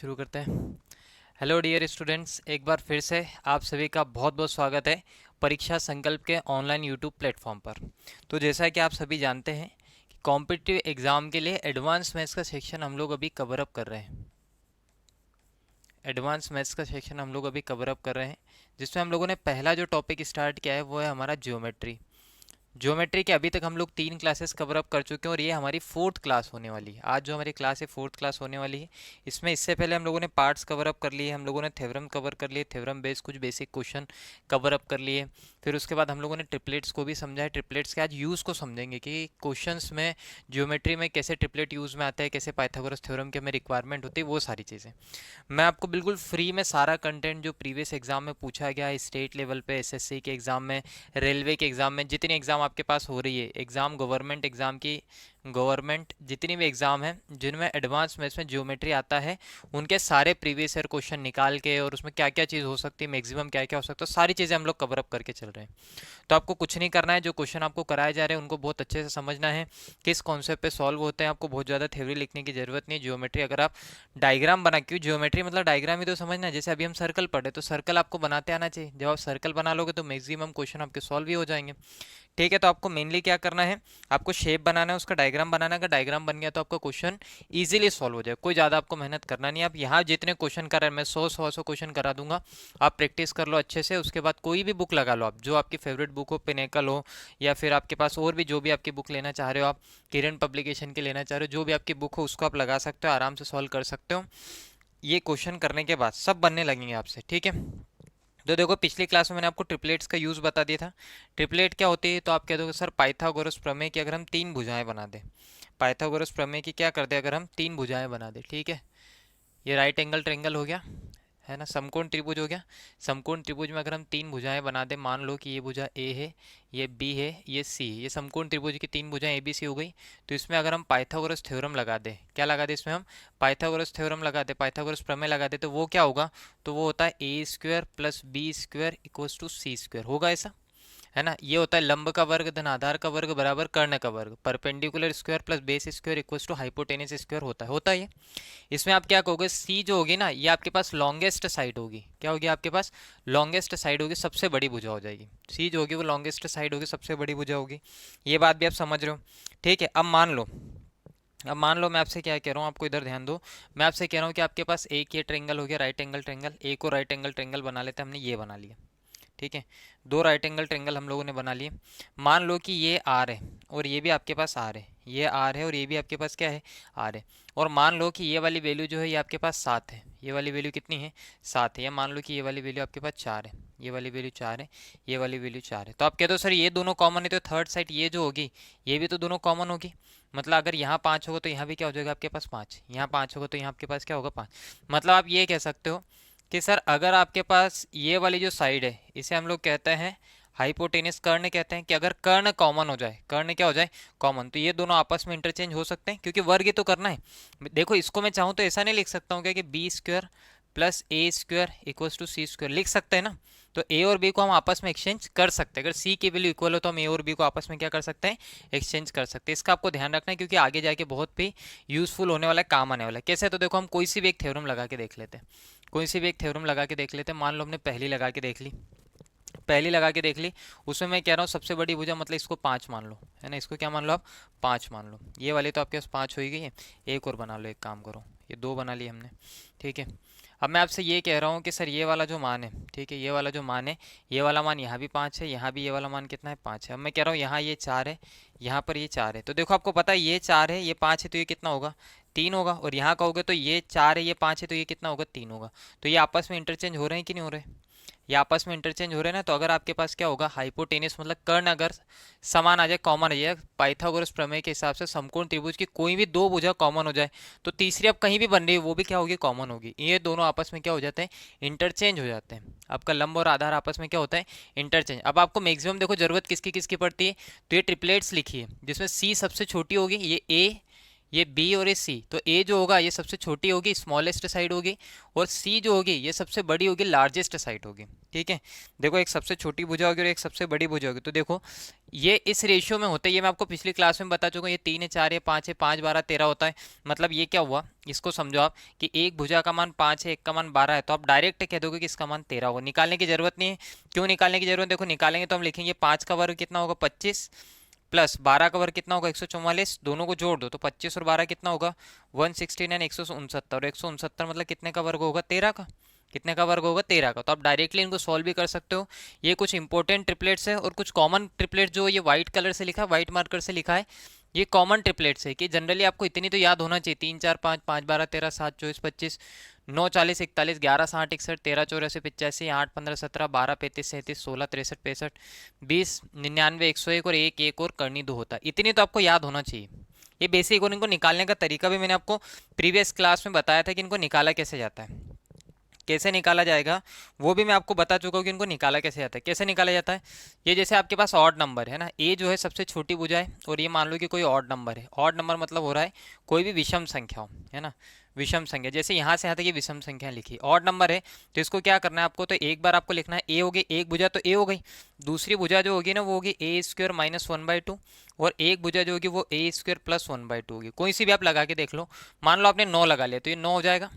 शुरू करते हैं। हेलो डियर स्टूडेंट्स, एक बार फिर से आप सभी का बहुत बहुत स्वागत है परीक्षा संकल्प के ऑनलाइन यूट्यूब प्लेटफॉर्म पर। तो जैसा कि आप सभी जानते हैं कि कॉम्पिटिटिव एग्ज़ाम के लिए एडवांस मैथ्स का सेक्शन हम लोग अभी कवर अप कर रहे हैं। एडवांस मैथ्स का सेक्शन हम लोग अभी कवर अप कर रहे हैं, जिसमें हम लोगों ने पहला जो टॉपिक स्टार्ट किया है वो है हमारा ज्योमेट्री। ज्योमेट्री के अभी तक हम लोग 3 क्लासेस कवर अप कर चुके हैं और ये हमारी 4th क्लास होने वाली है। आज जो हमारी क्लास है 4th क्लास होने वाली है। इसमें इससे पहले हम लोगों ने पार्ट्स कवर अप कर लिए, हम लोगों ने थ्योरम कवर कर लिए, थ्योरम बेस कुछ बेसिक क्वेश्चन कवर अप कर लिए। फिर उसके बाद हम लोगों ने ट्रिपलेट्स को भी समझा है। ट्रिपलेट्स के आज यूज़ को समझेंगे कि क्वेश्चंस में ज्योमेट्री में कैसे ट्रिपलेट यूज़ में आता है, कैसे पाइथागोरस थ्योरम की हमें रिक्वायरमेंट होती है, वो सारी चीज़ें मैं आपको बिल्कुल फ्री में सारा कंटेंट जो प्रीवियस एग्जाम में पूछा गया है, स्टेट लेवल पे एसएससी के एग्ज़ाम में, रेलवे के एग्ज़ाम में, जितनी एग्ज़ाम आपके पास हो रही है एग्ज़ाम, गवर्नमेंट एग्ज़ाम की, गवर्नमेंट जितनी भी एग्ज़ाम है जिनमें एडवांस मैथ्स में ज्योमेट्री आता है, उनके सारे प्रीवियस ईयर क्वेश्चन निकाल के और उसमें क्या क्या चीज़ हो सकती है, मैक्सिमम क्या क्या हो सकता है, सारी चीज़ें हम लोग कवर अप करके चल रहे हैं। तो आपको कुछ नहीं करना है, जो क्वेश्चन आपको कराए जा रहे हैं उनको बहुत अच्छे से समझना है, किस कॉन्सेप्ट पे सॉल्व होते हैं। आपको बहुत ज़्यादा थ्योरी लिखने की ज़रूरत नहीं है। ज्योमेट्री अगर आप डायग्राम बना, क्यों ज्योमेट्री मतलब डायग्राम ही तो समझना है। जैसे अभी हम सर्कल पढ़े तो सर्कल आपको बनाते आना चाहिए। जब आप सर्कल बना लोगे तो मैक्सिमम क्वेश्चन आपके सॉल्व ही हो जाएंगे। ठीक है, तो आपको मेनली क्या करना है, आपको शेप बनाना है, उसका डायग्राम बनाना है। अगर डायग्राम बन गया तो आपका क्वेश्चन इजीली सॉल्व हो जाए। कोई ज़्यादा आपको मेहनत करना नहीं है। आप यहाँ जितने क्वेश्चन कर रहे हैं, मैं 100 क्वेश्चन करा दूंगा, आप प्रैक्टिस कर लो अच्छे से। उसके बाद कोई भी बुक लगा लो आप, जो आपकी फेवरेट बुक हो, पिनेकल हो या फिर आपके पास और भी जो भी आपकी बुक लेना चाह रहे हो, आप किरण पब्लिकेशन की लेना चाह रहे हो, जो भी आपकी बुक हो उसको आप लगा सकते हो, आराम से सॉल्व कर सकते हो। ये क्वेश्चन करने के बाद सब बनने लगेंगे आपसे। ठीक है, तो देखो पिछली क्लास में मैंने आपको ट्रिपलेट्स का यूज़ बता दिया था। ट्रिपलेट क्या होती है, तो आप कह दोगे सर पाइथागोरस प्रमेय की अगर हम 3 भुजाएं बना दें, पाइथागोरस प्रमेय की क्या कर दे अगर हम 3 भुजाएं बना दें। ठीक है, ये राइट एंगल ट्रायंगल हो गया, है ना, समकोण त्रिभुज हो गया। समकोण त्रिभुज में अगर हम 3 भुजाएं बना दें, मान लो कि ये भुजा ए है, ये बी है, ये सी है, ये समकोण त्रिभुज की 3 भुजाएं ए बी सी हो गई। तो इसमें अगर हम पाइथागोरस थ्योरम लगा दें, क्या लगा दें इसमें हम, पाइथागोरस थ्योरम लगा दें, पाइथागोरस प्रमेय लगा दें, तो वो क्या होगा, तो वो होता है A square plus B square equals to C square, होगा ऐसा, है ना। ये होता है लंब का वर्ग धन आधार का वर्ग बराबर कर्ण का वर्ग, perpendicular square plus base square equals to hypotenuse square होता है ये। इसमें आप क्या कहोगे, सी जो होगी ना, ये आपके पास लॉन्गेस्ट साइड होगी। क्या होगी आपके पास, लॉन्गेस्ट साइड होगी, सबसे बड़ी भुजा हो जाएगी। सी जो होगी वो लॉन्गेस्ट साइड होगी, सबसे बड़ी भुजा होगी। ये बात भी आप समझ रहे हो। ठीक है, अब मान लो मैं आपसे क्या कह रहा हूँ, आपको इधर ध्यान दो। मैं आपसे कह रहा हूँ कि आपके पास एक ये ट्रेंगल हो गया, राइट एंगल ट्रेंगल, एक और राइट एंगल ट्रेंगल बना लेते हैं, हमने ये बना लिया। ठीक है, 2 राइट एंगल ट्रेंगल हम लोगों ने बना लिए। मान लो कि ये आर है और ये भी आपके पास आर है, ये आर है और ये भी आपके पास क्या है, आर है। और मान लो कि ये वाली वैल्यू जो है ये आपके पास 7 है, ये वाली वैल्यू कितनी है, 7 है। या मान लो कि ये वाली वैल्यू आपके पास 4 है, ये वाली वैल्यू 4 है, ये वाली वैल्यू 4 है। तो आप कहते हो सर ये दोनों कॉमन है, तो थर्ड साइड ये जो होगी ये भी तो दोनों कॉमन होगी। मतलब अगर यहाँ 5 होगा तो यहाँ भी क्या हो जाएगा आपके पास 5, यहाँ 5 होगा तो यहाँ आपके पास क्या होगा 5। मतलब आप ये कह सकते हो कि सर अगर आपके पास ये वाली जो साइड है इसे हम लोग कहते हैं हाइपोटेनस कर्ण, कहते हैं कि अगर कर्ण कॉमन हो जाए, कर्ण क्या हो जाए, कॉमन, तो ये दोनों आपस में इंटरचेंज हो सकते हैं, क्योंकि वर्ग ही तो करना है। देखो इसको मैं चाहूँ तो ऐसा नहीं लिख सकता हूँ क्या कि B square plus A square equals to C square, लिख सकते हैं ना। तो ए और बी को हम आपस में एक्सचेंज कर सकते हैं। अगर सी की वैल्यू इक्वल हो तो हम ए और बी को आपस में क्या कर सकते हैं, एक्सचेंज कर सकते हैं। इसका आपको ध्यान रखना है, क्योंकि आगे जाके बहुत भी यूजफुल होने वाला है, काम आने वाला है। कैसे, तो देखो हम कोई सी भी एक थ्योरम लगा के देख लेते हैं, कोई सी भी एक थ्योरम लगा के देख लेते हैं। मान लो हमने पहली लगा के देख ली, पहली लगा के देख ली, उसमें मैं कह रहा हूँ सबसे बड़ी भुजा मतलब इसको 5 मान लो, है ना, इसको क्या मान लो आप, 5 मान लो। ये वाली तो आपके पास 5 हो ही गई है, एक और बना लो, एक काम करो, ये 2 बना ली हमने। ठीक है, अब मैं आपसे ये कह रहा हूँ कि सर ये वाला जो मान है, ठीक है, ये वाला जो मान है, ये वाला मान यहाँ भी 5 है, यहाँ भी ये वाला मान कितना है, 5 है। अब मैं कह रहा हूँ यहाँ ये 4 है, यहाँ पर ये 4 है। तो देखो आपको पता है ये 4 है, ये 5 है, तो ये कितना होगा, 3 होगा। और यहाँ कहोगे तो ये 4 है, ये 5 है, तो ये कितना होगा, 3 होगा। तो ये आपस में इंटरचेंज हो रहे हैं कि नहीं हो रहे, ये आपस में इंटरचेंज हो रहे हैं ना। तो अगर आपके पास क्या होगा, हाइपोटेनस मतलब कर्ण अगर समान आ जाए, कॉमन आ जाए, पाइथागोरस प्रमेय के हिसाब से समकोण त्रिभुज की कोई भी 2 भुजा कॉमन हो जाए, तो तीसरी अब कहीं भी बन रही है वो भी क्या होगी, कॉमन होगी। ये दोनों आपस में क्या हो जाते हैं, इंटरचेंज हो जाते हैं। आपका लंब और आधार आपस में क्या होता है, इंटरचेंज। अब आपको मैक्सिमम देखो जरूरत किसकी किसकी पड़ती है, तो ये ट्रिपलेट्स लिखी है, जिसमें सी सबसे छोटी होगी, ये ए, ये बी और ये सी, तो ए जो होगा ये सबसे छोटी होगी, स्मॉलेस्ट साइड होगी, और सी जो होगी ये सबसे बड़ी होगी, लार्जेस्ट साइड होगी। ठीक है, देखो एक सबसे छोटी भुजा होगी और एक सबसे बड़ी भुजा होगी, तो देखो ये इस रेशियो में होते हैं। ये मैं आपको पिछली क्लास में बता चुका हूँ, ये 3 है, 4 है, 5 है, 5 12 13 होता है। मतलब ये क्या हुआ, इसको समझो आप कि एक भुजा का मान 5 है, एक का मान 12 है, तो आप डायरेक्ट कह दोगे कि इसका मान 13 होगा, निकालने की जरूरत नहीं है। क्यों निकालने की जरूरत, देखो निकालेंगे तो हम लिखेंगे 5 का वर्ग कितना होगा 25, प्लस 12 का वर्ग कितना होगा 144, दोनों को जोड़ दो तो 25 और 12 कितना होगा 169, 169, और 169 मतलब कितने का वर्ग होगा 13 का, कितने का वर्ग होगा 13 का। तो आप डायरेक्टली इनको सॉल्व भी कर सकते हो। ये कुछ इंपॉर्टेंट ट्रिपलेट्स है और कुछ कॉमन ट्रिपलेट जो ये व्हाइट कलर से लिखा है, व्हाइट मार्कर से लिखा है, ये कॉमन ट्रिपलेट्स है कि जनरली आपको इतनी तो याद होना चाहिए, 3 4 5 5 12 13 7 24 25 9 40 41 11 60 61 13 84 85 8 15 17 12 35 37 16 63 65 20 99 101 और एक एक और करनी दो होता है, इतनी तो आपको याद होना चाहिए। ये बेसिक, और इनको निकालने का तरीका भी मैंने आपको प्रीवियस क्लास में बताया था कि इनको निकाला कैसे जाता है, कैसे निकाला जाएगा वो भी मैं आपको बता चुका हूँ कि इनको निकाला कैसे जाता है। कैसे निकाला जाता है, ये जैसे आपके पास ऑड नंबर है ना, ए जो है सबसे छोटी भुजा है, और ये मान लो कि कोई ऑड नंबर है। ऑड नंबर मतलब हो रहा है कोई भी विषम संख्या हो, है ना, विषम संख्या। जैसे यहाँ से यहाँ तक ये विषम संख्या लिखी, ऑड नंबर है, तो इसको क्या करना है आपको, तो एक बार आपको लिखना है ए हो गई, एक भुजा तो ए हो गई, दूसरी भुजा जो होगी ना वो होगी ए स्क्वायर माइनस 1/2, और एक भुजा जो होगी वो ए स्क्वायर प्लस 1/2 होगी। कोई सी भी आप लगा के देख लो, मान लो आपने 9 लगा लिया तो ये 9 हो जाएगा।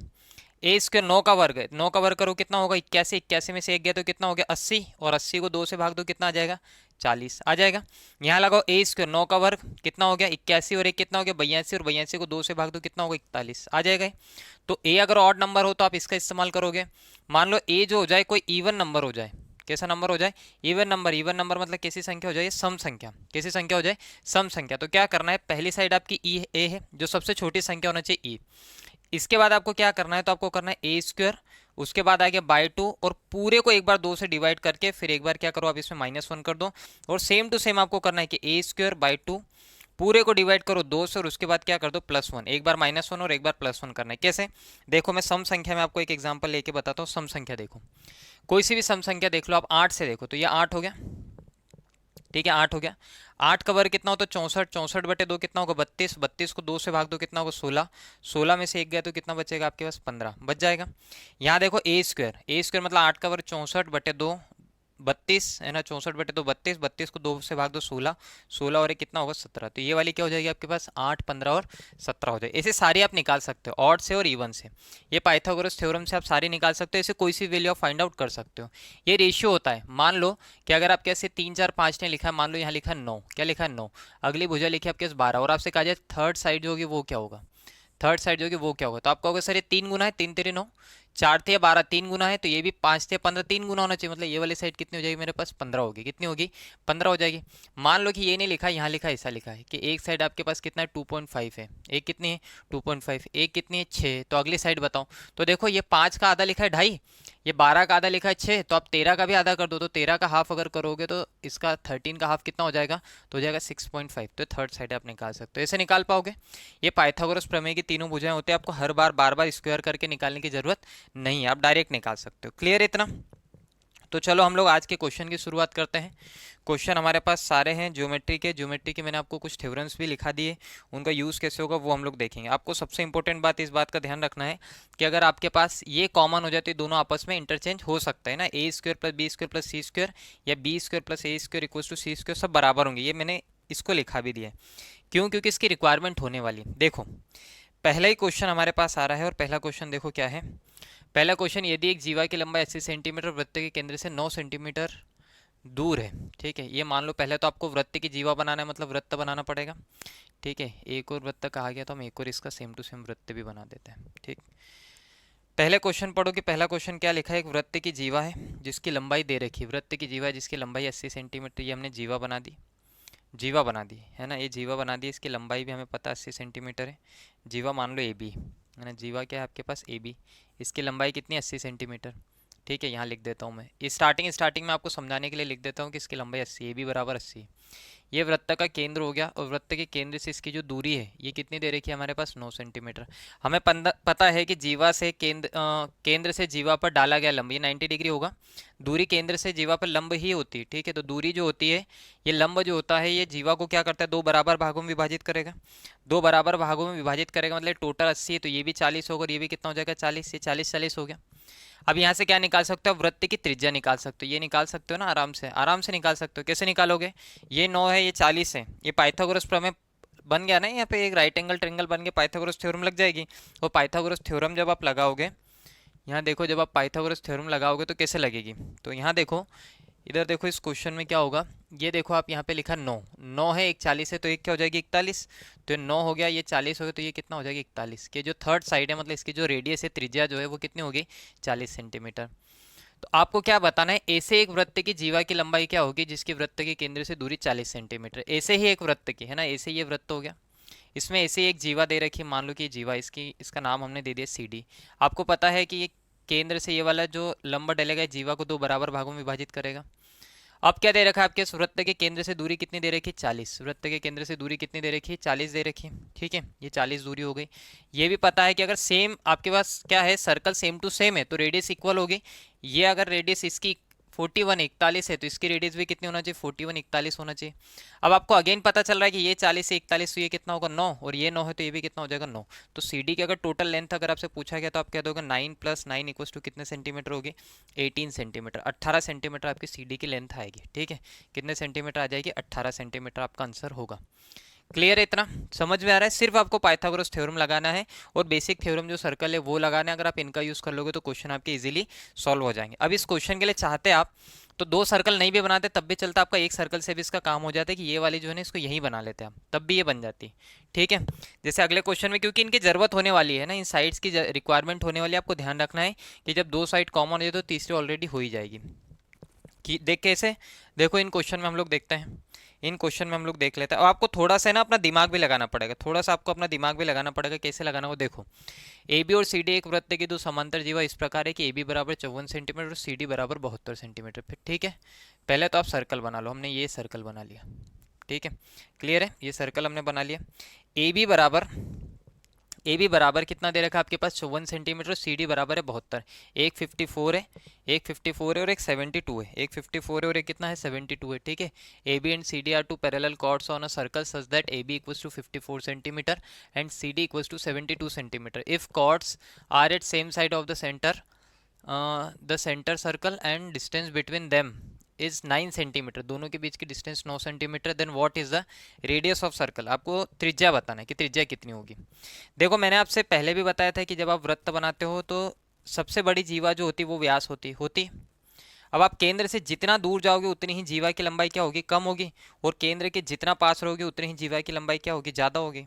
ए स्क्वायर 9 का वर्ग है, 9 का वर्ग करो कितना होगा 81, 81 में से एक गया तो कितना हो गया 80, और 80 को 2 से भाग दो कितना आ जाएगा 40 आ जाएगा। यहाँ लगाओ ए स्क्वायर 9 का वर्ग कितना हो गया 81, और एक कितना हो गया 82, और 82 को 2 से भाग दो कितना होगा 41 आ जाएगा। तो ए अगर ऑड नंबर हो तो आप इसका इस्तेमाल करोगे। मान लो ए जो हो जाए कोई इवन नंबर हो जाए, कैसा नंबर हो जाए इवन नंबर, इवन नंबर मतलब कैसी संख्या हो जाए सम संख्या, कैसी संख्या हो जाए सम संख्या। तो क्या करना है, पहली साइड आपकी ई ए है, जो सबसे छोटी संख्या होना चाहिए ई, इसके बाद आपको क्या करना है, तो आपको करना है ए स्क्वायर, उसके बाद आ गया बाई 2, और पूरे को एक बार 2 से डिवाइड करके फिर एक बार क्या करो आप इसमें -1 कर दो, और सेम टू सेम आपको करना है कि ए स्क्वायर बाई 2 पूरे को डिवाइड करो 2 से, और उसके बाद क्या कर दो +1, एक बार -1 और एक बार +1 करना है। कैसे, देखो मैं सम संख्या में आपको एक एग्जांपल लेके बताता हूँ। सम संख्या देखो, कोई सी भी सम संख्या देख लो आप, 8 से देखो तो ये 8 हो गया, ठीक है 8 हो गया। 8 का वर्ग कितना होता है 64, 64 बटे 2 कितना होगा 32, 32 को 2 से भाग दो कितना होगा 16, 16 में से एक गया तो कितना बचेगा आपके पास 15 बच जाएगा। यहाँ देखो ए स्क्वायर, ए स्क्वायर मतलब 8 का वर्ग 64 बटे 2 32 है ना, 64 बटे 2 32, 32 को 2 से भाग दो 16, 16 और एक कितना होगा 17, तो ये वाली क्या हो जाएगी आपके पास 8 15 और 17 हो जाएगी। ऐसे सारी आप निकाल सकते हो ऑड से और इवन से, ये पाइथागोरस थ्योरम से आप सारी निकाल सकते हो, ऐसे कोई सी वैल्यू आप फाइंड आउट कर सकते हो। ये रेशियो होता है, मान लो कि अगर आपके ऐसे 3 4 5 ने लिखा है, मान लो यहाँ लिखा है 9, क्या लिखा है 9, अगली भुजा लिखी है आपके पास 12, और आपसे कहा जाए थर्ड साइड जो होगी वो क्या होगा, थर्ड साइड जो होगी वो क्या होगा, तो आप कहोगे सर ये 3 गुना है, 3 तेरे 9, 4 थे 12 3 गुना है, तो ये भी 5 थे 15 3 गुना होना चाहिए, मतलब ये वाली साइड कितनी हो जाएगी मेरे पास 15 होगी, कितनी होगी 15 हो जाएगी। मान लो कि ये नहीं लिखा, यहाँ लिखा ऐसा लिखा है कि एक साइड आपके पास कितना है 2.5 है, एक कितनी है 2.5, एक कितनी है 6, तो अगली साइड बताओ। तो देखो ये 5 का आधा लिखा है 2.5, ये 12 का आधा लिखा है 6, तो आप 13 का भी आधा कर दो, तो 13 का हाफ अगर करोगे तो इसका 13 का हाफ कितना हो जाएगा, तो हो जाएगा 6.5, तो थर्ड साइड आप निकाल सकते हो, ऐसे निकाल पाओगे। ये पाइथागोरस प्रमेय की तीनों भुजाएं होते हैं, आपको हर बार बार बार स्क्वायर करके निकालने की जरूरत नहीं है, आप डायरेक्ट निकाल सकते हो। क्लियर इतना, तो चलो हम लोग आज के क्वेश्चन की शुरुआत करते हैं। क्वेश्चन हमारे पास सारे हैं ज्योमेट्री के, ज्योमेट्री के मैंने आपको कुछ थ्योरम्स भी लिखा दिए, उनका यूज़ कैसे होगा वो हम लोग देखेंगे। आपको सबसे इंपॉर्टेंट बात इस बात का ध्यान रखना है कि अगर आपके पास ये कॉमन हो जाए तो दोनों आपस में इंटरचेंज हो सकता है ना, A square plus B square plus C square या B square plus A square equals to C square सब बराबर होंगे, ये मैंने इसको लिखा भी दिया है। क्यों, क्योंकि इसकी रिक्वायरमेंट होने वाली। देखो पहला ही क्वेश्चन हमारे पास आ रहा है, और पहला क्वेश्चन देखो क्या है। पहला क्वेश्चन, यदि एक जीवा की लंबाई 80 सेंटीमीटर वृत्त के केंद्र से 9 सेंटीमीटर दूर है, ठीक है, ये मान लो पहले तो आपको वृत्त की जीवा बनाना है, मतलब वृत्त बनाना पड़ेगा, ठीक है, एक और वृत्त कहा गया तो हम एक और इसका सेम टू सेम वृत्त भी बना देते हैं। ठीक, पहले क्वेश्चन पढ़ो कि पहला क्वेश्चन क्या लिखा है, एक वृत्त की जीवा है जिसकी लंबाई दे रखी है, वृत्त की जीवा है जिसकी लंबाई 80 सेंटीमीटर, ये हमने जीवा बना दी, जीवा बना दी है ना, ये जीवा बना दी, इसकी लंबाई भी हमें पता 80 सेंटीमीटर है। जीवा मान लो ए बी है ना, जीवा क्या है आपके पास ए बी, इसकी लंबाई कितनी 80 सेंटीमीटर, ठीक है, यहाँ लिख देता हूँ मैं, ये स्टार्टिंग में आपको समझाने के लिए लिख देता हूँ कि इसकी लंबाई 80, ए बी बराबर 80। ये वृत्त का केंद्र हो गया और वृत्त के केंद्र से इसकी जो दूरी है ये कितनी दे रखी है हमारे पास 9 सेंटीमीटर। हमें पता है कि जीवा से केंद्र से जीवा पर डाला गया लंब ये 90 डिग्री होगा। दूरी केंद्र से जीवा पर लंब ही होती है, ठीक है। तो दूरी जो होती है, ये लंब जो होता है ये जीवा को क्या करता है, दो बराबर भागों में विभाजित करेगा। दो बराबर भागों में विभाजित करेगा मतलब टोटल 80 है, तो ये भी 40 होगा और ये भी कितना हो जाएगा 40, ये 40 हो गया। अब यहाँ से क्या निकाल सकते हो, वृत्त की त्रिज्या निकाल सकते हो। ये निकाल सकते हो ना, आराम से निकाल सकते हो। कैसे निकालोगे, ये 9 है, ये 40 है, ये पाइथागोरस प्रमेय बन गया ना, यहाँ पे एक राइट एंगल ट्रायंगल बन गया, पाइथागोरस थ्योरम लग जाएगी। और पाइथागोरस थ्योरम जब आप लगाओगे, यहाँ देखो जब आप पाइथागोरस थ्योरम लगाओगे तो कैसे लगेगी, तो यहाँ देखो, इधर देखो इस क्वेश्चन में क्या होगा, ये देखो आप यहाँ पे लिखा 9, 9 है, एक 40 है, तो एक क्या हो जाएगी 41। तो ये 9 हो गया, ये 40 हो गया, तो ये कितना हो जाएगा 41 के जो थर्ड साइड है, मतलब इसकी जो रेडियस है, त्रिज्या जो है वो कितनी होगी 40 सेंटीमीटर। तो आपको क्या बताना है, ऐसे एक वृत्त की जीवा की लंबाई क्या होगी जिसकी वृत्त के केंद्र से दूरी 40 सेंटीमीटर, ऐसे ही एक वृत्त की है ना, ऐसे ये वृत्त हो गया। इसमें ऐसे एक जीवा दे रखी है, मान लो कि जीवा, इसका नाम हमने दे दिया CD। आपको पता है कि ये केंद्र से ये वाला जो लंब डलेगा जीवा को दो बराबर भागों में विभाजित करेगा। अब क्या दे रखा है आपके वृत्त के केंद्र से दूरी कितनी दे रखी है 40, वृत्त के केंद्र से दूरी कितनी दे रखी है 40 दे रखी है, ठीक है। ये 40 दूरी हो गई। ये भी पता है कि अगर सेम आपके पास क्या है, सर्कल सेम टू सेम है तो रेडियस इक्वल होगी। ये अगर रेडियस इसकी 41 41 है तो इसकी रेडियस भी कितनी होना चाहिए 41 41 होना चाहिए। अब आपको अगेन पता चल रहा है कि ये 40 से 41, तो ये कितना होगा 9, और ये 9 है तो ये भी कितना हो जाएगा 9। तो CD की अगर टोटल लेंथ अगर आपसे पूछा गया तो आप कह दोगे 9 + 9 इक्वल्स टू कितने सेंटीमीटर होगी 18 सेंटीमीटर, 18 सेंटीमीटर आपकी CD की लेंथ आएगी, ठीक है। कितने सेंटीमीटर आ जाएगी 18 सेंटीमीटर आपका आंसर होगा। क्लियर है, इतना समझ में आ रहा है। सिर्फ आपको पाइथागोरस थ्योरम लगाना है और बेसिक थ्योरम जो सर्कल है वो लगाना है। अगर आप इनका यूज कर लोगे तो क्वेश्चन आपके इजीली सॉल्व हो जाएंगे। अब इस क्वेश्चन के लिए चाहते आप तो दो सर्कल नहीं भी बनाते तब भी चलता, आपका एक सर्कल से भी इसका काम हो जाता है कि ये वाली जो है ना इसको यहीं बना लेते हैं आप, तब भी ये बन जाती, ठीक है। जैसे अगले क्वेश्चन में, क्योंकि इनकी जरूरत होने वाली है ना, इन साइड्स की रिक्वायरमेंट होने वाली है, आपको ध्यान रखना है कि जब दो साइड कॉमन हो जाए तो तीसरी ऑलरेडी हो ही जाएगी। कि देख कैसे, देखो इन क्वेश्चन में हम लोग देखते हैं, इन क्वेश्चन में हम लोग देख लेते हैं। और आपको थोड़ा सा ना अपना दिमाग भी लगाना पड़ेगा, थोड़ा सा आपको अपना दिमाग भी लगाना पड़ेगा। कैसे लगाना वो देखो, AB और CD एक वृत्त के दो समांतर जीवा इस प्रकार है कि AB बराबर 54 सेंटीमीटर और CD बराबर 72 सेंटीमीटर। फिर ठीक है, पहले तो आप सर्कल बना लो। हमने ये सर्कल बना लिया, ठीक है, क्लियर है, ये सर्कल हमने बना लिया। ए बी बराबर कितना दे रखा है आपके पास 54 सेंटीमीटर, CD बराबर है 72, एक 54 है, एक 54 है और एक 72 है, एक 54 है और एक कितना है 72 है, ठीक है। AB and CD are two parallel chords on a circle such that AB equals to 54 centimetre and CD equals to 72 centimetre if chords are at same side of the centre circle and distance between them is 9 centimetre, दोनों के बीच की distance 9 centimetre, then what is the radius of circle. आपको त्रिज्या बताना है कि त्रिज्या कितनी होगी। देखो मैंने आपसे पहले भी बताया था कि जब आप वृत्त बनाते हो तो सबसे बड़ी जीवा जो होती है वो व्यास होती। अब आप केंद्र से जितना दूर जाओगे उतनी ही जीवा की लंबाई क्या होगी कम होगी, और केंद्र के जितना पास रहोगे उतनी ही जीवा की लंबाई क्या होगी ज़्यादा होगी,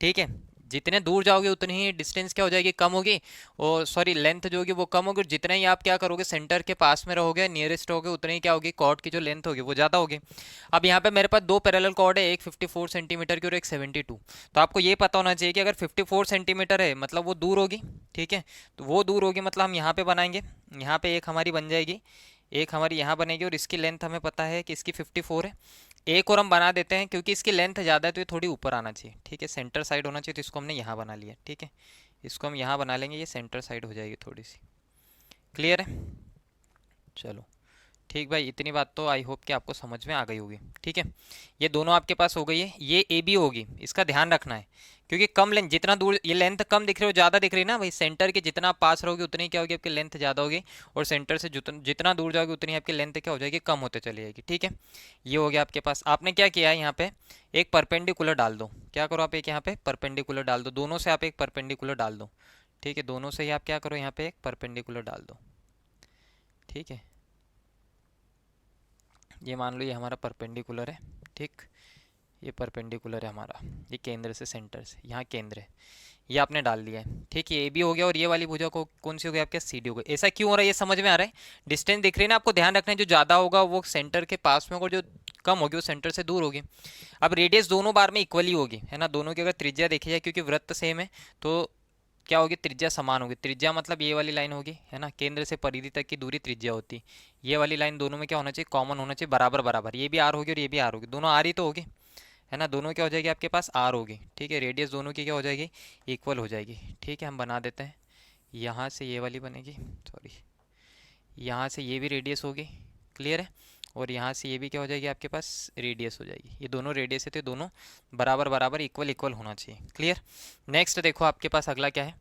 ठीक है। जितने दूर जाओगे उतनी ही डिस्टेंस क्या हो जाएगी कम होगी, और सॉरी लेंथ जो होगी वो कम होगी, और जितने ही आप क्या करोगे सेंटर के पास में रहोगे नियरेस्ट रहोगे उतनी ही क्या होगी कॉर्ड की जो लेंथ होगी वो ज़्यादा होगी। अब यहाँ पे मेरे पास दो पैरेलल कॉर्ड है, एक 54 सेंटीमीटर की और एक 72। तो आपको ये पता होना चाहिए कि अगर 54 सेंटीमीटर है मतलब वो दूर होगी, ठीक है। तो वो दूर होगी मतलब हम यहाँ पे बनाएंगे, यहाँ पे एक हमारी बन जाएगी, एक हमारी यहाँ बनेगी, और इसकी लेंथ हमें पता है कि इसकी 54 है। एक और हम बना देते हैं क्योंकि इसकी लेंथ ज़्यादा है तो ये थोड़ी ऊपर आना चाहिए, ठीक है, सेंटर साइड होना चाहिए, तो इसको हमने यहाँ बना लिया, ठीक है। इसको हम यहाँ बना लेंगे, ये सेंटर साइड हो जाएगी थोड़ी सी। क्लियर है, चलो ठीक भाई, इतनी बात तो आई होप कि आपको समझ में आ गई होगी, ठीक है। ये दोनों आपके पास हो गई है, ये ए बी होगी, इसका ध्यान रखना है क्योंकि कम लेंथ, जितना दूर ये लेंथ कम दिख रही हो ज़्यादा दिख रही है ना भाई, सेंटर के जितना पास रहोगे उतनी क्या होगी आपकी लेंथ ज़्यादा होगी, और सेंटर से जितना दूर जाओगे उतनी आपकी लेंथ क्या हो जाएगी कम होते चली जाएगी, ठीक है। ये हो गया आपके पास। आपने क्या किया है यहाँ पे एक परपेंडिकुलर डाल दो, क्या करो आप एक यहाँ पे परपेंडिकुलर डाल दो, दोनों से आप एक परपेंडिकुलर डाल दो, ठीक है, दोनों से ही आप क्या करो यहाँ पे एक परपेंडिकुलर डाल दो, ठीक है। ये मान लो ये हमारा परपेंडिकुलर है, ठीक, ये परपेंडिकुलर है हमारा, ये केंद्र से सेंटर से यहाँ केंद्र है, ये आपने डाल दिया है, ठीक है। ये भी हो गया, और ये वाली भुजा को कौन सी हो गई आपके CD हो गई। ऐसा क्यों हो रहा है ये समझ में आ रहा है, डिस्टेंस दिख रही है ना, आपको ध्यान रखना है जो ज़्यादा होगा वो सेंटर के पास में होगा, जो कम होगी वो सेंटर से दूर होगी। अब रेडियस दोनों बार में इक्वली होगी है ना, दोनों की अगर त्रिज्या देखी जाए क्योंकि वृत्त सेम है तो क्या होगी, त्रिज्या समान होगी। त्रिज्या मतलब ये वाली लाइन होगी, है ना, केंद्र से परिधि तक की दूरी त्रिज्या होती। ये वाली लाइन दोनों में क्या होना चाहिए, कॉमन होना चाहिए, बराबर बराबर। ये भी आर होगी और ये भी आर होगी, दोनों आर ही तो होगी, है ना, दोनों क्या हो जाएगी आपके पास, आर होगी। ठीक है, रेडियस दोनों की क्या हो जाएगी, इक्वल हो जाएगी। ठीक है, हम बना देते हैं। यहाँ से ये वाली बनेगी, सॉरी, यहाँ से ये भी रेडियस होगी, क्लियर है। और यहाँ से ये भी क्या हो जाएगी आपके पास, रेडियस हो जाएगी। ये दोनों रेडियस है तो दोनों बराबर बराबर इक्वल इक्वल होना चाहिए, क्लियर। नेक्स्ट देखो आपके पास अगला क्या है,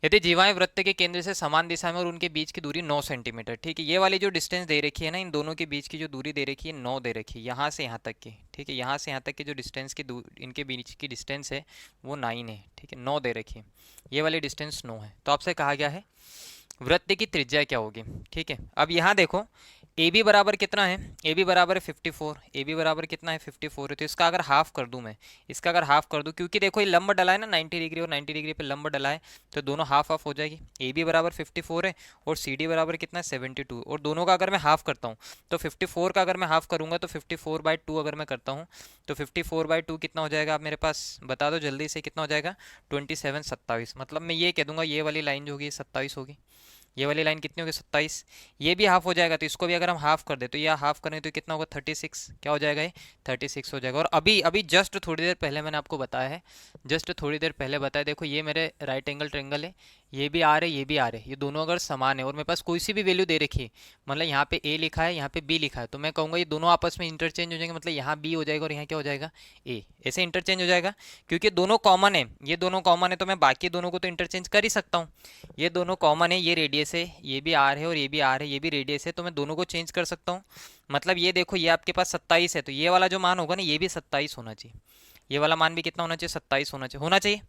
यदि जीवाएं वृत्त के केंद्र से समान दिशा में और उनके बीच की दूरी 9 सेंटीमीटर। ठीक है, ये वाली जो डिस्टेंस दे रखी है ना, इन दोनों के बीच की जो दूरी दे रखी है 9 दे रखी है, यहाँ से यहाँ तक की। ठीक है, यहाँ से यहाँ तक की जो डिस्टेंस की इनके बीच की डिस्टेंस है वो 9 है। ठीक है, 9 दे रखी है, ये वाली डिस्टेंस 9 है। तो आपसे कहा गया है वृत्त की त्रिज्या क्या होगी। ठीक है, अब यहाँ देखो ए बी बराबर कितना है, ए बी बराबर है 54, ए बी बराबर कितना है 54 है। तो इसका अगर हाफ कर दूं मैं, इसका अगर हाफ कर दूं, क्योंकि देखो ये लंब डला है ना 90 डिग्री और 90 डिग्री पे लंब डला है, तो दोनों हाफ हाफ हो जाएगी। ए बी बराबर 54 है और सी डी बराबर कितना है 72, और दोनों का अगर मैं हाफ करता हूँ तो 54 का अगर मैं हाफ करूँगा तो 54/2 अगर मैं करता हूँ तो 54/2 कितना हो जाएगा, आप मेरे पास बता दो जल्दी से, कितना हो जाएगा 27 27। मतलब मैं ये कह दूंगा ये वाली लाइन जो होगी 27 होगी, ये वाली लाइन कितनी होगी 27। ये भी हाफ हो जाएगा, तो इसको भी अगर हम हाफ कर दे तो ये हाफ करें तो कितना होगा 36, क्या हो जाएगा ये 36 हो जाएगा। और अभी अभी जस्ट थोड़ी देर पहले मैंने आपको बताया है, जस्ट थोड़ी देर पहले बताया, देखो ये मेरे राइट एंगल ट्रेंगल है, ये भी आ रहे ये भी आ रहे, ये दोनों अगर समान है और मेरे पास कोई सी भी वैल्यू दे रखी है, मतलब यहाँ पे ए लिखा है यहाँ पे बी लिखा है, तो मैं कहूँगा ये दोनों आपस में इंटरचेंज हो जाएंगे, मतलब यहाँ बी हो जाएगा और यहाँ क्या हो जाएगा ए, ऐसे इंटरचेंज हो जाएगा। क्योंकि दोनों कॉमन है, ये दोनों कॉमन है तो मैं बाकी दोनों को तो इंटरचेंज कर ही सकता हूँ। ये दोनों कॉमन है, ये रेडियस है, ये भी आर है और ये भी आर है, ये भी रेडियस है, तो मैं दोनों को चेंज कर सकता हूँ। मतलब ये देखो ये आपके पास 27 है, तो ये वाला जो मान होगा ना ये भी 27 होना चाहिए, ये वाला मान भी कितना होना चाहिए 27 होना चाहिए।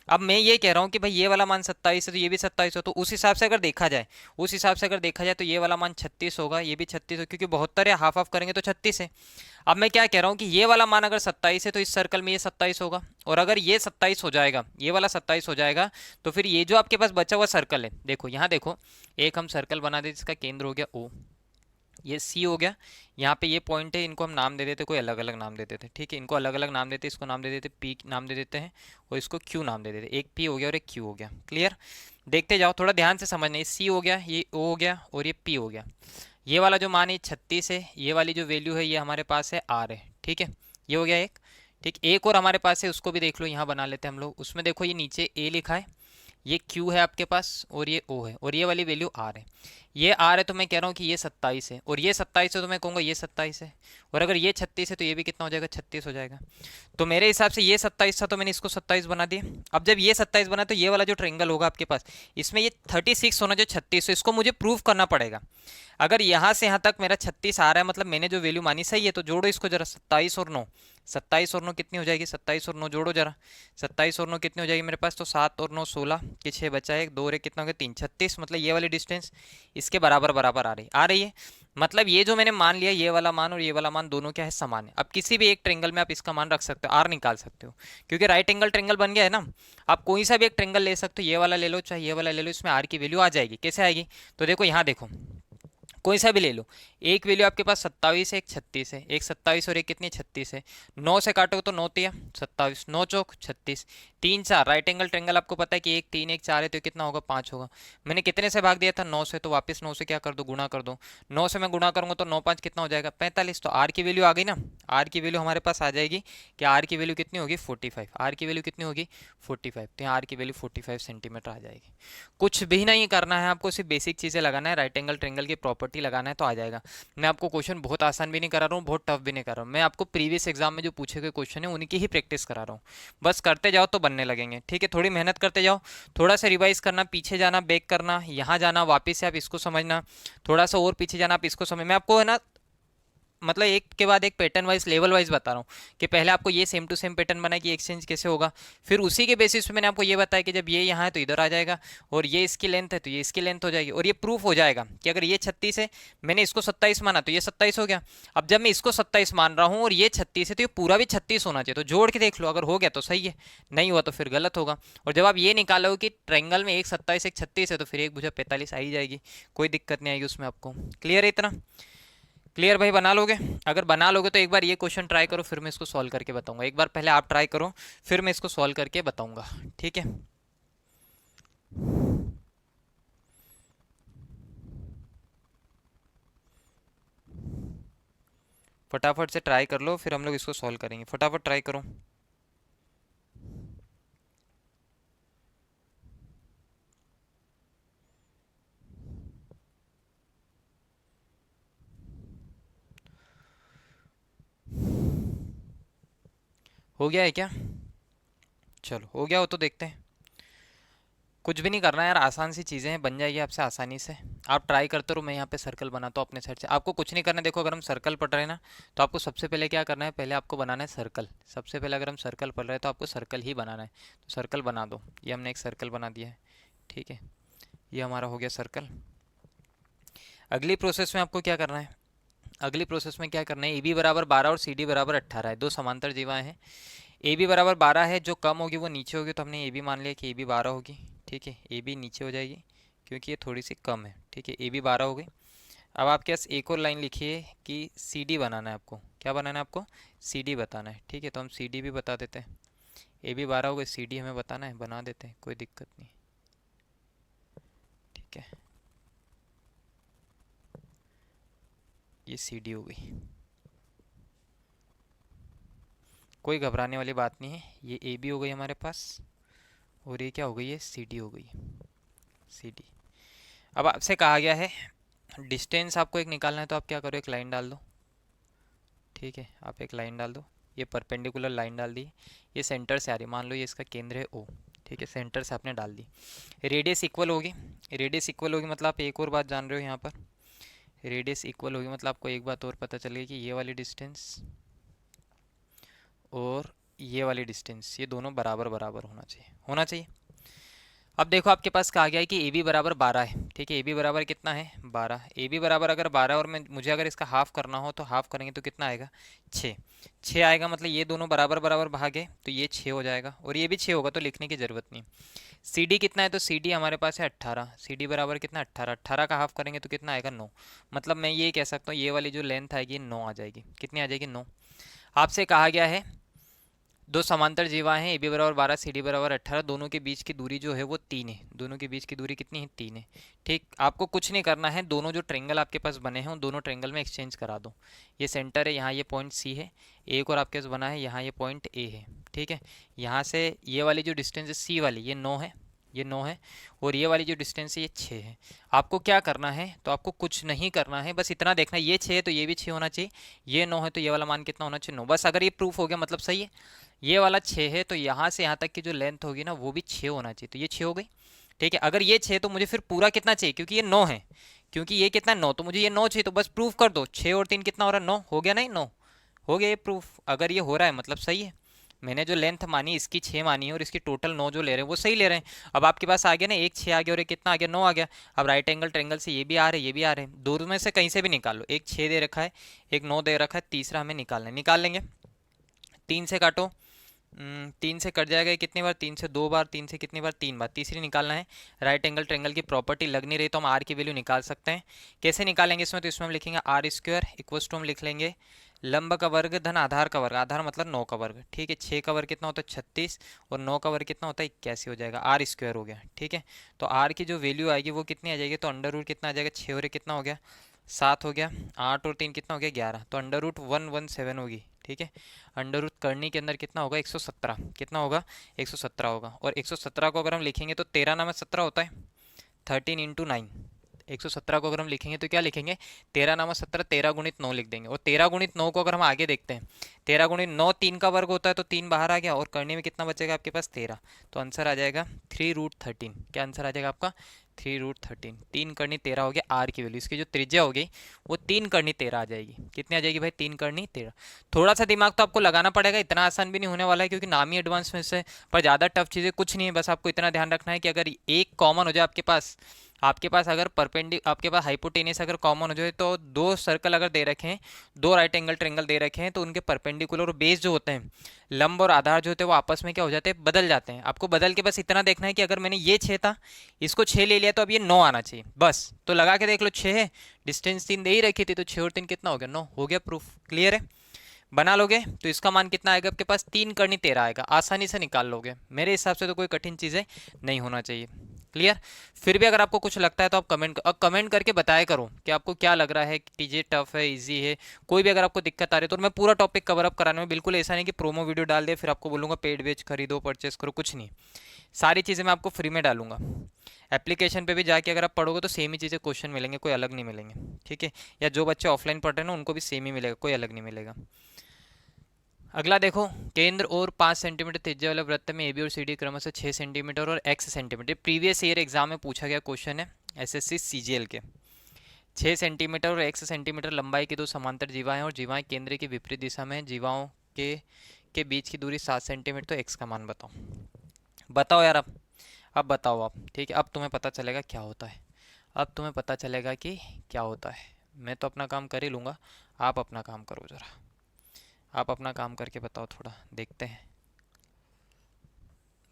अब मैं ये कह रहा हूँ कि भाई ये वाला मान 27 है तो ये भी 27 हो, तो उस हिसाब से अगर देखा जाए, उस हिसाब से अगर देखा जाए तो ये वाला मान 36 होगा, ये भी 36 हो, क्योंकि 72 है, हाफ हाफ करेंगे तो 36 है। अब मैं क्या कह रहा हूँ कि ये वाला मान अगर 27 है तो इस सर्कल में ये 27 होगा, और अगर ये 27 हो जाएगा, ये वाला 27 हो जाएगा, तो फिर ये जो आपके पास बचा हुआ सर्कल है, देखो यहाँ देखो, एक हम सर्कल बना दे जिसका केंद्र हो गया O, ये सी हो गया, यहाँ पे ये पॉइंट है, इनको हम नाम दे देते, कोई अलग अलग नाम दे देते, ठीक है, इनको अलग अलग नाम देते, इसको नाम दे देते पी नाम दे देते हैं और इसको क्यू नाम दे देते, एक पी हो गया और एक क्यू हो गया, क्लियर। देखते जाओ, थोड़ा ध्यान से समझना, ये सी हो गया, ये ओ हो गया और ये पी हो गया। ये वाला जो मान है 36 है, ये वाली जो वैल्यू है ये हमारे पास है आर है, ठीक है, ये हो गया एक। ठीक, एक और हमारे पास है, उसको भी देख लो, यहाँ बना लेते हैं हम लोग, उसमें देखो ये नीचे ए लिखा है, ये Q है आपके पास और ये O है, और ये वाली वैल्यू R है, ये R है, तो मैं कह रहा हूँ कि ये 27 है, और ये 27 है तो मैं कहूँगा ये 27 है, और अगर ये 36 है तो ये भी कितना हो जाएगा 36 हो जाएगा। तो मेरे हिसाब से ये 27 था तो मैंने इसको 27 बना दिया। अब जब ये 27 बना तो ये वाला जो ट्रेंगल होगा आपके पास, इसमें ये 36 होना जो 36, तो इसको मुझे प्रूव करना पड़ेगा। अगर यहाँ से यहाँ तक मेरा 36 आ रहा है, मतलब मैंने जो वैल्यू मानी सही है, तो जोड़ो इसको जरा, 27 और 9 कितनी हो जाएगी, 27 और 9 जोड़ो जरा, 27 और 9 कितनी हो जाएगी मेरे पास, तो 7 और 9 16 के 6 बचा है, 2 रे कितना हो गया 3, 36, मतलब ये वाली डिस्टेंस इसके बराबर बराबर आ रही है। मतलब ये जो मैंने मान लिया, ये वाला मान और ये वाला मान दोनों क्या है समान है। अब किसी भी एक ट्रेंगल में आप इसका मान रख सकते हो, आर निकाल सकते हो, क्योंकि राइट एंगल ट्रेंगल बन गया है ना। आप कोई सा भी एक ट्रेंगल ले सकते हो, ये वाला ले लो चाहे ये वाला ले लो, इसमें आर की वैल्यू आ जाएगी। कैसे आएगी, तो देखो यहाँ देखो, कोई सा भी ले लो, एक वैल्यू आपके पास 27 है, एक 36 है, एक 27 और एक कितनी 36 है, 9 से काटोगे तो 9 तिया 27, 9 चौक 36, 3 4, राइट एंगल ट्रेंगल आपको पता है कि एक 3 एक 4 है, तो कितना होगा 5 होगा। मैंने कितने से भाग दिया था 9 से, तो वापस 9 से क्या कर दो गुणा कर दो, 9 से मैं गुणा करूंगा तो 9 5 कितना हो जाएगा 45। तो आर की वैल्यू आ गई ना, आर की वैल्यू हमारे पास आ जाएगी कि आर की वैल्यू कितनी होगी 45, आर की वैल्यू कितनी होगी 45, तो यहाँ आर की वैल्यू 45 सेंटीमीटर आ जाएगी। कुछ भी नहीं करना है आपको, सिर्फ बेसिक चीज़ें लगाना है, राइट एंगल ट्रेंगल की प्रॉपर्टी लगाना है तो आ जाएगा। मैं आपको क्वेश्चन बहुत आसान भी नहीं करा रहा हूँ, बहुत टफ भी नहीं कर रहा हूँ, मैं आपको प्रीवियस एग्जाम में जो पूछे गए क्वेश्चन है उनकी ही प्रैक्टिस करा रहा हूँ। बस करते जाओ तो बनने लगेंगे, ठीक है, थोड़ी मेहनत करते जाओ, थोड़ा सा रिवाइज करना, पीछे जाना, बैक करना, यहाँ जाना, वापस से आप इसको समझना, थोड़ा सा और पीछे जाना, आप इसको समझ, मैं आपको है ना मतलब एक के बाद एक पैटर्न वाइज लेवल वाइज बता रहा हूँ कि पहले आपको ये सेम टू सेम पैटर्न बना कि एक्सचेंज कैसे होगा, फिर उसी के बेसिस पे मैंने आपको ये बताया कि जब ये यहाँ है तो इधर आ जाएगा, और ये इसकी लेंथ है तो ये इसकी लेंथ हो जाएगी, और ये प्रूफ हो जाएगा कि अगर ये 36 है, मैंने इसको 27 माना तो ये 27 हो गया। अब जब मैं इसको 27 मान रहा हूँ और ये 36 है तो ये पूरा भी 36 होना चाहिए, तो जोड़ के देख लो, अगर हो गया तो सही है, नहीं हुआ तो फिर गलत होगा। और जब आप ये निकालोगे कि ट्रायंगल में एक 27 एक 36 है तो फिर एक भुजा 45 आ ही जाएगी, कोई दिक्कत नहीं आएगी उसमें आपको। क्लियर है इतना, क्लियर भाई, बना लोगे? अगर बना लोगे तो एक बार ये क्वेश्चन ट्राई करो, फिर मैं इसको सॉल्व करके बताऊंगा। एक बार पहले आप ट्राई करो, फिर मैं इसको सॉल्व करके बताऊंगा, ठीक है। फटाफट से ट्राई कर लो, फिर हम लोग इसको सॉल्व करेंगे। फटाफट ट्राई करो। हो गया है क्या? चलो हो गया हो तो देखते हैं। कुछ भी नहीं करना है यार, आसान सी चीज़ें हैं, बन जाएगी आपसे आसानी से। आप ट्राई करते रहो, मैं यहाँ पे सर्कल बनाता हूँ अपने साइड से। आपको कुछ नहीं करना है। देखो अगर हम सर्कल पढ़ रहे हैं ना, तो आपको सबसे पहले क्या करना है, पहले आपको बनाना है सर्कल। सबसे पहले अगर हम सर्कल पढ़ रहे हैं तो आपको सर्कल ही बनाना है। तो सर्कल बना दो। ये हमने एक सर्कल बना दिया है, ठीक है। ये हमारा हो गया सर्कल। अगली प्रोसेस में आपको क्या करना है, अगली प्रोसेस में क्या करना है, ए बी बराबर 12 और सी डी बराबर 18 है। दो समांतर जीवाएं हैं। ए बी बराबर 12 है, जो कम होगी वो नीचे होगी, तो हमने ए बी मान लिया कि ए बी 12 होगी, ठीक है। ए बी नीचे हो जाएगी क्योंकि ये थोड़ी सी कम है, ठीक है। ए बी 12 हो गई। अब आपके पास एक और लाइन लिखिए कि सी डी बनाना है आपको। क्या बनाना है आपको? सी डी बताना है, ठीक है। तो हम सी डी भी बता देते हैं। ए बी 12 हो गई, सी डी हमें बताना है, बना देते हैं, कोई दिक्कत नहीं, ठीक है। ये सी डी हो गई, कोई घबराने वाली बात नहीं है। ये ए बी हो गई हमारे पास, और ये क्या हो गई, ये सी डी हो गई, सी डी। अब आपसे कहा गया है डिस्टेंस आपको एक निकालना है, तो आप क्या करो, एक लाइन डाल दो, ठीक है। आप एक लाइन डाल दो, ये परपेंडिकुलर लाइन डाल दी। ये सेंटर से आ रही, मान लो ये इसका केंद्र है ओ, ठीक है। सेंटर से आपने डाल दी। रेडियस इक्वल होगी, रेडियस इक्वल होगी मतलब आप एक और बात जान रहे हो यहाँ पर, रेडियस इक्वल होगी मतलब आपको एक बात और पता चल गई कि ये वाली डिस्टेंस और ये वाली डिस्टेंस, ये दोनों बराबर बराबर होना चाहिए, होना चाहिए। अब देखो आपके पास कहा गया है कि ए बी बराबर 12 है, ठीक है। ए बी बराबर कितना है, 12। ए बी बराबर अगर 12 और मुझे अगर इसका हाफ करना हो तो हाफ करेंगे तो कितना आएगा, 6। 6 आएगा मतलब ये दोनों बराबर बराबर भागे तो ये 6 हो जाएगा, और ये भी 6 होगा, तो लिखने की ज़रूरत नहीं। सी डी कितना है, तो सी डी हमारे पास है 18। सी डी बराबर कितना, 18। 18 का हाफ करेंगे तो कितना आएगा, 9। मतलब मैं ये कह सकता हूँ ये वाली जो लेंथ आएगी 9 आ जाएगी। कितनी आ जाएगी, 9। आपसे कहा गया है दो समांतर जीवाएं हैं, ए बी बराबर 12, सी डी बराबर 18, दोनों के बीच की दूरी जो है वो 3 है। दोनों के बीच की दूरी कितनी है, 3 है, ठीक। आपको कुछ नहीं करना है, दोनों जो ट्रेंगल आपके पास बने हैं उन दोनों ट्रेंगल में एक्सचेंज करा दो। ये सेंटर है, यहाँ ये पॉइंट सी है, एक और आपके पास बना है, यहाँ ये पॉइंट ए है, ठीक है। यहाँ से ये वाली जो डिस्टेंस है सी वाली, ये 9 है, ये 9 है, और ये वाली जो डिस्टेंस है ये 6 है। आपको क्या करना है, तो आपको कुछ नहीं करना है, बस इतना देखना है, ये 6 है तो ये भी 6 होना चाहिए, ये 9 है तो ये वाला मान कितना होना चाहिए, 9। बस अगर ये प्रूफ हो गया मतलब सही है। ये वाला 6 है तो यहाँ से यहाँ तक की जो लेंथ होगी ना वो भी 6 होना चाहिए, तो ये 6 हो गई, ठीक है। अगर ये 6 तो मुझे फिर पूरा कितना चाहिए, क्योंकि ये 9 है, क्योंकि ये कितना 9, तो मुझे ये 9 चाहिए, तो बस प्रूफ कर दो। 6 और 3 कितना हो रहा है, 9 हो गया, नहीं 9 हो गया, ये प्रूफ। अगर ये हो रहा है मतलब सही है। मैंने जो लेंथ मानी इसकी 6 मानी है, और इसकी टोटल 9 जो ले रहे हैं वो सही ले रहे हैं। अब आपके पास आ गया ना, एक 6 आ गया और एक कितना आ गया, 9 आ गया। अब राइट एंगल ट्रेंगल से ये भी आ रहे हैं, ये भी आ रहे हैं, दोनों में से कहीं से भी निकाल लो। एक 6 दे रखा है, एक 9 दे रखा है, तीसरा हमें निकालना है, निकाल लेंगे। 3 से काटो, 3 से कट जाएगा, ये कितनी बार, 3 से 2 बार, 3 से कितनी बार, 3 बार, तीसरी निकालना है। राइट एंगल ट्रेंगल की प्रॉपर्टी लग नहीं रही तो हम आर की वैल्यू निकाल सकते हैं। कैसे निकालेंगे इसमें, तो इसमें हम लिखेंगे आर स्क्वायर इक्वल्स टू, हम लिख लेंगे लंब का वर्ग धन आधार का वर्ग, आधार मतलब 9 का वर्ग, ठीक है। 6 का वर्ग कितना होता है, 36, और 9 का वर्ग कितना होता है, 81 हो जाएगा, आर स्क्वायर हो गया, ठीक है। तो आर की जो वैल्यू आएगी वो कितनी आ जाएगी, तो अंडर रूट कितना आ जाएगा, 6 और 1 कितना हो गया, 7 हो गया, 8 और 3 कितना हो गया, 11, तो अंडर रूट 117 होगी, ठीक है। अंडर रूट करनी के अंदर कितना होगा, 117, कितना होगा, 117 होगा। और 117 को अगर हम लिखेंगे तो 13 नाम 17 होता है, 13 इंटू 9। 117 को अगर हम लिखेंगे तो क्या लिखेंगे, 13 नामा 17, 13 गुणित 9 लिख देंगे। और 13 गुणित 9 को अगर हम आगे देखते हैं, 13 गुणित 9 3 का वर्ग होता है, तो 3 बाहर आ गया, और करने में कितना बचेगा आपके पास, 13। तो आंसर आ जाएगा 3√13। क्या आंसर आ जाएगा आपका, 3√13। 3 करनी 13 हो गया आर की वैल्यू। इसकी जो त्रिज्या हो गई वो 3 करनी 13 आ जाएगी। कितनी आ जाएगी भाई, 3 करनी 13। थोड़ा सा दिमाग तो आपको लगाना पड़ेगा, इतना आसान भी नहीं होने वाला है, क्योंकि नाम ही एडवांस में से, पर ज़्यादा टफ चीज़ें कुछ नहीं है। बस आपको इतना ध्यान रखना है कि अगर एक कॉमन हो जाए आपके पास अगर आपके पास हाइपोटेनियस अगर कॉमन हो जाए, तो दो सर्कल अगर दे रखे हैं, दो राइट एंगल ट्रेंगल दे रखे हैं, तो उनके परपेंडिकुलर और बेस जो होते हैं, लंब और आधार जो होते हैं, वो आपस में क्या हो जाते हैं, बदल जाते हैं। आपको बदल के बस इतना देखना है कि अगर मैंने ये 6 था, इसको 6 ले लिया, तो अब ये 9 आना चाहिए, बस। तो लगा के देख लो, 6 है, डिस्टेंस 3 दे ही रखी थी, तो 6 और 3 कितना हो गया, 9 हो गया। प्रूफ क्लियर है, बना लोगे तो इसका मान कितना आएगा आपके पास, 3 करनी 13 आएगा, आसानी से निकाल लोगे। मेरे हिसाब से तो कोई कठिन चीज़ें नहीं होना चाहिए। क्लियर। फिर भी अगर आपको कुछ लगता है तो आप कमेंट करके बताया करो कि आपको क्या लग रहा है कि ये टफ है, इजी है। कोई भी अगर आपको दिक्कत आ रही है तो मैं पूरा टॉपिक कवर अप कराने में, बिल्कुल ऐसा नहीं कि प्रोमो वीडियो डाल दे फिर आपको बोलूँगा पेड बेच खरीदो परचेस करो, कुछ नहीं। सारी चीज़ें मैं आपको फ्री में डालूंगा। एप्लीकेशन पे भी जाके अगर आप पढ़ोगे तो सेम ही चीज़ें क्वेश्चन मिलेंगे, कोई अलग नहीं मिलेंगे। ठीक है, या जो बच्चे ऑफलाइन पढ़ रहे हैं ना उनको भी सेम ही मिलेगा, कोई अलग नहीं मिलेगा। अगला देखो, केंद्र और 5 सेंटीमीटर त्रिज्या वाले वृत्त में ए बी और सी डी क्रमशः 6 सेंटीमीटर और x centimetre, previous year exam में पूछा गया क्वेश्चन है एसएससी सीजीएल के। 6 सेंटीमीटर और x सेंटीमीटर लंबाई की दो समांतर जीवाएं और जीवाएं केंद्र की विपरीत दिशा में, जीवाओं के बीच की दूरी 7 सेंटीमीटर, तो x का मान बताओ। बताओ यार अब बताओ आप। ठीक है, अब तुम्हें पता चलेगा क्या होता है, अब तुम्हें पता चलेगा कि क्या होता है। मैं तो अपना काम कर ही लूँगा, आप अपना काम करो ज़रा। आप अपना काम करके बताओ, थोड़ा देखते हैं।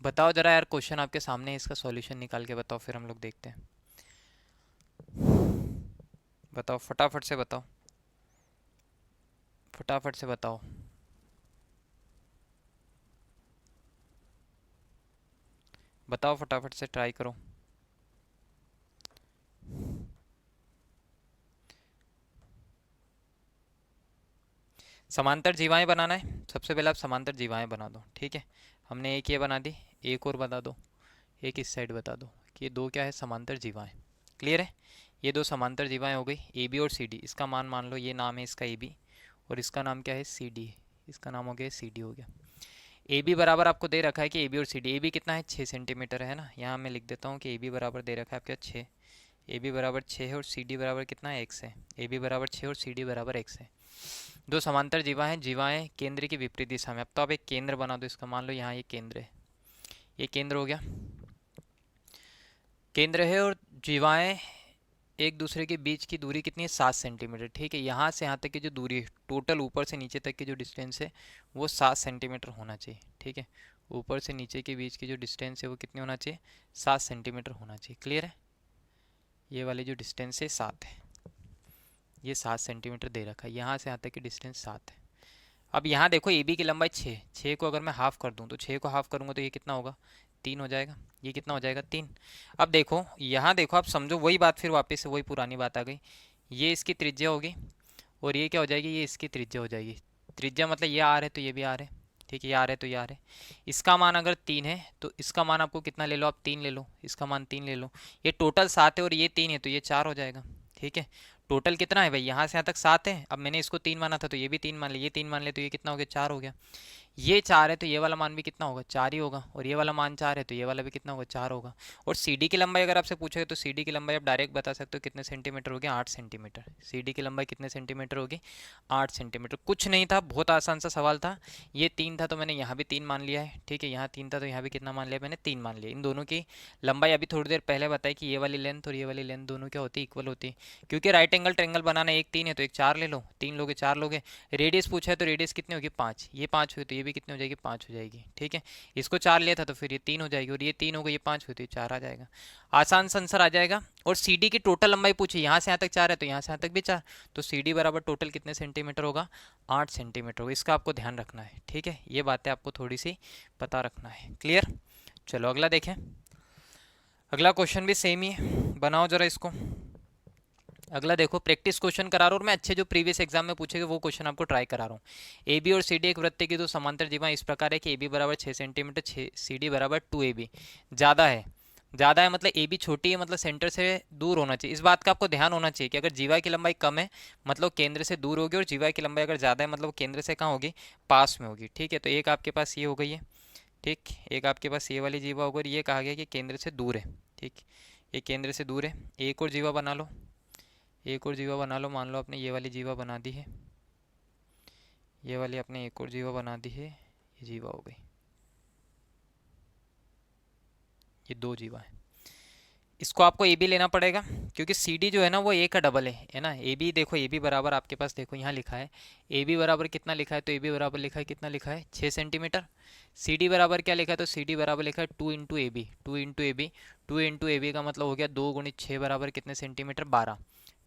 बताओ ज़रा यार, क्वेश्चन आपके सामने है, इसका सॉल्यूशन निकाल के बताओ, फिर हम लोग देखते हैं। बताओ फटाफट से बताओ, फटाफट से बताओ। बताओ फटाफट से, ट्राई करो। समांतर जीवाएं बनाना है, सबसे पहले आप समांतर जीवाएं बना दो। ठीक है, हमने एक ये बना दी, एक और बता दो, एक इस साइड बता दो कि ये दो क्या है, समांतर जीवाएं। क्लियर है, ये दो समांतर जीवाएं हो गई, ए बी और सी डी। इसका मान लो ये नाम है इसका ए बी और इसका नाम क्या है, सी डी। इसका नाम हो गया सी डी हो गया। ए बी बराबर आपको दे रखा है कि ए बी और सी डी, ए बी कितना है 6 सेंटीमीटर है ना, यहाँ मैं लिख देता हूँ कि ए बी बराबर दे रखा है आपका 6, ए बी बराबर 6 है और सी डी बराबर कितना है, x है। ए बी बराबर 6 और सी डी बराबर x है। दो समांतर जीवा हैं, जीवाएं केंद्र की विपरीत दिशा में। अब तो आप एक केंद्र बना दो इसका, मान लो यहाँ ये केंद्र है, ये केंद्र हो गया, केंद्र है और जीवाएं एक दूसरे के बीच की दूरी कितनी है, 7 सेंटीमीटर। ठीक है, यहाँ से यहाँ तक की जो दूरी है टोटल, ऊपर से नीचे तक की जो डिस्टेंस है वो 7 सेंटीमीटर होना चाहिए। ठीक है, ऊपर से नीचे के बीच की जो डिस्टेंस है वो कितनी होना चाहिए, 7 सेंटीमीटर होना चाहिए। क्लियर है, ये वाली जो डिस्टेंस है 7 है, ये 7 सेंटीमीटर दे रखा है, यहाँ से यहाँ तक की डिस्टेंस 7 है। अब यहाँ देखो ए बी की लंबाई 6, 6 को अगर मैं हाफ कर दूँ तो 6 को हाफ करूँगा तो ये कितना होगा, 3 हो जाएगा। ये कितना हो जाएगा, 3। अब देखो यहाँ देखो, आप समझो वही बात, फिर वापस से वही पुरानी बात आ गई। ये इसकी त्रिज्या होगी और ये क्या हो जाएगी, ये इसकी त्रिज्या हो जाएगी। त्रिज्या मतलब ये आर है तो ये भी आर है। ठीक है, ये आर है तो ये आर है। इसका मान अगर 3 है तो इसका मान आपको कितना ले लो आप, 3 ले लो, इसका मान 3 ले लो। ये टोटल 7 है और ये 3 है तो ये 4 हो जाएगा। ठीक है, टोटल कितना है भाई, यहाँ से यहाँ तक 7 है। अब मैंने इसको 3 माना था तो ये भी 3 मान लिया, ये 3 मान लिया तो ये कितना हो गया, 4 हो गया। ये 4 है तो ये वाला मान भी कितना होगा, 4 ही होगा। और ये वाला मान 4 है तो ये वाला भी कितना होगा, 4 होगा। और सीडी की लंबाई अगर आपसे पूछे तो सीडी की लंबाई आप डायरेक्ट बता सकते हो कितने सेंटीमीटर होगी, 8 सेंटीमीटर। सीडी की लंबाई कितने सेंटीमीटर होगी, 8 सेंटीमीटर। कुछ नहीं था, बहुत आसान सा सवाल था। ये 3 था तो मैंने यहाँ भी 3 मान लिया है। ठीक है, यहाँ 3 था तो यहाँ भी कितना मान लिया मैंने, 3 मान लिया। इन दोनों की लंबाई अभी थोड़ी देर पहले बताई कि ये वाली लेंथ और ये वाली लेंथ दोनों क्या होती है, इक्वल होती है। क्योंकि राइट एंगल ट्रेंगल बनाना, एक 3 है तो एक 4 ले लो, 3 लोगे 4 लोगे। रेडियस पूछा है तो रेडियस कितनी होगी, 5। ये 5 हुई तो ये भी कितनी हो जाएगी, 5 हो जाएगी। ठीक है, इसको 4 लिया था तो फिर ये 3 हो जाएगी, और ये 3 हो गई, ये 5 हुई तो ये 4 आ जाएगा। आसान सा आंसर आ जाएगा। और सी डी की टोटल लंबाई पूछी, यहाँ से यहाँ तक 4 है तो यहाँ से यहाँ तक भी 4, तो सी डी बराबर टोटल कितने सेंटीमीटर होगा, 8 सेंटीमीटर होगा। इसका आपको ध्यान रखना है। ठीक है, ये बातें आपको थोड़ी सी पता रखना है। क्लियर, चलो अगला देखें। अगला क्वेश्चन भी सेम ही है, बनाओ जरा इसको। अगला देखो, प्रैक्टिस क्वेश्चन करा रहा हूँ और मैं अच्छे जो प्रीवियस एग्जाम में पूछेगा वो क्वेश्चन आपको ट्राई करा रहा हूँ। ए बी और सी डी एक वृत्त की दो समांतर जीवा इस प्रकार है कि ए बी बराबर 6 सेंटीमीटर, सी डी बराबर 2 AB। ज़्यादा है, ज़्यादा है मतलब ए बी छोटी है, मतलब सेंटर से दूर होना चाहिए। इस बात का आपको ध्यान होना चाहिए कि अगर जीवा की लंबाई कम है मतलब केंद्र से दूर होगी, और जीवा की लंबाई अगर ज़्यादा है मतलब केंद्र से कहाँ होगी, पास में होगी। ठीक है, तो एक आपके पास ये हो गई है। ठीक, एक आपके पास ये वाली जीवा होगी और ये कहा गया कि केंद्र से दूर है। ठीक, ये केंद्र से दूर है। एक और जीवा बना लो, एक और जीवा बना लो। मान लो आपने ये वाली जीवा बना दी है, ये वाली आपने एक और जीवा बना दी है, ये जीवा हो गई, ये 2 जीवा है। इसको आपको ए बी लेना पड़ेगा क्योंकि सी डी जो है ना वो ए का डबल है ना। ए बी देखो, ए बी बराबर आपके पास देखो यहाँ लिखा है, ए बी बराबर कितना लिखा है, तो ए बी बराबर लिखा है कितना लिखा है, 6 सेंटीमीटर। सी डी बराबर क्या लिखा है, तो सी डी बराबर लिखा है 2 into A B, 2 into A B. 2 into A B का मतलब हो गया 2 गुणित 6 बराबर कितने सेंटीमीटर, 12।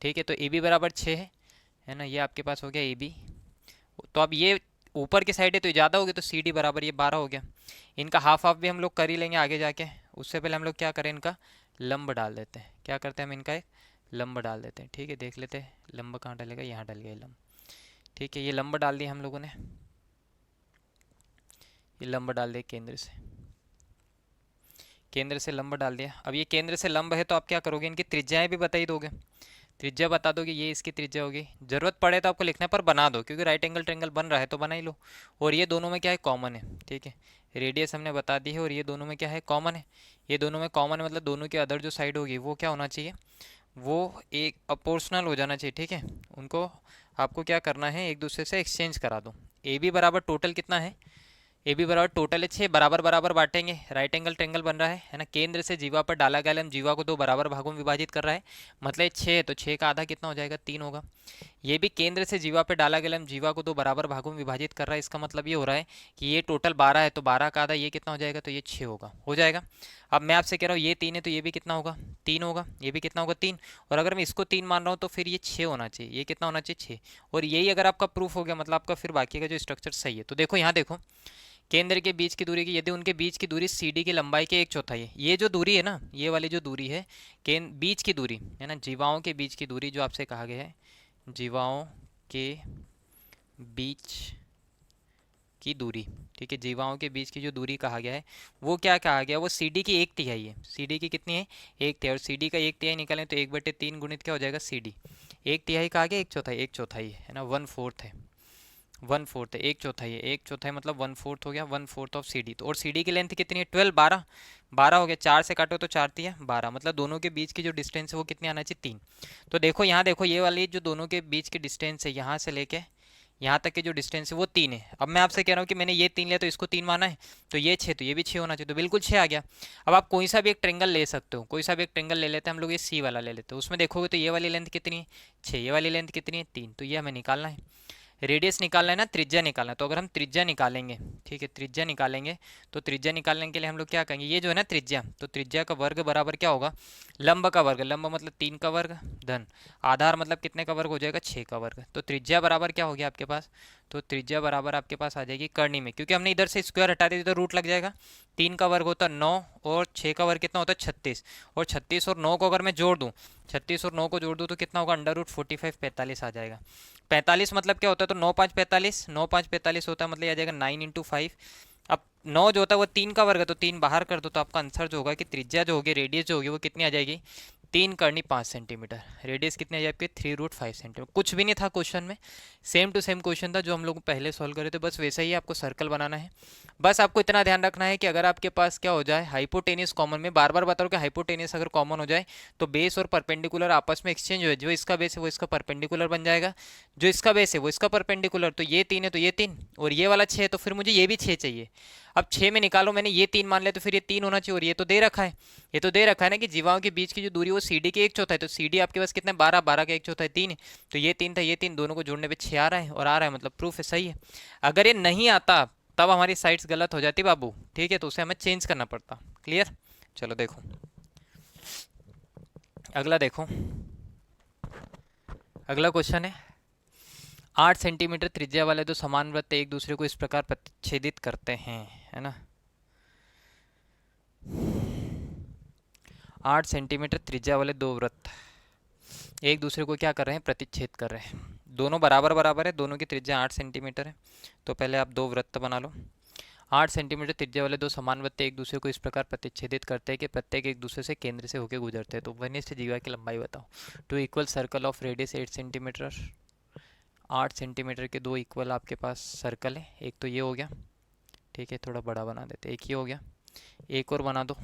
ठीक है, तो ए बी बराबर 6 है ना, ये आपके पास हो गया ए बी। तो अब ये ऊपर की साइड है तो ये ज़्यादा हो गया, तो सी डी बराबर ये 12 हो गया। इनका हाफ हाफ भी हम लोग कर ही लेंगे आगे जाके, उससे पहले हम लोग क्या करें, इनका लंब डाल देते हैं। क्या करते हैं हम, इनका एक लंब डाल देते हैं। ठीक है, देख लेते हैं लंब कहाँ डलेगा, यहाँ डल गया लंब। ठीक है, ये लंब डाल दिया हम लोगों ने, ये लंब डाल दिया केंद्र से, केंद्र से लंब डाल दिया। अब ये केंद्र से लंब है तो आप क्या करोगे, इनकी त्रिज्याएं भी बता ही दोगे, त्रिज्या बता दोगे, ये इसकी त्रिज्या होगी। जरूरत पड़े तो आपको लिखना है पर बना दो, क्योंकि राइट एंगल ट्रायंगल बन रहा है तो बना ही लो। और ये दोनों में क्या है, कॉमन है। ठीक है, रेडियस हमने बता दी है, और ये दोनों में क्या है, कॉमन है। ये दोनों में कॉमन है मतलब दोनों के अदर जो साइड होगी वो क्या होना चाहिए, वो एक अपोर्शनल हो जाना चाहिए। ठीक है, उनको आपको क्या करना है, एक दूसरे से एक्सचेंज करा दो। ए बी बराबर टोटल कितना है, ए बी बराबर टोटल है 6, बराबर बराबर बांटेंगे, राइट एंगल ट्रायंगल बन रहा है ना। केंद्र से जीवा पर डाला गया लंब जीवा को दो बराबर भागों में विभाजित कर रहा है, मतलब 6 है तो 6 का आधा कितना हो जाएगा, 3 होगा। ये भी केंद्र से जीवा पर डाला गया लंब जीवा को दो बराबर भागों में विभाजित कर रहा है, इसका मतलब ये हो रहा है कि ये टोटल 12 है तो 12 का आधा ये कितना हो जाएगा, तो ये 6 होगा, हो जाएगा। अब मैं आपसे कह रहा हूँ ये 3 है तो ये भी कितना होगा, 3 होगा, ये भी कितना होगा, 3। और अगर मैं इसको 3 मान रहा हूँ तो फिर ये 6 होना चाहिए, ये कितना होना चाहिए, 6। और यही अगर आपका प्रूफ हो गया मतलब आपका फिर बाकी का जो स्ट्रक्चर सही है। तो देखो यहाँ देखो, केंद्र के बीच की दूरी की, यदि उनके बीच की दूरी सी डी की लंबाई के 1/4 है, ये जो दूरी है ना, ये वाली जो दूरी है बीच की दूरी है ना, जीवाओं के बीच की दूरी जो आपसे कहा गया है, जीवाओं के बीच की दूरी। ठीक है, जीवाओं के बीच की जो दूरी कहा गया है वो क्या कहा गया, वो सी डी की 1/3 है। सी डी की कितनी है, 1/3, और सी डी का 1/3 निकालें तो 1/3 गुणित क्या हो जाएगा, सी डी। 1/3 कहा गया, 1/4, 1/4 है ना, 1/4 है, 1/4 है, 1/4 है, 1/4 मतलब 1/4 हो गया, 1/4 ऑफ सी डी। तो और सी डी की लेंथ कितनी है, 12, 12, 12 हो गया, 4 से काटो तो 4 3 12, मतलब दोनों के बीच की जो डिस्टेंस है वो कितनी आना चाहिए, 3। तो देखो यहाँ देखो, ये वाली जो दोनों के बीच की डिस्टेंस है यहाँ से लेके यहाँ तक की जो डिस्टेंस है वो 3 है। अब मैं आपसे कह रहा हूँ कि मैंने ये 3 लिया तो इसको 3 माना है, तो ये 6 तो ये भी 6 होना चाहिए, तो बिल्कुल 6 आ गया। अब आप कोई सा भी एक ट्रेंगल ले सकते हो, कोई सा भी एक ट्रेंगल ले लेते हैं हम लोग, ये सी वाला ले लेते हैं, उसमें देखोगे तो ये वाली लेंथ कितनी है, 6, ये वाली लेंथ कितनी है, 3, तो ये हमें निकालना है। रेडियस निकालना है ना, त्रिज्या निकालना है। तो अगर हम त्रिज्या निकालेंगे, ठीक है, त्रिज्या निकालेंगे, तो त्रिज्या निकालने के लिए हम लोग क्या करेंगे, ये जो है ना त्रिज्या, तो त्रिज्या का वर्ग बराबर क्या होगा, लंब का वर्ग, लंब मतलब 3 का वर्ग, धन आधार मतलब कितने का वर्ग हो जाएगा, 6 का वर्ग। तो त्रिज्या बराबर क्या हो गया आपके पास, तो त्रिज्या बराबर आपके पास आ जाएगी करनी में, क्योंकि हमने इधर से स्क्वायर हटा दी तो रूट लग जाएगा। 3 का वर्ग होता है 9, और 6 का वर्ग कितना होता है 36, और 36 और 9 को अगर मैं जोड़ दूँ, 36 और 9 को जोड़ दूँ तो कितना होगा, √45, 45 आ जाएगा। 45 मतलब क्या होता है, तो 9 5 45, 9 5 45 होता है, मतलब आ जाएगा 9 × 5। अब 9 जो होता है वो 3 का वर्ग है, तो 3 बाहर कर दो तो आपका आंसर जो होगा कि त्रिज्या जो होगी, रेडियस जो होगी वो कितनी आ जाएगी, 3 × 5 सेंटीमीटर। रेडियस कितनी आ जाएगी, 3√5 सेंटीमीटर। कुछ भी नहीं था क्वेश्चन में, सेम टू सेम क्वेश्चन था जो हम लोग पहले सॉल्व करे थे, बस वैसा ही आपको सर्कल बनाना है। बस आपको इतना ध्यान रखना है कि अगर आपके पास क्या हो जाए, हाइपोटेनियस कॉमन में, बार बार बता रहा हूँ कि हाइपोटेनियस अगर कॉमन हो जाए तो बेस और परपेंडिकुलर आपस में एक्सचेंज हो, जो इसका बेस है वो इसका परपेंडिकुलर बन जाएगा, जो इसका बेस है वो इसका परपेंडिकुलर। तो ये 3 है तो ये 3, और ये वाला 6 है तो फिर मुझे ये भी 6 चाहिए। अब 6 में निकालो, मैंने ये 3 मान लिया तो फिर ये 3 होना चाहिए, और ये तो दे रखा है, ये तो दे रखा है ना कि जीवाओं के बीच की जो दूरी वो सी डी के 1/4 है, तो सी डी आपके पास कितना है, 12, 12 का 1/4 है 3, तो ये 3 था, ये 3, दोनों को जोड़ने पे 6 आ रहा है, और आ रहा है मतलब प्रूफ है, सही है। अगर ये नहीं आता तब हमारी साइड्स गलत हो जाती बाबू, ठीक है, तो उसे हमें चेंज करना पड़ता। क्लियर, चलो देखो अगला, देखो अगला क्वेश्चन है, 8 सेंटीमीटर त्रिज्या वाले दो समान वृत्त एक दूसरे को इस प्रकार प्रतिच्छेदित करते हैं, है ना। 8 सेंटीमीटर त्रिज्या वाले दो वृत्त एक दूसरे को क्या कर रहे हैं, प्रतिच्छेद कर रहे हैं। दोनों बराबर बराबर है, दोनों की त्रिज्या 8 सेंटीमीटर है। तो पहले आप दो वृत्त बना लो। 8 सेंटीमीटर त्रिज्या वाले दो समान वृत्त एक दूसरे को इस प्रकार प्रतिच्छेदित करते हैं कि प्रत्येक एक दूसरे से केंद्र से होकर गुजरते हैं। तो वनिष्ठ जीवा की लंबाई बताओ। Two equal circle of radius 8 centimetre, 8 centimetre के दो इक्वल आपके पास सर्कल है। एक तो ये हो गया, ठीक है, थोड़ा बड़ा बना देते, एक ही हो गया, एक और बना दो,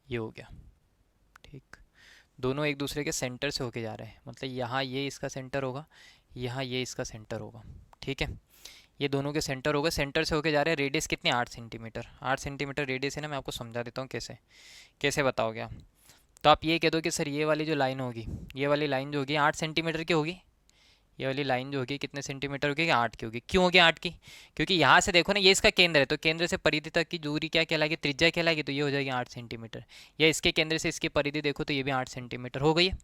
ये हो गया, ठीक। दोनों एक दूसरे के सेंटर से होके जा रहे हैं, मतलब यहाँ ये इसका सेंटर होगा, यहाँ ये इसका सेंटर होगा, ठीक है, ये दोनों के सेंटर होगा, सेंटर से होके जा रहे हैं। रेडियस कितनी, 8 सेंटीमीटर, 8 सेंटीमीटर रेडियस है ना। मैं आपको समझा देता हूँ कैसे, कैसे बताओगे आप। तो आप ये कह दो कि सर ये वाली जो लाइन होगी, ये वाली लाइन जो होगी 8 सेंटीमीटर की होगी, ये वाली लाइन जो होगी कितने सेंटीमीटर होगी, 8 की होगी। क्यों होगी 8 की, क्योंकि यहाँ से देखो ना, ये इसका केंद्र है, तो केंद्र से परिधि तक की दूरी क्या कहलाएगी, त्रिज्या कहलाएगी, तो ये हो जाएगी 8 सेंटीमीटर। या इसके केंद्र से इसकी परिधि देखो तो ये भी 8 सेंटीमीटर हो गई है।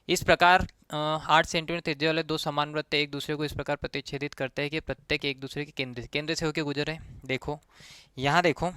इस प्रकार 8 सेंटीमीटर त्रिज्या वाले दो समान वृत्त एक दूसरे को इस प्रकार प्रतिच्छेदित करते हैं कि प्रत्येक एक दूसरे के केंद्र से होकर गुजरे। देखो यहाँ देखो,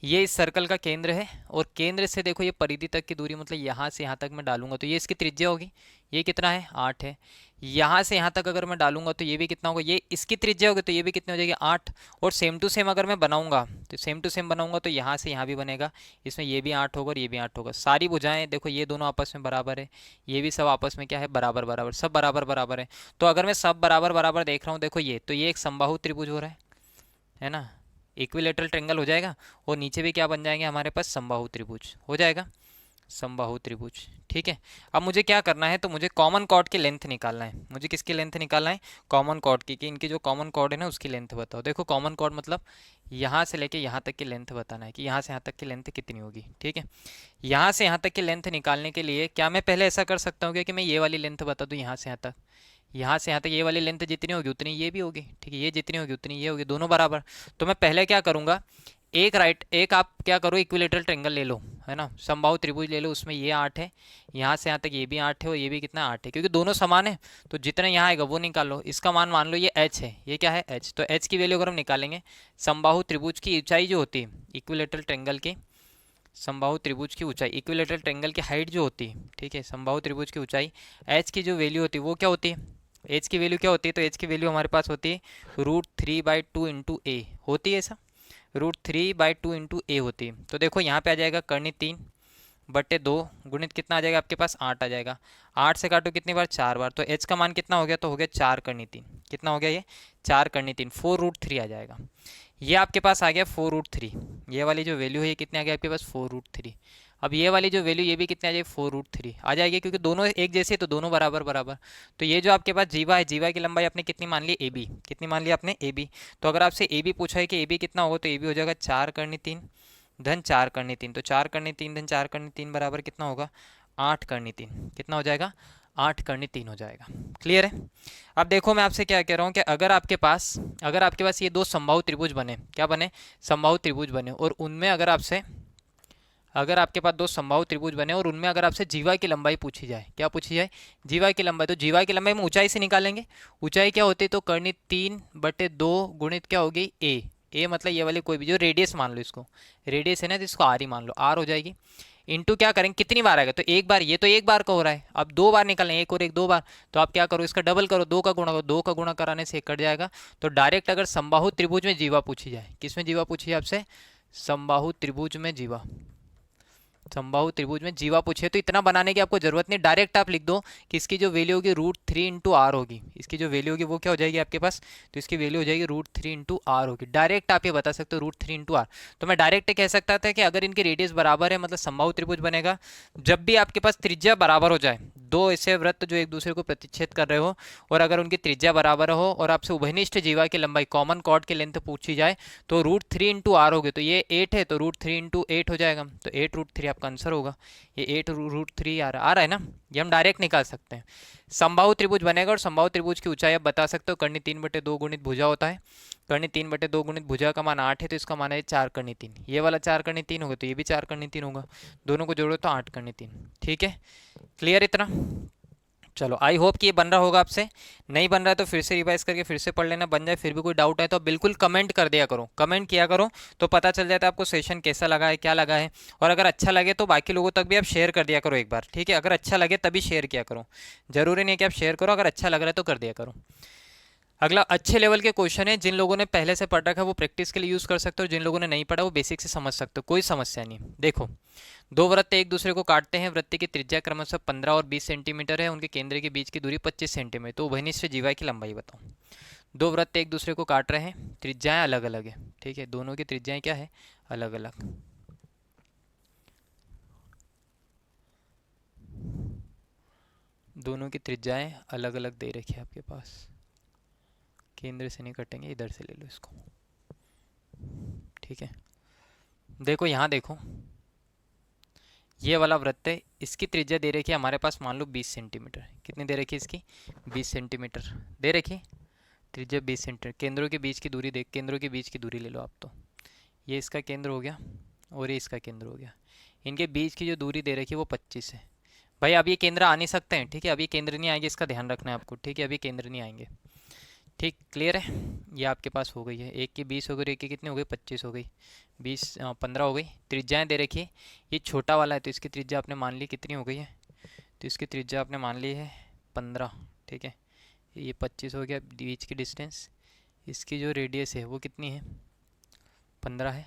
ये इस सर्कल का केंद्र है और केंद्र से देखो ये परिधि तक की दूरी, मतलब यहाँ से यहाँ तक मैं डालूंगा तो ये इसकी त्रिज्या होगी। ये कितना है 8 है। यहाँ से यहाँ तक अगर मैं डालूंगा तो ये भी कितना होगा, ये इसकी त्रिज्या होगी तो ये भी कितनी हो जाएगी 8। और सेम टू सेम अगर मैं बनाऊंगा तो सेम टू सेम बनाऊंगा तो यहाँ से यहाँ भी बनेगा, इसमें ये भी 8 होगा और ये भी 8 होगा। सारी भुजाएं देखो ये दोनों आपस में बराबर है, ये भी सब आपस में क्या है बराबर बराबर, सब बराबर बराबर है। तो अगर मैं सब बराबर बराबर देख रहा हूँ, देखो ये तो ये एक समबाहु त्रिभुज हो रहा है ना, इक्विलेटरल ट्रायंगल हो जाएगा। और नीचे भी क्या बन जाएंगे हमारे पास समबाहु त्रिभुज हो जाएगा, समबाहु त्रिभुज। ठीक है, अब मुझे क्या करना है, तो मुझे कॉमन कॉर्ड की लेंथ निकालना है। मुझे किसकी लेंथ निकालना है, कॉमन कॉर्ड की, कि इनकी जो कॉमन कॉर्ड है ना उसकी लेंथ बताओ। देखो कॉमन कॉर्ड मतलब यहाँ से लेके यहाँ तक की लेंथ बताना है कि यहाँ से यहाँ तक की लेंथ कितनी होगी। ठीक है, यहाँ से यहाँ तक की लेंथ निकालने के लिए क्या मैं पहले ऐसा कर सकता हूँ कि मैं ये वाली लेंथ बता दूँ, यहाँ से यहाँ तक, यहाँ से यहाँ तक ये वाली लेंथ जितनी होगी उतनी ये भी होगी। ठीक है, ये जितनी होगी उतनी ये होगी, दोनों बराबर। तो मैं पहले क्या करूँगा, एक आप क्या करो इक्विलेटरल ट्रायंगल ले लो, है ना, समबाहु त्रिभुज ले लो, उसमें ये 8 है, यहाँ से यहाँ तक ये भी 8 है और ये भी कितना 8 है, क्योंकि दोनों समान है तो जितना यहाँ आएगा वो निकालो। इसका मान लो ये h है, ये क्या है h, तो h की वैल्यू अगर हम निकालेंगे, समबाहु त्रिभुज की ऊंचाई जो होती है इक्विलेटरल ट्रायंगल की, समबाहु त्रिभुज की ऊंचाई, इक्विलेटरल ट्रायंगल की हाइट जो होती है, ठीक है, समबाहु त्रिभुज की ऊंचाई, h की जो वैल्यू होती है वो क्या होती है, एच की वैल्यू क्या होती है, तो एच की वैल्यू हमारे पास होती है √3/2 इंटू ए होती है, ऐसा √3/2 इंटू ए होती है। तो देखो यहाँ पे आ जाएगा कर्णी 3/2 गुणित कितना आ जाएगा आपके पास 8 आ जाएगा। 8 से काटो कितनी बार, 4 बार, तो एच का मान कितना हो गया, तो हो गया 4/3। कितना हो गया ये 4/3, 4√3 आ जाएगा। ये आपके पास आ गया 4√3, ये वाली जो वैल्यू है ये कितने आ गया आपके पास 4√3। अब ये वाली जो वैल्यू ये भी कितने आ जाएगी 4√3 आ जाएगी, क्योंकि दोनों एक जैसे तो दोनों बराबर बराबर। तो ये जो आपके पास जीवा है, जीवा की लंबाई आपने कितनी मान ली, ए बी, कितनी मान ली आपने ए बी। तो अगर आपसे ए बी पूछा है कि ए बी कितना होगा, तो ए बी हो जाएगा 4/3 धन 4/3, तो 4/3 धन 4/3 बराबर कितना होगा 8/3, कितना हो जाएगा 8/3 हो जाएगा। क्लियर है। अब देखो मैं आपसे क्या कह रहा हूँ कि अगर आपके पास ये दो समबाहु त्रिभुज बने, क्या बने, समबाहु त्रिभुज बने, और उनमें अगर आपके पास दो समबाहु त्रिभुज बने और उनमें अगर आपसे जीवा की लंबाई पूछी जाए, क्या पूछी जाए, जीवा की लंबाई, तो जीवा की लंबाई में ऊंचाई से निकालेंगे। ऊंचाई क्या होती है, तो कर्णी 3/2 गुणित क्या होगी ए मतलब ये वाली कोई भी जो रेडियस मान लो, इसको रेडियस है ना तो इसको आर ही मान लो, आर हो जाएगी। इंटू क्या करेंगे, कितनी बार आएगा, तो एक बार, ये तो एक बार का हो रहा है, अब 2 बार निकालें, एक और एक 2 बार, तो आप क्या करो इसका डबल करो, 2 का गुणा करो, 2 का गुणा कराने से एक कट जाएगा। तो डायरेक्ट अगर समबाहु त्रिभुज में जीवा पूछी जाए, किस में जीवा पूछी जाए आपसे, समबाहु त्रिभुज में जीवा, समबाहु त्रिभुज में जीवा पूछे तो इतना बनाने की आपको जरूरत नहीं, डायरेक्ट आप लिख दो कि इसकी जो वैल्यू होगी √3 इंटू आर होगी, इसकी जो वैल्यू होगी वो क्या हो जाएगी आपके पास, तो इसकी वैल्यू हो जाएगी √3 इंटू आर होगी। डायरेक्ट आप ये बता सकते हो √3 इंटू आर। तो मैं डायरेक्ट कह सकता था कि अगर इनकी रेडियस बराबर है मतलब समबाहु त्रिभुज बनेगा जब भी आपके पास त्रिज्या बराबर हो जाए, दो ऐसे वृत्त जो एक दूसरे को प्रतिच्छेद कर रहे हो और अगर उनकी त्रिज्या बराबर हो और आपसे उभयनिष्ठ जीवा की लंबाई कॉमन कॉर्ड की लेंथ पूछी जाए तो √3 इंटू आर होगी, तो ये 8 है तो √3 इंटू 8 हो जाएगा, तो 8√3 आपका आंसर होगा। ये 8√3 आ रहा है ना, ये हम डायरेक्ट निकाल सकते हैं। समबाहु त्रिभुज बनेगा और समबाहु त्रिभुज की ऊंचाई आप बता सकते हो, कर्णी 3/2 गुणित भुजा होता है, कर्णी 3/2 गुणित भुजा का मान 8 है तो इसका मान है 4/3, ये वाला 4/3 होगा तो ये भी 4/3 होगा, दोनों को जोड़ो तो 8/3। ठीक है, क्लियर इतना। चलो आई होप कि ये बन रहा होगा आपसे, नहीं बन रहा है तो फिर से रिवाइज करके फिर से पढ़ लेना, बन जाए। फिर भी कोई डाउट है तो बिल्कुल कमेंट कर दिया करो, कमेंट किया करो तो पता चल जाता है आपको सेशन कैसा लगा है, क्या लगा है। और अगर अच्छा लगे तो बाकी लोगों तक भी आप शेयर कर दिया करो एक बार, ठीक है, अगर अच्छा लगे तभी शेयर किया करो, जरूरी नहीं कि आप शेयर करो, अगर अच्छा लग रहा है तो कर दिया करो। अगला अच्छे लेवल के क्वेश्चन है, जिन लोगों ने पहले से पढ़ रखा है वो प्रैक्टिस के लिए यूज़ कर सकते हो, जिन लोगों ने नहीं पढ़ा वो बेसिक से समझ सकते हो, कोई समस्या नहीं। देखो दो वृत्त एक दूसरे को काटते हैं, वृत्त की त्रिज्या क्रमशः 15 और 20 सेंटीमीटर है, उनके केंद्र के बीच की दूरी 25 सेंटीमीटर, तो उभयनिष्ठ जीवा की लंबाई बताओ। दो वृत्त एक दूसरे को काट रहे हैं, त्रिज्याएं अलग अलग है, ठीक है, दोनों की त्रिज्याएं क्या है अलग अलग। दोनों की त्रिज्याएं अलग अलग दे रखी है आपके पास, केंद्र से नहीं कटेंगे, इधर से ले लो इसको, ठीक है। देखो यहाँ देखो ये वाला वृत्त है, इसकी त्रिज्या दे रखी है हमारे पास मान लो 20 सेंटीमीटर, कितनी दे रखी है इसकी 20 सेंटीमीटर दे रखी, त्रिज्या 20 सेंटीमीटर। केंद्रों के बीच की दूरी देख, केंद्रों के बीच की दूरी ले लो आप, तो ये इसका केंद्र हो गया और ये इसका केंद्र हो गया, इनके बीच की जो दूरी दे रखी है वो 25 है। भाई अब ये केंद्र आ नहीं सकते हैं, ठीक है, अभी केंद्र नहीं आएंगे, इसका ध्यान रखना है आपको, ठीक है, अभी केंद्र नहीं आएंगे। ठीक, क्लियर है। ये आपके पास हो गई है, एक की 20 हो गई, एक की कितनी हो गई, 25 हो गई, 20 15 हो गई। त्रिज्याएं दे रखी है, ये छोटा वाला है तो इसकी त्रिज्या आपने मान ली कितनी हो गई है, तो इसकी त्रिज्या आपने मान ली है 15, ठीक है। ये 25 हो गया बीच की डिस्टेंस, इसकी जो रेडियस है वो कितनी है, 15 है,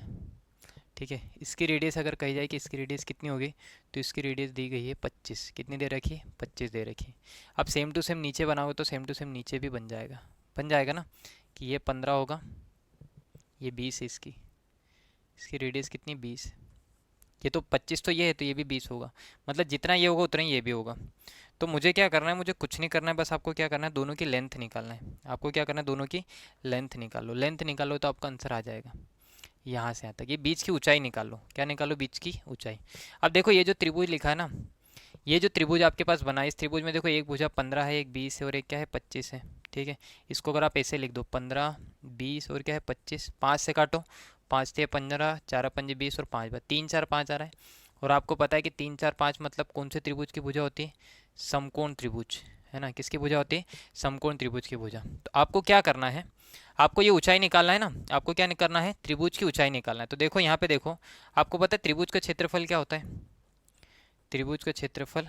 ठीक है। इसकी रेडियस अगर कही जाए कि इसकी रेडियस कितनी होगी, तो इसकी रेडियस दी गई है 25, कितनी दे रखी है, 25 दे रखी है। अब सेम टू सेम नीचे बनाओगे तो सेम टू सेम नीचे भी बन जाएगा ना, कि ये 15 होगा, ये 20 है, इसकी इसकी रेडियस कितनी, 20, ये तो 25 तो ये है, तो ये भी 20 होगा, मतलब जितना ये होगा उतना ही ये भी होगा। तो मुझे क्या करना है, मुझे कुछ नहीं करना है, बस आपको क्या करना है, दोनों की लेंथ निकालना है। आपको क्या करना है, दोनों की लेंथ निकालो, लेंथ निकालो तो आपका आंसर आ जाएगा यहाँ से यहाँ तक। ये बीच की ऊंचाई निकालो, क्या निकालो, बीच की ऊंचाई। अब देखो ये जो त्रिभुज लिखा है ना, ये जो त्रिभुज आपके पास बना है, इस त्रिभुज में देखो एक भुजा 15 है, एक 20 है और एक क्या है, 25 है, ठीक है। इसको अगर आप ऐसे लिख दो, 15 20 और क्या है 25, 5 से काटो, 5 से 15, 4 पंजे 20 और 5 बार 3 4 5 आ रहा है। और आपको पता है कि 3 4 5 मतलब कौन से त्रिभुज की भुजा होती है, समकोण त्रिभुज, है ना। किसकी भुजा होती है, समकोण त्रिभुज की भुजा। तो आपको क्या करना है, आपको ये ऊंचाई निकालना है ना, आपको क्या करना है, त्रिभुज की ऊंचाई निकालना है। तो देखो यहाँ पे देखो, आपको पता है त्रिभुज का क्षेत्रफल क्या होता है, त्रिभुज का क्षेत्रफल,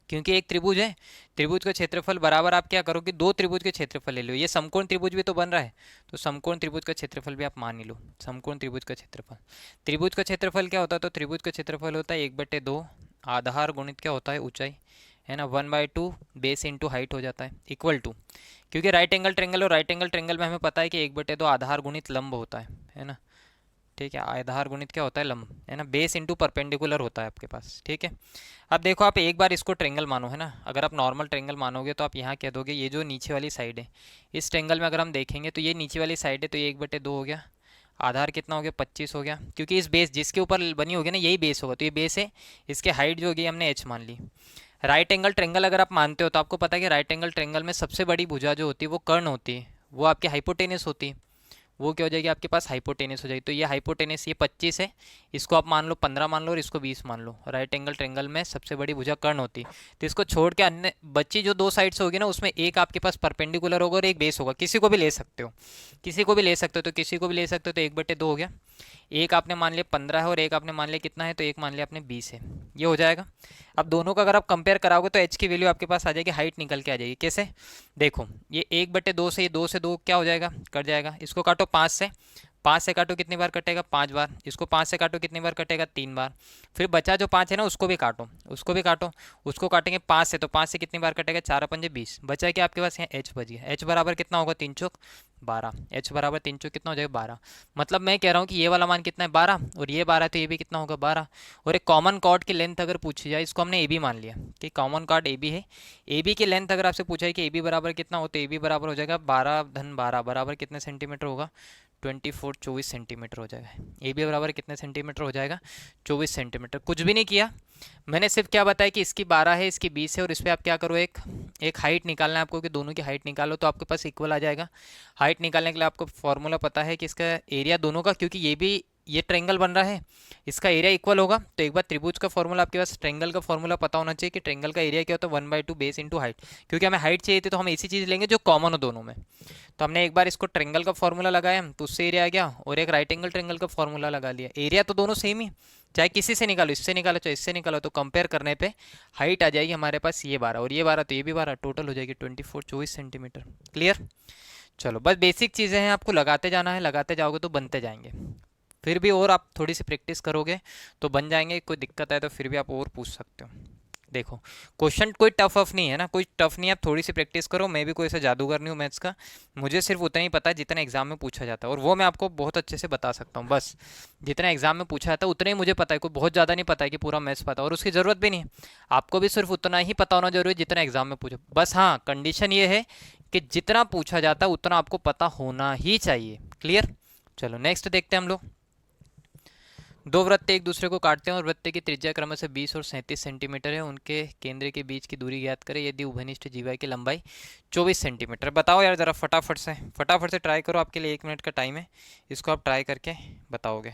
क्योंकि एक त्रिभुज है, त्रिभुज का क्षेत्रफल बराबर आप क्या करोगे, दो त्रिभुज के क्षेत्रफल ले लो। ये समकोण त्रिभुज भी तो बन रहा है, तो समकोण त्रिभुज का क्षेत्रफल भी आप मान ही लो, समकोण त्रिभुज का क्षेत्रफल। त्रिभुज का क्षेत्रफल क्या होता है, तो त्रिभुज का क्षेत्रफल होता है 1/2 आधार गुणित क्या होता है, ऊंचाई, है ना, 1/2 बेस इंटू हाइट हो जाता है, इक्वल टू, क्योंकि राइट एंगल ट्रेंगल और राइट एंगल ट्रेंगल में हमें पता है कि 1/2 आधार गुणित लंब होता है ना, ठीक है। आधार गुणित क्या होता है, लंब, है ना, बेस इंटू परपेंडिकुलर होता है आपके पास, ठीक है। अब देखो आप एक बार इसको ट्रेंगल मानो, है ना, अगर आप नॉर्मल ट्रेंगल मानोगे तो आप यहाँ कह दोगे ये जो नीचे वाली साइड है, इस ट्रेंगल में अगर हम देखेंगे तो ये नीचे वाली साइड है, तो ये 1/2 हो गया, आधार कितना हो गया, 25 हो गया, क्योंकि इस बेस जिसके ऊपर बनी होगी ना यही बेस होगा, तो ये बेस है, इसके हाइट जो होगी हमने h मान ली। राइट एंगल ट्रेंगल अगर आप मानते हो तो आपको पता है कि राइट एंगल ट्रेंगल में सबसे बड़ी भुजा जो होती है वो कर्ण होती है, वो आपकी हाइपोटेनस होती है, वो क्या हो जाएगी आपके पास, हाइपोटेनस हो जाएगी। तो ये हाइपोटेनस ये 25 है, इसको आप मान लो 15 मान लो और इसको 20 मान लो। राइट एंगल ट्रेंगल में सबसे बड़ी भुजा कर्ण होती है, तो इसको छोड़ के अन्य बच्ची जो दो साइड से होगी ना, उसमें एक आपके पास परपेंडिकुलर होगा और एक बेस होगा। किसी को भी ले सकते हो, किसी को भी ले सकते हो, तो किसी को भी ले सकते हो, तो 1/2 हो गया। एक आपने मान लिया 15 है और एक आपने मान लिया कितना है, तो एक मान लिया आपने 20 है, ये हो जाएगा। अब दोनों का अगर आप कंपेयर कराओगे तो h की वैल्यू आपके पास आ जाएगी, हाइट निकल के आ जाएगी। कैसे, देखो ये 1/2 से, ये 2 से 2 क्या हो जाएगा, कट जाएगा। इसको काटो 5 से, 5 से काटो कितनी बार कटेगा, 5 बार। इसको 5 से काटो कितनी बार कटेगा, 3 बार। फिर बचा जो 5 है ना, उसको भी काटो, उसको भी काटो, उसको काटेंगे 5 से, तो 5 से कितनी बार कटेगा, 4 पंजे 20, बचा कि आपके पास यहाँ h बच गया। h बराबर कितना होगा, 3 चौक 12, h बराबर 3 चौक कितना हो जाएगा, 12। मतलब मैं कह रहा हूँ कि ये वाला मान कितना है, 12, और ये 12 है तो ये भी कितना होगा, 12। और एक कॉमन कॉर्ड की लेंथ अगर पूछी जाए, इसको हमने ए बी मान लिया कि कॉमन कॉर्ड ए बी है, ए बी की लेंथ अगर आपसे पूछा है कि ए बी बराबर कितना हो, तो ए बी बराबर हो जाएगा 12 बराबर कितने सेंटीमीटर होगा, 24 सेंटीमीटर हो जाएगा। ए बी बराबर कितने सेंटीमीटर हो जाएगा, 24 सेंटीमीटर। कुछ भी नहीं किया मैंने, सिर्फ क्या बताया कि इसकी 12 है, इसकी 20 है, और इस पर आप क्या करो, एक एक हाइट निकालना है आपको, कि दोनों की हाइट निकालो तो आपके पास इक्वल आ जाएगा। हाइट निकालने के लिए आपको फॉर्मूला पता है कि इसका एरिया दोनों का, क्योंकि ये भी ये ट्रेंगल बन रहा है, इसका एरिया इक्वल होगा। तो एक बार त्रिभुज का फॉर्मूला आपके पास, ट्रेंगल का फॉर्मूला पता होना चाहिए कि ट्रेंगल का एरिया क्या होता है, 1/2 बेस इंटू हाइट। क्योंकि हमें हाइट चाहिए थी तो हम ऐसी चीज़ लेंगे जो कॉमन हो दोनों में। तो हमने एक बार इसको ट्रेंगल का फॉर्मूला लगाया तो उससे एरिया आ गया, और एक राइट एंगल ट्रेंगल का फॉर्मूला लगा लिया। एरिया तो दोनों सेम ही, चाहे किसी से निकालो, इससे निकालो चाहे इससे निकालो, तो कंपेयर करने पे हाइट आ जाएगी हमारे पास ये 12 और ये 12, तो ये भी 12, टोटल हो जाएगी 24 सेंटीमीटर। क्लियर। चलो बस बेसिक चीज़ें हैं, आपको लगाते जाना है, लगाते जाओगे तो बनते जाएंगे। फिर भी और आप थोड़ी सी प्रैक्टिस करोगे तो बन जाएंगे। कोई दिक्कत आए तो फिर भी आप और पूछ सकते हो। देखो क्वेश्चन कोई टफ अफ नहीं है ना, कोई टफ नहीं है, आप थोड़ी सी प्रैक्टिस करो। मैं भी कोई ऐसा जादूगर नहीं हूँ मैथ्स का, मुझे सिर्फ उतना ही पता है जितना एग्जाम में पूछा जाता है, और वो मैं आपको बहुत अच्छे से बता सकता हूँ। बस जितना एग्जाम में पूछा जाता है उतना ही मुझे पता है, कोई बहुत ज़्यादा नहीं पता है कि पूरा मैथ्स पता है, और उसकी ज़रूरत भी नहीं है। आपको भी सिर्फ उतना ही पता होना जरूरी है जितना एग्जाम में पूछो। बस हाँ, कंडीशन ये है कि जितना पूछा जाता है उतना आपको पता होना ही चाहिए। क्लियर। चलो नेक्स्ट देखते हैं हम लोग। दो वृत्त एक दूसरे को काटते हैं और वृत्त की त्रिज्या क्रमशः 20 और 37 सेंटीमीटर है। उनके केंद्र के बीच की दूरी ज्ञात करें यदि उभयनिष्ठ जीवा की लंबाई 24 सेंटीमीटर। बताओ यार ज़रा फटाफट से ट्राई करो। आपके लिए 1 मिनट का टाइम है, इसको आप ट्राई करके बताओगे।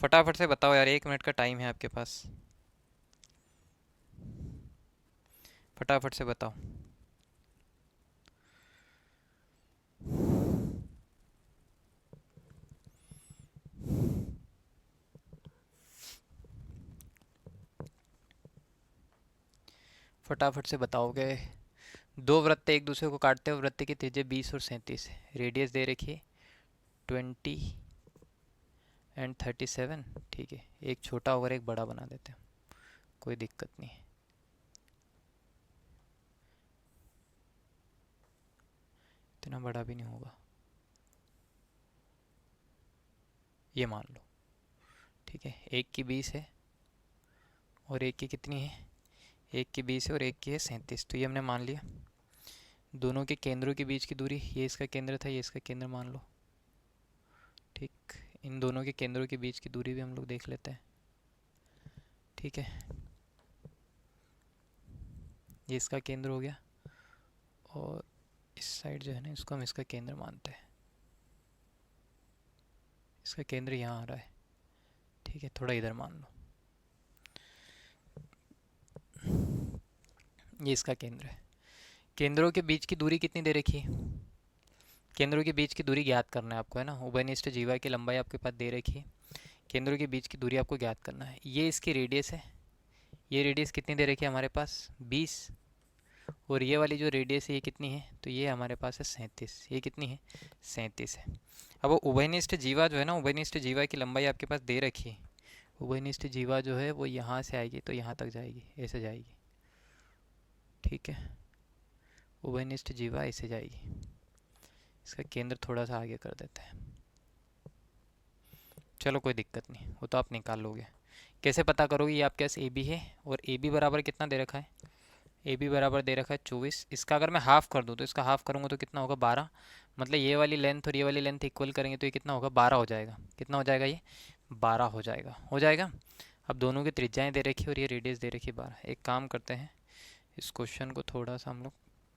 फटाफट से बताओ यार, 1 मिनट का टाइम है आपके पास। फटाफट से बताओ। फटाफट से बताओगे। दो वृत्त एक दूसरे को काटते हैं, वृत्त की त्रिज्या 20 और 37 है, रेडियस दे रखी है 20 एंड 37। ठीक है, एक छोटा और एक बड़ा बना देते हैं, कोई दिक्कत नहीं है। इतना बड़ा भी नहीं होगा, ये मान लो। ठीक है, एक की 20 है और एक की कितनी है, एक की 20 है और एक की है 37, तो ये हमने मान लिया। दोनों के केंद्रों के बीच की दूरी, ये इसका केंद्र था, ये इसका केंद्र मान लो। ठीक, इन दोनों के केंद्रों के बीच की दूरी भी हम लोग देख लेते हैं। ठीक है, ये इसका केंद्र हो गया और इस साइड जो है ना, इसको हम इसका केंद्र मानते हैं। इसका केंद्र यहाँ आ रहा है। ठीक है, थोड़ा इधर मान लो, ये इसका केंद्र है। केंद्रों के बीच की दूरी कितनी दे रखी है, केंद्रों के बीच की दूरी ज्ञात करना है आपको, है ना। उभयनिष्ठ जीवा की लंबाई आपके पास दे रखी है, केंद्रों के बीच की दूरी आपको ज्ञात करना है। ये इसकी रेडियस है, ये रेडियस कितनी दे रखी है हमारे पास 20, और ये वाली जो रेडियस है ये कितनी है, तो ये हमारे पास है 37। ये कितनी है, 37 है। अब वो उभयनिष्ठ जीवा जो है ना, उभयनिष्ठ जीवा की लंबाई आपके पास दे रखी है। उभयनिष्ठ जीवा जो है वो यहाँ से आएगी तो यहाँ तक जाएगी, ऐसे जाएगी। ठीक है, उभयनिष्ठ जीवा ऐसे जाएगी। इसका केंद्र थोड़ा सा आगे कर देते हैं। चलो कोई दिक्कत नहीं, वो तो आप निकाल लोगे। कैसे पता करोगे, ये आपके पास ए बी है और ए बी बराबर कितना दे रखा है, ए बी बराबर दे रखा है 24। इसका अगर मैं हाफ़ कर दूँ तो इसका हाफ़ करूँगा तो कितना होगा 12, मतलब ये वाली लेंथ और ये वाली लेंथ इक्वल करेंगे तो ये कितना होगा 12 हो जाएगा। कितना हो जाएगा, ये 12 हो जाएगा, हो जाएगा। अब दोनों की त्रिज्याएँ दे रखी और ये रेडियस दे रखी 12। एक काम करते हैं, इस क्वेश्चन को थोड़ा सा हम लोग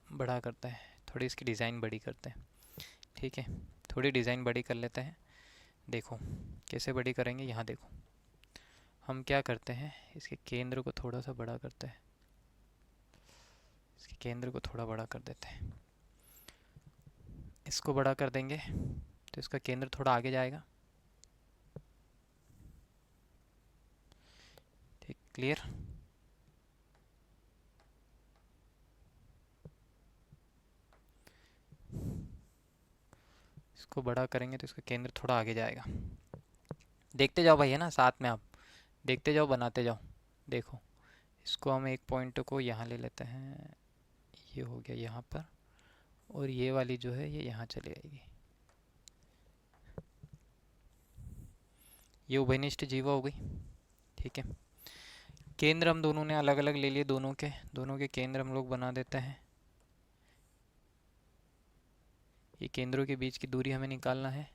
बड़ा करते हैं, थोड़ी इसकी डिज़ाइन बड़ी करते हैं। ठीक है, थोड़ी डिज़ाइन बड़ी कर लेते हैं। देखो कैसे बड़ी करेंगे, यहाँ देखो हम क्या करते हैं, इसके केंद्र को थोड़ा सा बड़ा करते हैं, इसके केंद्र को थोड़ा बड़ा कर देते हैं। इसको बड़ा कर देंगे तो इसका केंद्र थोड़ा आगे जाएगा। ठीक, क्लियर। इसको बड़ा करेंगे तो इसका केंद्र थोड़ा आगे जाएगा। देखते जाओ भाई, है ना, साथ में आप देखते जाओ, बनाते जाओ। देखो इसको हम एक पॉइंट को यहाँ ले लेते हैं, ये हो गया यहाँ पर, और ये वाली जो है ये यहाँ चली आएगी। ये उभयनिष्ठ जीवा हो गई। ठीक है, केंद्र हम दोनों ने अलग अलग ले लिए, दोनों के केंद्र हम लोग बना देते हैं। ये केंद्रों के बीच की दूरी हमें निकालना है।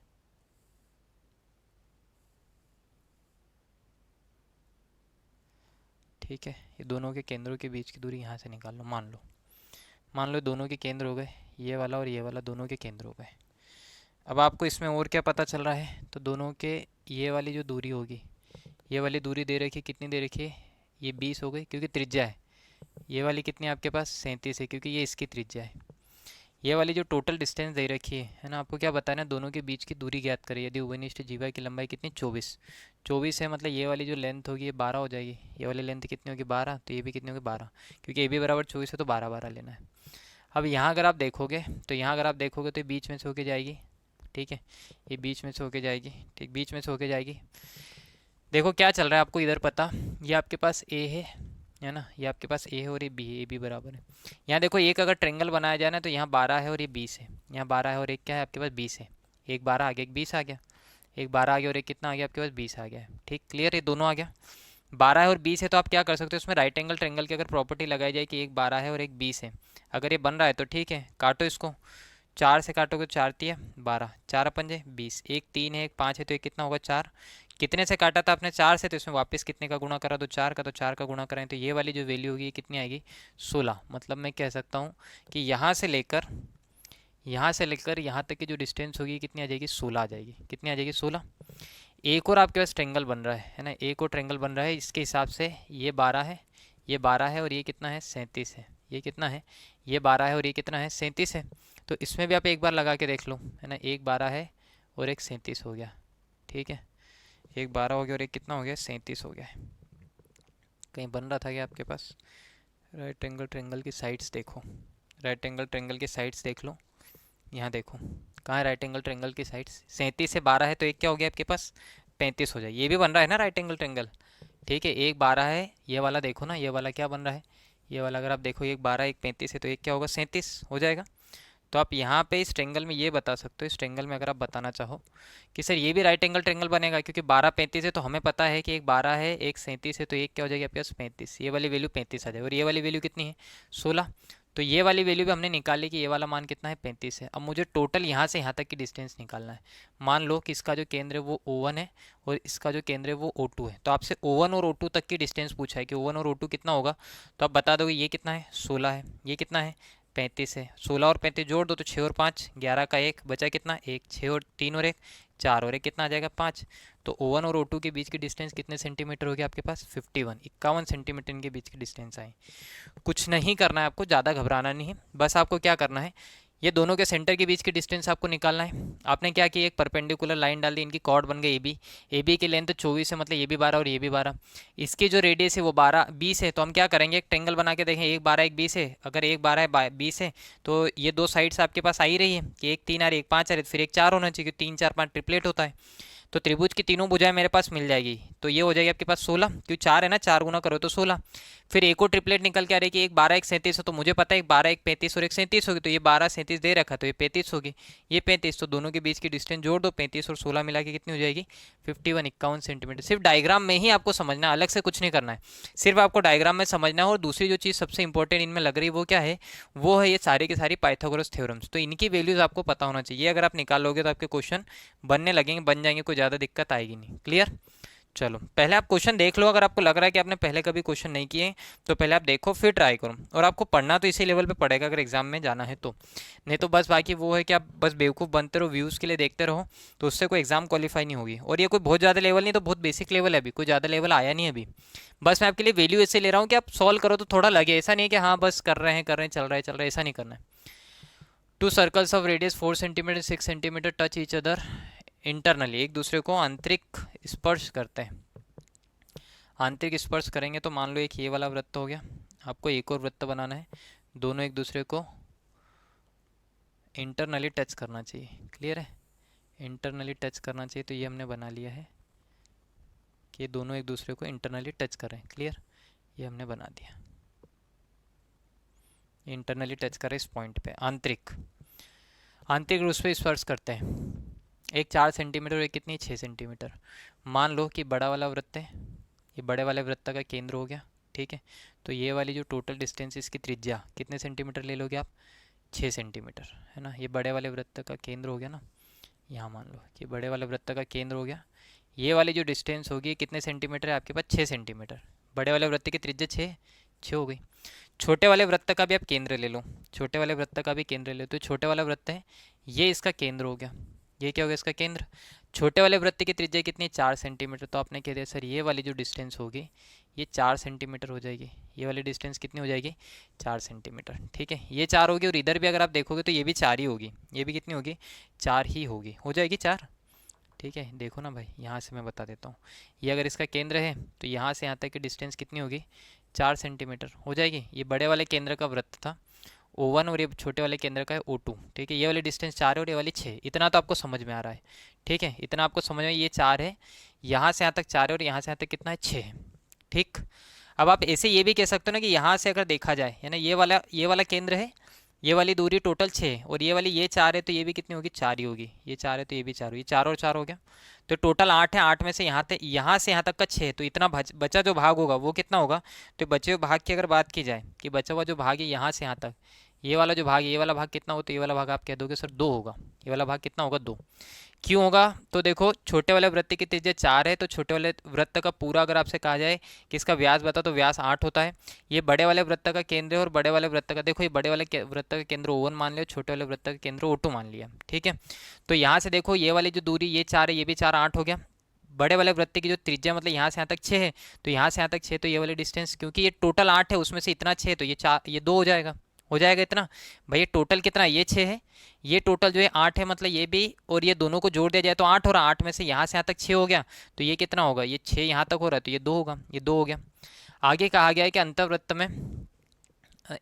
ठीक है, ये दोनों के केंद्रों के बीच की दूरी यहाँ से निकाल लो। मान लो दोनों के केंद्र हो गए, ये वाला और ये वाला दोनों के केंद्र हो गए। अब आपको इसमें और क्या पता चल रहा है, तो दोनों के ये वाली जो दूरी होगी, ये वाली दूरी दे रखी है, कितनी दे रखी है, ये 20 हो गई क्योंकि त्रिज्या है। ये वाली कितनी है आपके पास 37 है क्योंकि ये इसकी त्रिज्या है। ये वाली जो टोटल डिस्टेंस दे रखी है ना, आपको क्या बताना है, दोनों के बीच की दूरी ज्ञात करें। यदि उभयनिष्ठ जीवा की लंबाई कितनी 24 है, मतलब ये वाली जो लेंथ होगी ये 12 हो जाएगी। ये वाली लेंथ कितनी होगी 12, तो ये भी कितनी होगी 12, क्योंकि ए बी बराबर 24 है तो 12 लेना है। अब यहाँ अगर आप देखोगे तो ये बीच में से होके जाएगी। ठीक है, ये बीच में से होके जाएगी। ठीक, बीच में से होके जाएगी। देखो क्या चल रहा है आपको इधर पता, ये आपके पास ए है ना, ये आपके पास ए है और ये बी है, ए बी बराबर है। यहाँ देखो एक अगर ट्रेंगल बनाया जाए ना, तो यहाँ 12 है और ये 20 है, यहाँ 12 है और एक क्या है आपके पास 20 है। एक 12 आ गया, एक 20 आ गया, एक 12 आ गया और एक कितना आ गया आपके पास 20 आ गया है। ठीक, क्लियर, ये दोनों आ गया। 12 है और 20 है तो आप क्या कर सकते हो, उसमें राइट एंगल ट्रेंगल की अगर प्रॉपर्टी लगाई जाए कि एक 12 है और एक 20 है, अगर ये बन रहा है तो ठीक है, काटो इसको, 4 से काटोगे तो 4 तिया 12, 4 पंजे 20, एक 3 है एक 5 है तो ये कितना होगा 4। कितने से काटा था आपने 4 से, तो इसमें वापस कितने का गुणा करा, तो 4 का, तो 4 का गुणा करें तो ये वाली जो वैल्यू होगी कितनी आएगी 16। मतलब मैं कह सकता हूँ कि यहाँ से लेकर यहाँ तक की जो डिस्टेंस होगी कितनी आ जाएगी 16 आ जाएगी। कितनी आ जाएगी 16। एक और आपके पास ट्रेंगल बन रहा है ना, एक और ट्रेंगल बन रहा है, इसके हिसाब से ये 12 है, ये 12 है और ये कितना है 37 है, ये कितना है, ये 12 है और ये कितना है 37 है। तो इसमें भी आप एक बार लगा के देख लो, है ना, एक 12 है और एक 37 हो गया, ठीक है, एक 12 हो गया और एक कितना हो गया 37 हो गया है। कहीं बन रहा था क्या आपके पास? राइट एंगल ट्रेंगल की साइड्स देखो, राइट एंगल ट्रेंगल की साइड्स देख लो, यहाँ देखो कहाँ है राइट एंगल ट्रेंगल की साइड्स, 37 से 12 है तो एक क्या हो गया आपके पास 35 हो जाए। ये भी बन रहा है ना राइट एंगल ट्रेंगल, ठीक है, एक 12 है, ये वाला देखो ना, ये वाला क्या बन रहा है, ये वाला अगर आप देखो एक 12 एक 35 है तो एक क्या होगा 37 हो जाएगा। तो आप यहाँ पे इस ट्रेंगल में ये बता सकते हो, इस ट्रेंगल में अगर आप बताना चाहो कि सर ये भी राइट एंगल ट्रेंगल बनेगा, क्योंकि 12 35 है तो हमें पता है कि एक 12 है एक 37 है तो एक क्या हो जाएगी आपके पास 35, ये वाली वैल्यू 35 आ जाए और ये वाली वैल्यू कितनी है 16। तो ये वाली वैल्यू भी हमने निकाली कि ये वाला मान कितना है 35 है। अब मुझे टोटल यहाँ से यहाँ तक की डिस्टेंस निकालना है। मान लो कि इसका जो केंद्र है वो O1 है और इसका जो केंद्र है वो O2 है, तो आपसे O1 और O2 तक की डिस्टेंस पूछा है कि O1 और O2 कितना होगा, तो आप बता दोगे ये कितना है 16 है, ये कितना है 35 है, 16 और 35 जोड़ दो तो 6 और 5 11 का एक बचा कितना एक, 6 और 3 और एक 4 और एक कितना आ जाएगा 5। तो O1 और O2 के बीच की डिस्टेंस कितने सेंटीमीटर हो गया आपके पास 51 सेंटीमीटर इनके बीच की डिस्टेंस आई। कुछ नहीं करना है आपको, ज़्यादा घबराना नहीं है, बस आपको क्या करना है ये दोनों के सेंटर के बीच की डिस्टेंस आपको निकालना है। आपने क्या किया एक परपेंडिकुलर लाइन डाल दी, इनकी कॉर्ड बन गई ए बी की लेंथ 24 है, मतलब ये भी 12 और ये भी 12, इसकी जो रेडियस है वो 20 है। तो हम क्या करेंगे एक ट्रेंगल बना के देखें, एक 12 एक 20 है, अगर एक 12 है 20 है तो ये दो साइड्स आपके पास आ ही रही है कि एक 3 आ रही एक 5 आ रही, फिर एक 4 होना चाहिए, 3 4 5 ट्रिपलेट होता है। तो त्रिभुज की तीनों भुजाएं मेरे पास मिल जाएगी, तो ये हो जाएगी आपके पास 16, क्योंकि 4 है ना, 4 गुना करो तो 16। फिर एक और ट्रिपलेट निकल के आ रही है कि एक 12 एक 37 है, तो मुझे पता है एक 12 एक 35 और एक 37 होगी, तो ये 12 37 दे रखा तो ये 35 होगी, ये 35, तो दोनों के बीच की डिस्टेंस जोड़ दो 35 और 16 मिला के कितनी हो जाएगी 51 सेंटीमीटर। सिर्फ डायग्राम में ही आपको समझना है, अलग से कुछ नहीं करना है, सिर्फ आपको डायग्राम में समझना है। और दूसरी जो चीज़ सबसे इंपॉर्टेंट इनमें लग रही है वो क्या है, वो है ये सारी की सारी पाइथागोरस थ्योरम्स, तो इनकी वैल्यूज आपको पता होना चाहिए। अगर आप निकाल लोगे तो आपके क्वेश्चन बनने लगेंगे, बन जाएंगे, कोई ज़्यादा दिक्कत आएगी नहीं। क्लियर? चलो पहले आप क्वेश्चन देख लो, अगर आपको लग रहा है कि आपने पहले कभी क्वेश्चन नहीं किए तो पहले आप देखो फिर ट्राई करो। और आपको पढ़ना तो इसी लेवल पे पड़ेगा अगर एग्जाम में जाना है तो, नहीं तो बस बाकी वो है कि आप बस बेवकूफ़ बनते रहो, व्यूज़ के लिए देखते रहो, तो उससे कोई एग्जाम क्वालिफाई नहीं होगी। और ये कोई बहुत ज़्यादा लेवल नहीं, तो बहुत बेसिक लेवल है, अभी कोई ज़्यादा लेवल आया नहीं अभी। बस मैं आपके लिए वैल्यू ऐसे ले रहा हूँ कि आप सॉल्व करो तो थोड़ा लगे, ऐसा नहीं है कि हाँ बस कर रहे हैं चल रहा है, ऐसा नहीं करना है। To circles of radius 4 centimetre 6 centimetre touch each other internally, एक दूसरे को आंतरिक स्पर्श करते हैं। आंतरिक स्पर्श करेंगे तो मान लो एक ये वाला वृत्त हो गया, आपको एक और वृत्त बनाना है, दोनों एक दूसरे को इंटरनली टच करना चाहिए। क्लियर है? इंटरनली टच करना चाहिए, तो ये हमने बना लिया है कि दोनों एक दूसरे को इंटरनली टच कर रहे हैं। क्लियर? ये हमने बना दिया, इंटरनली टच कर रहे इस पॉइंट पे, आंतरिक रूप से स्पर्श करते हैं। एक 4 सेंटीमीटर और एक कितनी 6 सेंटीमीटर। मान लो कि बड़ा वाला वृत्त है, ये बड़े वाले वृत्त का केंद्र हो गया, ठीक है, तो ये वाली जो टोटल डिस्टेंस इसकी त्रिज्या कितने सेंटीमीटर ले लोगे आप 6 सेंटीमीटर, है ना, ये बड़े वाले वृत्त का केंद्र हो गया ना, यहाँ मान लो कि बड़े वाले वृत्त का केंद्र हो गया, ये वाली जो डिस्टेंस होगी कितने सेंटीमीटर है आपके पास 6 सेंटीमीटर, बड़े वाले वृत्त की त्रिज्या 6 हो गई। छोटे वाले वृत्त का भी आप केंद्र ले लो, छोटे वाले वृत्त का भी केंद्र ले लो, तो छोटे वाला वृत्त है ये इसका केंद्र हो गया, ये क्या हो गया इसका केंद्र। छोटे वाले वृत्त की त्रिज्या कितनी 4 सेंटीमीटर, तो आपने कह दिया सर ये वाली जो डिस्टेंस होगी ये 4 सेंटीमीटर हो जाएगी, ये वाली डिस्टेंस कितनी हो जाएगी 4 सेंटीमीटर, ठीक है, ये 4 होगी। और इधर भी अगर आप देखोगे तो ये भी 4 ही होगी, ये भी कितनी होगी 4 ही होगी, हो जाएगी 4, ठीक है। देखो ना भाई यहाँ से मैं बता देता हूँ, ये अगर इसका केंद्र है तो यहाँ से यहाँ तक की डिस्टेंस कितनी होगी 4 सेंटीमीटर हो जाएगी। ये बड़े वाले केंद्र का वृत्त था O1 और ये छोटे वाले केंद्र का है O2, ठीक है, ये वाली डिस्टेंस 4 है और ये वाली 6, इतना तो आपको समझ में आ रहा है, ठीक है, इतना आपको समझ में, ये 4 है, यहाँ से यहाँ तक 4 है और यहाँ से यहाँ तक कितना है 6 है, ठीक। अब आप ऐसे ये भी कह सकते हो ना कि यहाँ से अगर देखा जाए, है ना, ये वाला केंद्र है, ये वाली दूरी टोटल 6 और ये वाली ये 4 है, तो ये भी कितनी होगी 4 ही होगी, ये 4 है तो ये भी 4 होगी, 4 और 4 हो गया, तो टोटल 8 है, 8 में से यहाँ से यहाँ तक का 6, तो इतना बचा जो भाग होगा वो कितना होगा। तो बचे हुए भाग की अगर बात की जाए कि बचा हुआ जो भाग है यहाँ से यहाँ तक, ये वाला जो भाग है, ये वाला भाग कितना हो, तो ये वाला भाग आप कह दोगे सर 2 होगा, ये वाला भाग कितना होगा 2। क्यों होगा, तो देखो छोटे वाले वृत्त की त्रिज्या 4 है, तो छोटे वाले वृत्त का पूरा अगर आपसे कहा जाए कि इसका व्यास बता तो व्यास 8 होता है। ये बड़े वाले वृत्त का केंद्र है और बड़े वाले वृत्त का, देखो ये बड़े वाले वृत्त का केंद्र O1 मान लिया, छोटे वाले वृत्त का केंद्र O2 मान लिया, ठीक है। तो यहाँ से देखो ये वाली जो दूरी ये 4 है, ये भी 4, 8 हो गया, बड़े वाले वृत्त की जो त्रिज्या मतलब यहाँ से यहाँ तक 6 है, तो यहाँ से यहाँ तक 6, तो ये वाली डिस्टेंस, क्योंकि ये टोटल 8 है उसमें से इतना 6, तो ये 4, ये 2 हो जाएगा इतना। भाई ये टोटल कितना है, ये 6 है, ये टोटल जो है 8 है, मतलब ये भी और ये दोनों को जोड़ दिया जाए तो 8 हो रहा, 8 में से यहाँ से यहाँ तक 6 हो गया, तो ये कितना होगा, ये 6 यहाँ तक हो रहा है, तो ये 2 होगा, ये 2 हो गया। आगे कहा गया है कि अंतर्वृत्त में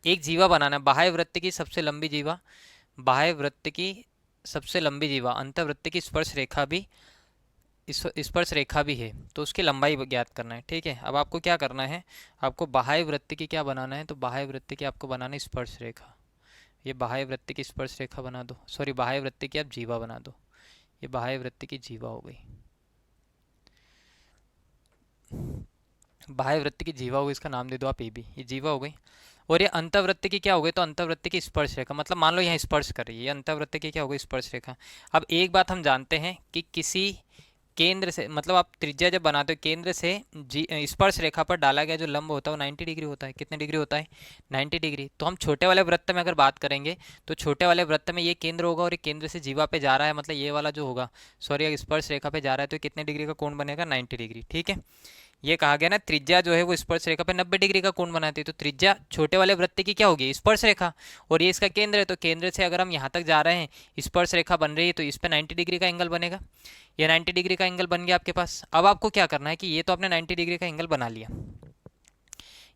एक जीवा बनाना है, बाह्य वृत्त की सबसे लंबी जीवा, बाह्य वृत्त की सबसे लंबी जीवा, अंतर्वृत्त की स्पर्श रेखा भी, स्पर्श रेखा भी है, तो उसकी लंबाई ज्ञात करना है। ठीक है, अब आपको क्या करना है, आपको बाह्य वृत्त की क्या बनाना है, तो बाह्य वृत्त की आपको बनाना है स्पर्श रेखा। ये बाह्य वृत्त की स्पर्श रेखा बना दो, सॉरी बाह्य वृत्त की आप जीवा बना दो, ये बाह्य वृत्त की जीवा हो गई, बाह्य वृत्त की जीवा हो गई, इसका नाम दे दो आप ए बी, ये जीवा हो गई। और ये अंतर्वृत्त की क्या हो गई, तो अंतर्वृत्त की स्पर्श रेखा, मतलब मान लो यहाँ स्पर्श कर रही है, ये अंतर्वृत्त की क्या हो गई, स्पर्श रेखा। अब एक बात हम जानते हैं कि किसी केंद्र से, मतलब आप त्रिज्या जब बनाते हो केंद्र से स्पर्श रेखा पर डाला गया जो लंब होता है वो 90 डिग्री होता है। कितने डिग्री होता है, 90 डिग्री। तो हम छोटे वाले वृत्त में अगर बात करेंगे तो छोटे वाले वृत्त में ये केंद्र होगा और ये केंद्र से जीवा पे जा रहा है, मतलब ये वाला जो होगा, सॉरी स्पर्श रेखा पे जा रहा है, तो कितने डिग्री का कोण बनेगा, 90 डिग्री। ठीक है, ये कहा गया ना त्रिज्या जो है वो स्पर्श रेखा पे 90 डिग्री का कोण बनाती है, तो त्रिज्या छोटे वाले वृत्त की क्या होगी, स्पर्श रेखा, और ये इसका केंद्र है, तो केंद्र से अगर हम यहाँ तक जा रहे हैं, स्पर्श रेखा बन रही है, तो इस पे 90 डिग्री का एंगल बनेगा। ये 90 डिग्री का एंगल बन गया आपके पास। अब आपको क्या करना है कि ये तो आपने 90 डिग्री का एंगल बना लिया,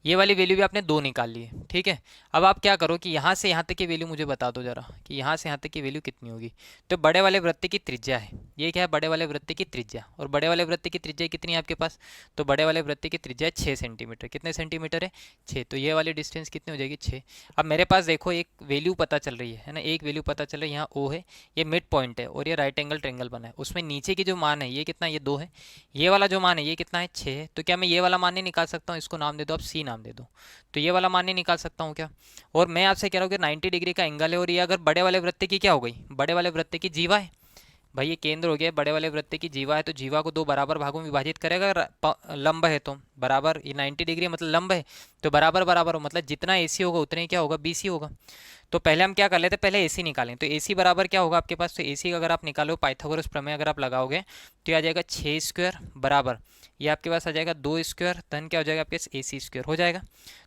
ये वाली वैल्यू भी आपने 2 निकाल ली है। ठीक है, अब आप क्या करो कि यहाँ से यहाँ तक की वैल्यू मुझे बता दो जरा कि यहाँ से यहाँ तक की वैल्यू कितनी होगी। तो बड़े वाले वृत्त की त्रिज्या है, ये क्या है, बड़े वाले वृत्त की त्रिज्या, और बड़े वाले वृत्त की त्रिज्या कितनी है आपके पास, तो बड़े वाले वृत्त की त्रिज्या 6 सेंटीमीटर। कितने सेंटीमीटर है, 6, तो ये वाली डिस्टेंस कितनी हो जाएगी, 6। अब मेरे पास देखो एक वैल्यू पता चल रही है ना, एक वैल्यू पता चल रही है, यहाँ ओ है, ये मिड पॉइंट है, और ये राइट एंगल ट्रेंगल बना है, उसमें नीचे की जो मान है ये कितना, ये 2 है, ये वाला जो मान है ये कितना है, 6 है। तो क्या मैं ये वाला मान नहीं निकाल सकता हूँ, इसको नाम दे दो आप सी नाम दे दो, तो ये वाला मान नहीं निकाल सकता हूँ क्या। और मैं आपसे कह रहा हूँ कि 90 डिग्री का एंगल है, और ये अगर बड़े वाले वृत्त की क्या हो गई, बड़े वाले वृत्त की जीवा है, भाई ये केंद्र हो गया, बड़े वाले वृत्त की जीवा है, तो जीवा को 2 बराबर भागों में विभाजित करेगा, अगर लंब है तो बराबर, ये 90 डिग्री मतलब लंब है, तो बराबर बराबर हो, मतलब जितना एसी होगा उतना ही क्या होगा, बीसी होगा। तो पहले हम क्या कर लेते हैं, पहले एसी निकालें, तो एसी बराबर क्या होगा आपके पास, तो एसी अगर आप निकालो पाइथागोरस प्रमेय अगर आप लगाओगे तो ये आ जाएगा 6 स्क्वायर बराबर, ये आपके पास आ जाएगा 2 स्क्वायर, धन क्या हो जाएगा आपके पास, एसी स्क्वायर हो जाएगा।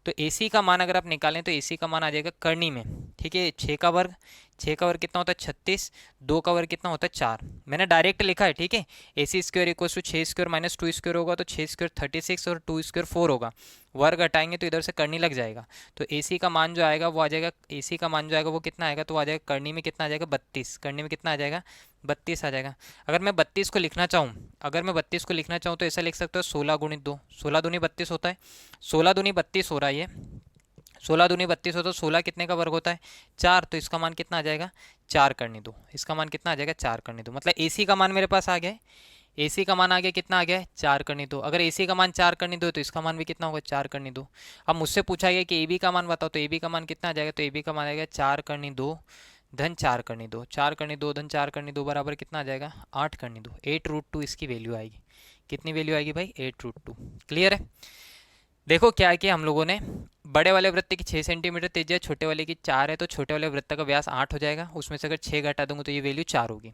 तो एसी का मान अगर आप निकालें तो एसी का मान आ जाएगा करनी में, ठीक है, 6 का वर्ग, 6 का वर्ग कितना होता है 36, 2 का वर्ग कितना होता है 4, मैंने डायरेक्ट लिखा है। ठीक है, AC square equal to 6 square minus 2 square होगा, तो 6 स्क्वायर 36 और 2 स्क्वायर 4 होगा, वर्ग हटाएंगे तो इधर से करनी लग जाएगा, तो एसी का मान जो आएगा वो आ जाएगा, एसी का मान जो आएगा वो कितना आएगा, तो आ जाएगा करनी में कितना आ जाएगा 32, करनी में कितना आ जाएगा 32 आ जाएगा। अगर मैं 32 को लिखना चाहूँ, अगर मैं 32 को लिखना चाहूँ तो ऐसा लिख सकते हो 16 गुणित 2, 16 दूनी 32 होता है, 16 दूनी 32 हो रहा है ये, 16 दूनी 32 हो तो 16 कितने का वर्ग होता है 4, तो इसका मान कितना आ जाएगा 4 करनी 2, इसका मान कितना आ जाएगा 4 करनी 2, मतलब एसी का मान मेरे पास आ गया है, एसी का मान आ गया कितना आ गया है 4 करनी 2। अगर एसी का मान 4 करनी 2 तो इसका मान भी कितना होगा 4 करनी 2। अब मुझसे पूछा गया कि एबी का मान बताओ, तो एबी का मान कितना आ जाएगा, तो एबी का मान आएगा 4 करनी 2 धन 4 करनी 2, 4 करनी 2 धन 4 करनी 2 बराबर कितना आ जाएगा 8 करनी 2, 8√2 इसकी वैल्यू आएगी। कितनी वैल्यू आएगी भाई 8√2। क्लियर है। देखो क्या है कि हम लोगों ने बड़े वाले वृत्त की 6 सेंटीमीटर त्रिज्या, छोटे वाले की 4 है, तो छोटे वाले वृत्त का व्यास 8 हो जाएगा, उसमें से अगर 6 घटा दूंगा तो ये वैल्यू 4 होगी।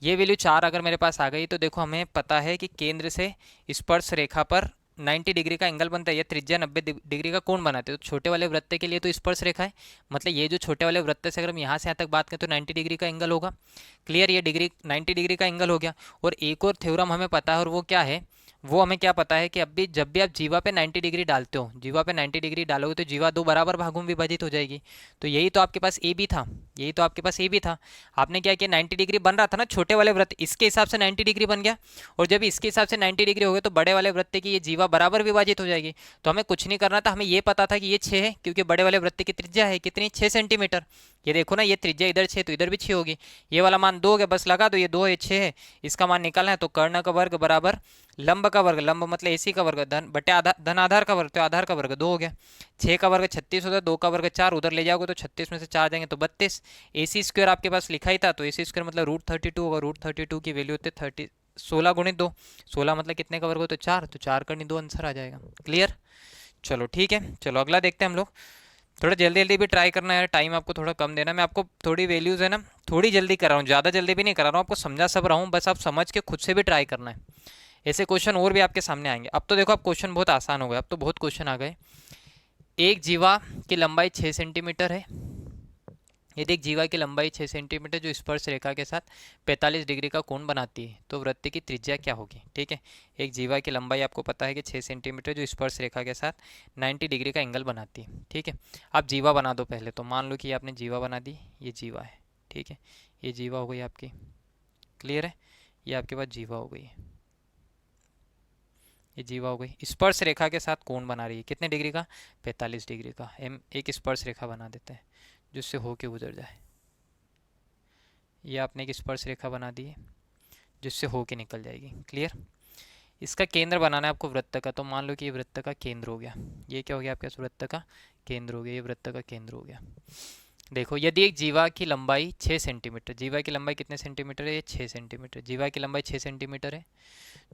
ये वैल्यू 4 अगर मेरे पास आ गई तो देखो हमें पता है कि केंद्र से स्पर्श रेखा पर 90 डिग्री का एंगल बनता है, ये त्रिज्या 90 डिग्री का कोण बनाते हैं, तो छोटे वाले वृत्त के लिए तो स्पर्श रेखा है, मतलब ये जो छोटे वाले वृत्त से अगर हम यहाँ से यहाँ तक बात करें तो 90 डिग्री का एंगल होगा। क्लियर, ये डिग्री 90 डिग्री का एंगल हो गया। और एक और थ्योरम हमें पता है, और वो क्या है, वो हमें क्या पता है कि अब भी जब भी आप जीवा पे 90 डिग्री डालते हो, जीवा पे 90 डिग्री डालोगे तो जीवा 2 बराबर भागों में विभाजित हो जाएगी। तो यही तो आपके पास ए बी था, यही तो आपके पास ए बी था। आपने क्या किया 90 डिग्री बन रहा था ना छोटे वाले वृत्त, इसके हिसाब से 90 डिग्री बन गया, और जब इसके हिसाब से 90 डिग्री हो गए तो बड़े वाले वृत्त की ये जीवा बराबर विभाजित हो जाएगी। तो हमें कुछ नहीं करना था, हमें ये पता था कि ये 6 है, क्योंकि बड़े वाले वृत्त की त्रिज्या है कितनी 6 सेंटीमीटर। ये देखो ना, ये त्रिज्या इधर 6 तो इधर भी 6 होगी, ये वाला मान 2 हो गया, बस लगा दो, ये 2 है 6 है, इसका मान निकालना है, तो कर्ण का वर्ग बराबर लंब का वर्ग, लंब मतलब एसी का वर्ग, धन बटे आधार, धन आधार का वर्ग, तो आधार का वर्ग 2 हो गया। 6 का वर्ग 36 होता है, 2 का वर्ग 4, उधर ले जाओगे तो 36 में से 4 जाएंगे तो 32। एसी स्क्वायर आपके पास लिखा ही था, तो एसी स्क्वायर मतलब √32 होगा, √32 की वैल्यू होती है 16 गुणित 2, 16 मतलब कितने का वर्ग होता है 4, तो 4 करनी 2 आंसर आ जाएगा। क्लियर, चलो ठीक है, चलो अगला देखते हैं हम लोग। थोड़ा जल्दी जल्दी भी ट्राई करना है, टाइम आपको थोड़ा कम देना है, मैं आपको थोड़ी वैल्यूज़ है ना थोड़ी जल्दी कर रहा हूँ, ज़्यादा जल्दी भी नहीं कर रहा हूँ, आपको समझा सब रहा हूँ, बस आप समझ के खुद से भी ट्राई करना है। ऐसे क्वेश्चन और भी आपके सामने आएंगे। अब तो देखो अब क्वेश्चन बहुत आसान हो गए, अब तो बहुत क्वेश्चन आ गए। एक जीवा की लंबाई 6 सेंटीमीटर है। यदि एक जीवा की लंबाई 6 सेंटीमीटर जो स्पर्श रेखा के साथ 45 डिग्री का कोण बनाती है तो वृत्त की त्रिज्या क्या होगी। ठीक है, एक जीवा की लंबाई आपको पता है कि 6 सेंटीमीटर जो स्पर्श रेखा के साथ 90 डिग्री का एंगल बनाती है। ठीक है, आप जीवा बना दो पहले। तो मान लो कि आपने जीवा बना दी, ये जीवा है। ठीक है, ये जीवा हो गई आपकी, क्लियर है, ये आपके पास जीवा हो गई, ये जीवा हो गई। स्पर्श रेखा के साथ कोण बना रही है कितने डिग्री का, 45 डिग्री का। हम एक स्पर्श रेखा बना देते हैं जिससे होके गुजर जाए। ये आपने एक स्पर्श रेखा बना दी है जिससे होके निकल जाएगी, क्लियर। इसका केंद्र बनाना है आपको वृत्त का। तो मान लो कि ये वृत्त का केंद्र हो गया, ये क्या हो गया आपके पास, वृत्त का केंद्र हो गया, ये वृत्त का केंद्र हो गया। देखो यदि एक जीवा की लंबाई 6 सेंटीमीटर, जीवा की लंबाई कितने सेंटीमीटर है, ये 6 सेंटीमीटर, जीवा की लंबाई 6 सेंटीमीटर है,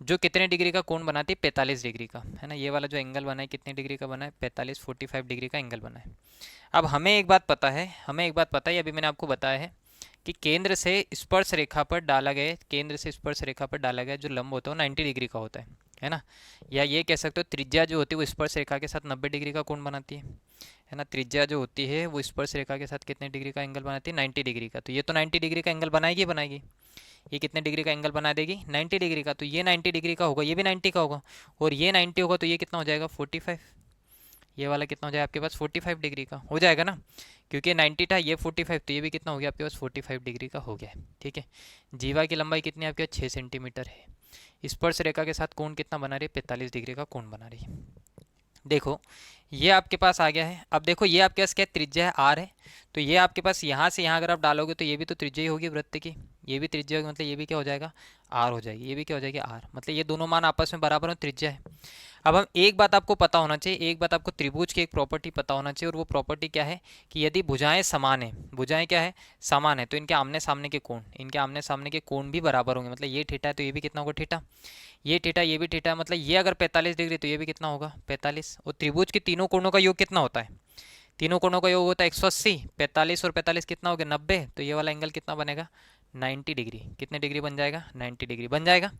जो कितने डिग्री का कोण बनाती है, 45 डिग्री का, है ना। ये वाला जो एंगल बना है कितने डिग्री का बना है, 45 डिग्री का एंगल बना है। अब हमें एक बात पता है, अभी मैंने आपको बताया है कि केंद्र से स्पर्श रेखा पर डाला गया, केंद्र से स्पर्श रेखा पर डाला गया जो लंब होता है वो 90 डिग्री का होता है ना। या ये कह सकते हो त्रिज्या जो होती है वो स्पर्श रेखा के साथ 90 डिग्री का कोण बनाती है ना। त्रिज्या जो होती है वो स्पर्श रेखा के साथ कितने डिग्री का एंगल बनाती है, 90 डिग्री का। तो ये तो 90 डिग्री का एंगल बनाएगी, ये कितने डिग्री का एंगल बना देगी, 90 डिग्री का। तो ये 90 डिग्री का होगा, ये भी 90 का होगा, और ये 90 होगा तो ये कितना हो जाएगा, 45। ये वाला कितना हो जाएगा आपके पास, 45 डिग्री का हो जाएगा ना, क्योंकि 90 था, ये 45, तो ये भी कितना हो गया आपके पास, 45 डिग्री का हो गया। ठीक है, जीवा की लंबाई कितनी है आपके पास, 6 सेंटीमीटर है। स्पर्श रेखा के साथ कोण कितना बना रही है, 45 डिग्री का कोण बना रही है। देखो ये आपके पास आ गया है। अब देखो ये आपके पास क्या त्रिज्या है, आर है। तो ये आपके पास यहाँ से यहाँ अगर आप डालोगे तो ये भी तो त्रिज्या ही होगी वृत्त की, ये भी त्रिज्या होगी, मतलब ये भी क्या हो जाएगा, आर हो जाएगी, ये भी क्या हो जाएगी, आर। मतलब ये दोनों मान आपस में बराबर हो, त्रिज्या है। अब हम एक बात आपको पता होना चाहिए, एक बात आपको त्रिभुज की एक प्रॉपर्टी पता होना चाहिए, और वो प्रॉपर्टी क्या है कि यदि भुजाएं समान है, भुजाएं क्या है, समान है, तो इनके आमने सामने के कोण, इनके आमने सामने के कोण भी बराबर होंगे। मतलब ये थीटा है तो ये भी कितना होगा, थीटा, ये थीटा, ये भी थीटा। मतलब ये अगर 45 डिग्री तो ये भी कितना होगा, 45। और त्रिभुज के तीनों कोणों का योग कितना होता है, तीनों कोणों का योग होता है 180। 45 और 45 कितना हो गया, 90। तो ये वाला एंगल कितना बनेगा, 90 डिग्री। कितने डिग्री बन जाएगा, 90 डिग्री बन जाएगा,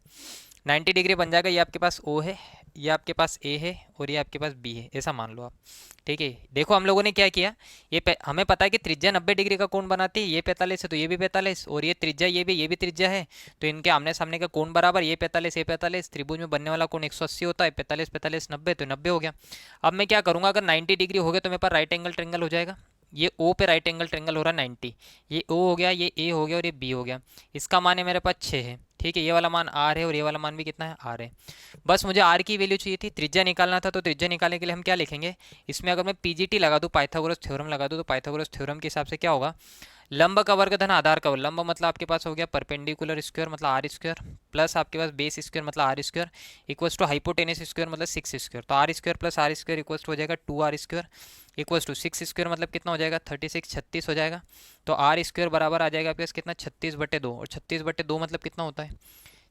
90 डिग्री बन जाएगा। ये आपके पास ओ है, ये आपके पास ए है, और ये आपके पास बी है, ऐसा मान लो आप। ठीक है, देखो हम लोगों ने क्या किया, हमें पता है कि त्रिज्या 90 डिग्री का कोण बनाती है, ये 45 है तो ये भी 45, और ये त्रिज्या ये भी त्रिज्या है, तो इनके आमने सामने का कोण बराबर, ये 45 ये 45, त्रिभुज में बनने वाला कोण 180 होता है, 45 45 90, तो 90 हो गया। अब मैं क्या करूँगा, अगर 90 डिग्री हो गया तो मेरे पास राइट एंगल ट्रेंगल हो जाएगा। ये ओ पे राइट एंगल ट्रेंगल हो रहा है 90, ये ओ हो गया, ये ए हो गया, और ये बी हो गया। इसका मान है मेरे पास 6 है। ठीक है, ये वाला मान आर है और ये वाला मान भी कितना है, आर है। बस मुझे आर की वैल्यू चाहिए थी, त्रिज्या निकालना था। तो त्रिज्या निकालने के लिए हम क्या लिखेंगे, इसमें अगर मैं पीजीटी लगा दूँ, पाइथागोरस थ्योरम लगा दूँ, तो पाइथागोरस थ्योरम के हिसाब से क्या होगा, लंब का वर्ग धन आधार का वर्ग। लंब मतलब आपके पास हो गया परपेंडिकुलर स्क्वायर मतलब आर स्क्वायर, प्लस आपके पास बेस स्क्वायर मतलब R square, equals to hypotenuse square मतलब 6 स्क्वायर। तो R square plus R square equals to हो जाएगा 2 R square, equals to 6 square मतलब कितना हो जाएगा, 36 36 हो जाएगा। तो आर स्क्वायर बराबर आ जाएगा आपके पास कितना, 36/2, और 36/2 मतलब कितना होता है,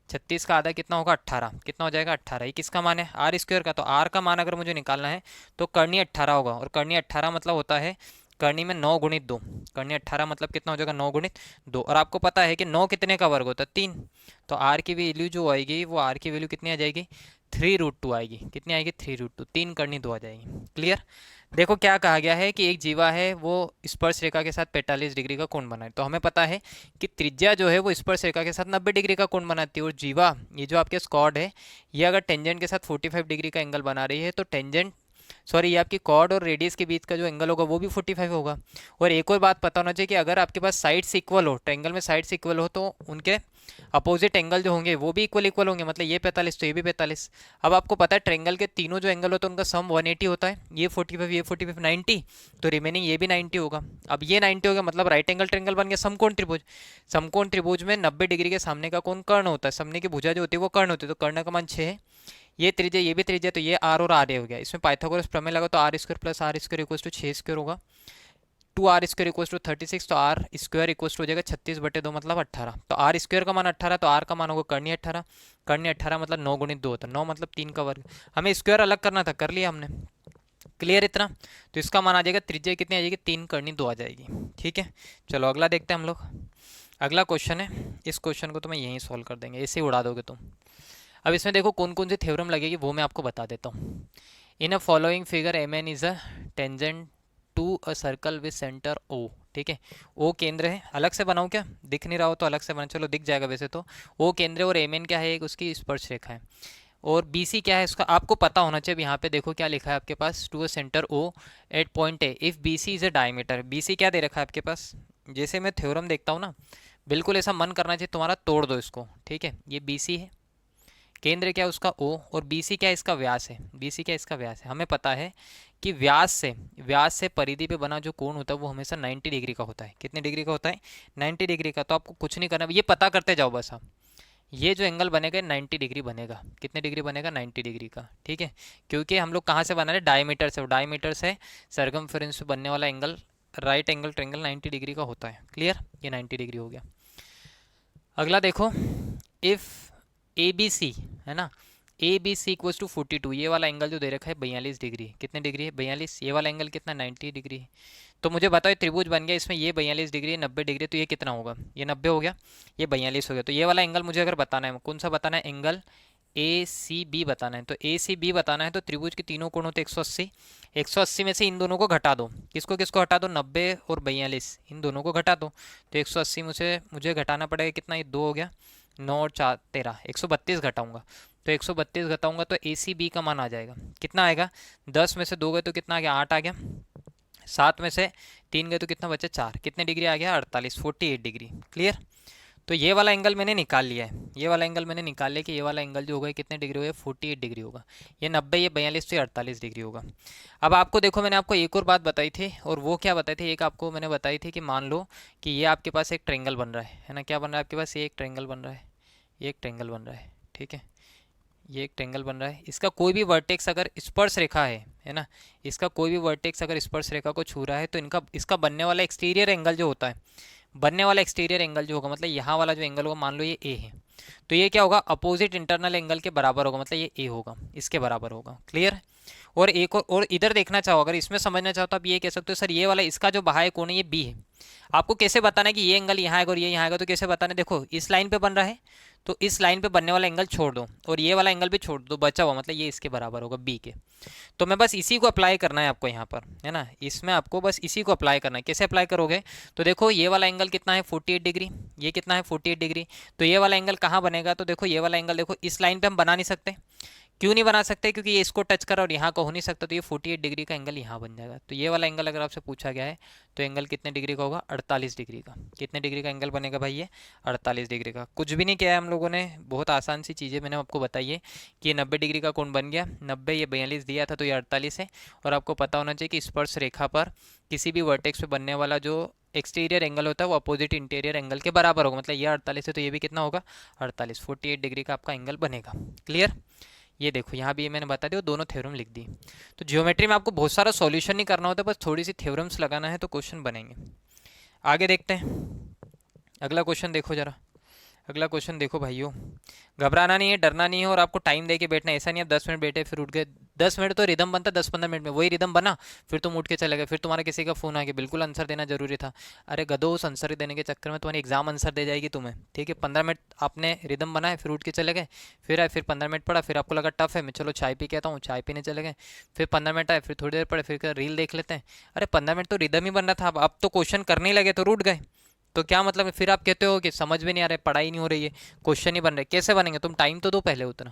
36 का आधा कितना होगा, 18। कितना हो जाएगा, 18। ये किसका मान है, आर स्क्वायर का। तो आर का मान अगर मुझे निकालना है तो कर्णी 18 होगा, और कर्णी 18 मतलब होता है कर्णी में 9 गुणित 2। कर्णी 18 मतलब कितना हो जाएगा, 9 गुणित 2। और आपको पता है कि 9 कितने का वर्ग होता है, 3। तो आर की वैल्यू जो आएगी वो आर की वैल्यू कितनी आ जाएगी, 3√2 आएगी। कितनी आएगी, 3√2, 3 कर्णी 2 आ जाएगी, क्लियर। देखो क्या कहा गया है कि एक जीवा है वो स्पर्श रेखा के साथ 45 डिग्री का कोण बनाए। तो हमें पता है कि त्रिज्या जो है वो स्पर्श रेखा के साथ 90 डिग्री का कोण बनाती है, और जीवा ये जो आपके स्क्वाड है ये अगर टेंजेंट के साथ 45 डिग्री का एंगल बना रही है तो टेंजेंट सॉरी ये आपकी कॉर्ड और रेडियस के बीच का जो एंगल होगा वो भी 45 होगा। और एक और बात पता होना चाहिए कि अगर आपके पास साइड्स इक्वल हो, ट्रायंगल में साइड्स इक्वल हो, तो उनके अपोजिट एंगल जो होंगे वो भी इक्वल होंगे। मतलब ये 45 तो ये भी 45। अब आपको पता है ट्रायंगल के तीनों जो एंगल होते हैं उनका सम 180 होता है, ये 45 ये 45 90, तो रिमेनिंग ये भी 90 होगा। अब ये 90 हो गया मतलब राइट एंगल ट्रायंगल बन गया समकोण त्रिभुज। समकोण त्रिभुज में 90 डिग्री के सामने का कोण कर्ण होता है, सामने की भुजा जो होती है वो कर्ण होती है, तो कर्ण का मान 6 है। ये त्रिज्या ये भी त्रिज्या, तो ये आर और आर ए हो गया। इसमें पाइथागोरस प्रमेय लगा तो R square plus R square equals to 6 square होगा, 2 आर स्क्वायर इक्वल्स टू 36, तो आर स्क्वायर इक्वल्स टू हो जाएगा 36/2 मतलब 18। तो आर स्क्वायर का मान 18, तो आर का मान होगा कर्णी 18। कर्णी 18 मतलब 9 गुणित 2 होता है, 9 मतलब 3 का वर्ग। हमें स्क्वायर अलग करना था, कर लिया हमने, क्लियर इतना। तो इसका मान आ जाएगा, त्रिज्या कितनी आ जाएगी, 3 कर्णी 2 आ जाएगी। ठीक है, चलो अगला देखते हैं हम लोग। अगला क्वेश्चन है, इस क्वेश्चन को तो मैं यहीं सॉल्व कर देंगे, ऐसे ही उड़ा दोगे तुम। अब इसमें देखो कौन कौन सी थ्योरम लगेगी वो मैं आपको बता देता हूँ। In a following figure M N is a tangent to a circle with centre O. ठीक है, ओ केंद्र है। अलग से बनाऊँ क्या, दिख नहीं रहा हो तो अलग से बना, चलो दिख जाएगा वैसे तो। ओ केंद्र है और एम एन क्या है, एक उसकी स्पर्श रेखा है। और बी सी क्या है इसका आपको पता होना चाहिए। यहाँ पे देखो क्या लिखा है आपके पास, to a centre O at point A if B C is a diameter. B C क्या दे रखा है आपके पास, जैसे मैं थ्योरम देखता हूँ ना, बिल्कुल ऐसा मन करना चाहिए तुम्हारा, तोड़ दो इसको। ठीक है, ये बी सी है, केंद्र क्या है उसका ओ, और बी सी क्या है इसका व्यास है। बी सी क्या है इसका व्यास है। हमें पता है कि व्यास से परिधि पे बना जो कोण होता है वो हमेशा 90 डिग्री का होता है। कितने डिग्री का होता है, 90 डिग्री का। तो आपको कुछ नहीं करना, ये पता करते जाओ बस आप। ये जो एंगल बनेगा 90 डिग्री बनेगा। कितने डिग्री बनेगा, 90 डिग्री का। ठीक है, क्योंकि हम लोग कहाँ से बना रहे, डायमीटर से। डायमीटर से सरकमफेरेंस से बनने वाला angle, right angle triangle 90 degree का होता है। क्लियर, ये 90 डिग्री हो गया। अगला देखो, इफ़ ए बी सी है ना, A B C equals to 42, ये वाला एंगल जो दे रखा है 42 डिग्री। कितने डिग्री है, 42। ये वाला एंगल कितना, 90 डिग्री है। तो मुझे बताओ ये त्रिभुज बन गया, इसमें ये 42 डिग्री है, 90 डिग्री, तो ये कितना होगा, ये 90 हो गया, ये 42 हो गया। तो ये वाला एंगल मुझे अगर बताना है, कौन सा बताना है, एंगल ए सी बी बताना है। तो ए सी बी बताना है तो त्रिभुज के तीनों कोण होते 180। 180 में से इन दोनों को घटा दो। किसको किसको हटा दो, 90 और 42, इन दोनों को घटा दो। तो 180 मुझे घटाना पड़ेगा कितना, ये 2 हो गया, 9 और 4 13, 132 घटाऊंगा। तो 132 घटाऊंगा तो ए सी बी का मान आ जाएगा, कितना आएगा, 10 में से 2 गए तो कितना आ गया, 8 आ गया। 7 में से 3 गए तो कितना बचे, 4। कितने डिग्री आ गया, 48, 48 डिग्री। क्लियर। तो ये वाला एंगल मैंने निकाल लिया है, ये वाला एंगल मैंने निकाल लिया कि ये वाला एंगल जो होगा कितने डिग्री होगा, 48 डिग्री होगा। ये 90, ये 42, तो ये 48 डिग्री होगा। अब आपको देखो, मैंने आपको एक और बात बताई थी, और वो क्या बताई थी, एक आपको मैंने बताई थी कि मान लो कि ये आपके पास एक ट्रायंगल बन रहा है ना, क्या बन रहा है आपके पास, ये एक ट्रायंगल बन रहा है, ये एक ट्रायंगल बन रहा है। ठीक है, ये एक ट्रायंगल बन रहा है, इसका कोई भी वर्टेक्स अगर स्पर्श रेखा है ना, इसका कोई भी वर्टेक्स अगर स्पर्श रेखा को छू रहा है तो इनका इसका बनने वाला एक्सटीरियर एंगल जो होता है, बनने वाला एक्सटीरियर एंगल जो होगा, मतलब यहाँ वाला जो एंगल होगा, मान लो ये ए है, तो ये क्या होगा, अपोजिट इंटरनल एंगल के बराबर होगा, मतलब ये ए होगा, इसके बराबर होगा। क्लियर। और एक और इधर देखना चाहो, अगर इसमें समझना चाहो तो आप ये कह सकते हो, सर ये वाला इसका जो बाह्य कोण है ये बी है। आपको कैसे बताना है कि ये एंगल यहाँ आएगा और ये यहाँ आएगा, तो कैसे बताना है, देखो इस लाइन पे बन रहा है तो इस लाइन पे बनने वाला एंगल छोड़ दो और ये वाला एंगल भी छोड़ दो, बचा हुआ मतलब ये इसके बराबर होगा, बी के। तो मैं बस इसी को अप्लाई करना है आपको यहाँ पर, है ना, इसमें आपको बस इसी को अप्लाई करना है। कैसे अप्लाई करोगे, तो देखो ये वाला एंगल कितना है, 48 डिग्री, ये कितना है, 48 डिग्री। तो ये वाला एंगल कहाँ बनेगा, तो देखो ये वाला एंगल, देखो इस लाइन पे हम बना नहीं सकते। क्यों नहीं बना सकते, क्योंकि ये इसको टच कर और यहाँ का हो नहीं सकता, तो ये 48 डिग्री का एंगल यहाँ बन जाएगा। तो ये वाला एंगल अगर आपसे पूछा गया है तो एंगल कितने डिग्री का होगा, 48 डिग्री का। कितने डिग्री का एंगल बनेगा भाई, ये 48 डिग्री का। कुछ भी नहीं किया है हम लोगों ने, बहुत आसान सी चीज़ें मैंने आपको बताई है कि ये 90 डिग्री का कोण बन गया, 90, ये 42 दिया था तो ये 48 है। और आपको पता होना चाहिए कि स्पर्श रेखा पर किसी भी वर्टेक्स पे बनने वाला जो एक्सटीरियर एंगल होता है वो अपोजिट इंटीरियर एंगल के बराबर होगा, मतलब ये 48 है तो ये भी कितना होगा, 48, 48 डिग्री का आपका एंगल बनेगा। क्लियर। ये देखो यहाँ भी ये मैंने बता दिया, दोनों थ्योरम लिख दी। तो ज्योमेट्री में आपको बहुत सारा सॉल्यूशन नहीं करना होता, बस थोड़ी सी थ्योरम्स लगाना है तो क्वेश्चन बनेंगे। आगे देखते हैं, अगला क्वेश्चन देखो जरा। अगला क्वेश्चन देखो भाइयों, घबराना नहीं है, डरना नहीं है, और आपको टाइम दे के बैठना है। ऐसा नहीं आप 10 मिनट बैठे फिर उठ गए, 10 मिनट तो रिदम बनता है, 10-15 मिनट में वही रिदम बना, फिर तुम उठ के चले गए, फिर तुम्हारा किसी का फ़ोन आ गया, बिल्कुल आंसर देना जरूरी था। अरे गधो, उस आंसर देने के चक्कर में तुम्हारी एग्जाम आंसर दे जाएगी तुम्हें। ठीक है, 15 मिनट आपने रिदम बनाए, फिर उठ के चले गए, फिर आए, फिर 15 मिनट पढ़ा, फिर आपको लगा टफ है, मैं चलो चाय पी के आता हूँ, चाय पीने चले गए, फिर 15 मिनट आए, फिर थोड़ी देर पढ़े, फिर रील देख लेते हैं। अरे 15 मिनट तो रिदम ही बन रहा था, अब तो क्वेश्चन करने ही लगे तो रूठ गए। तो क्या मतलब है, फिर आप कहते हो कि समझ में नहीं आ रहा है, पढ़ाई नहीं हो रही है, क्वेश्चन ही बन रहे, कैसे बनेंगे, तुम टाइम तो दो पहले उतना।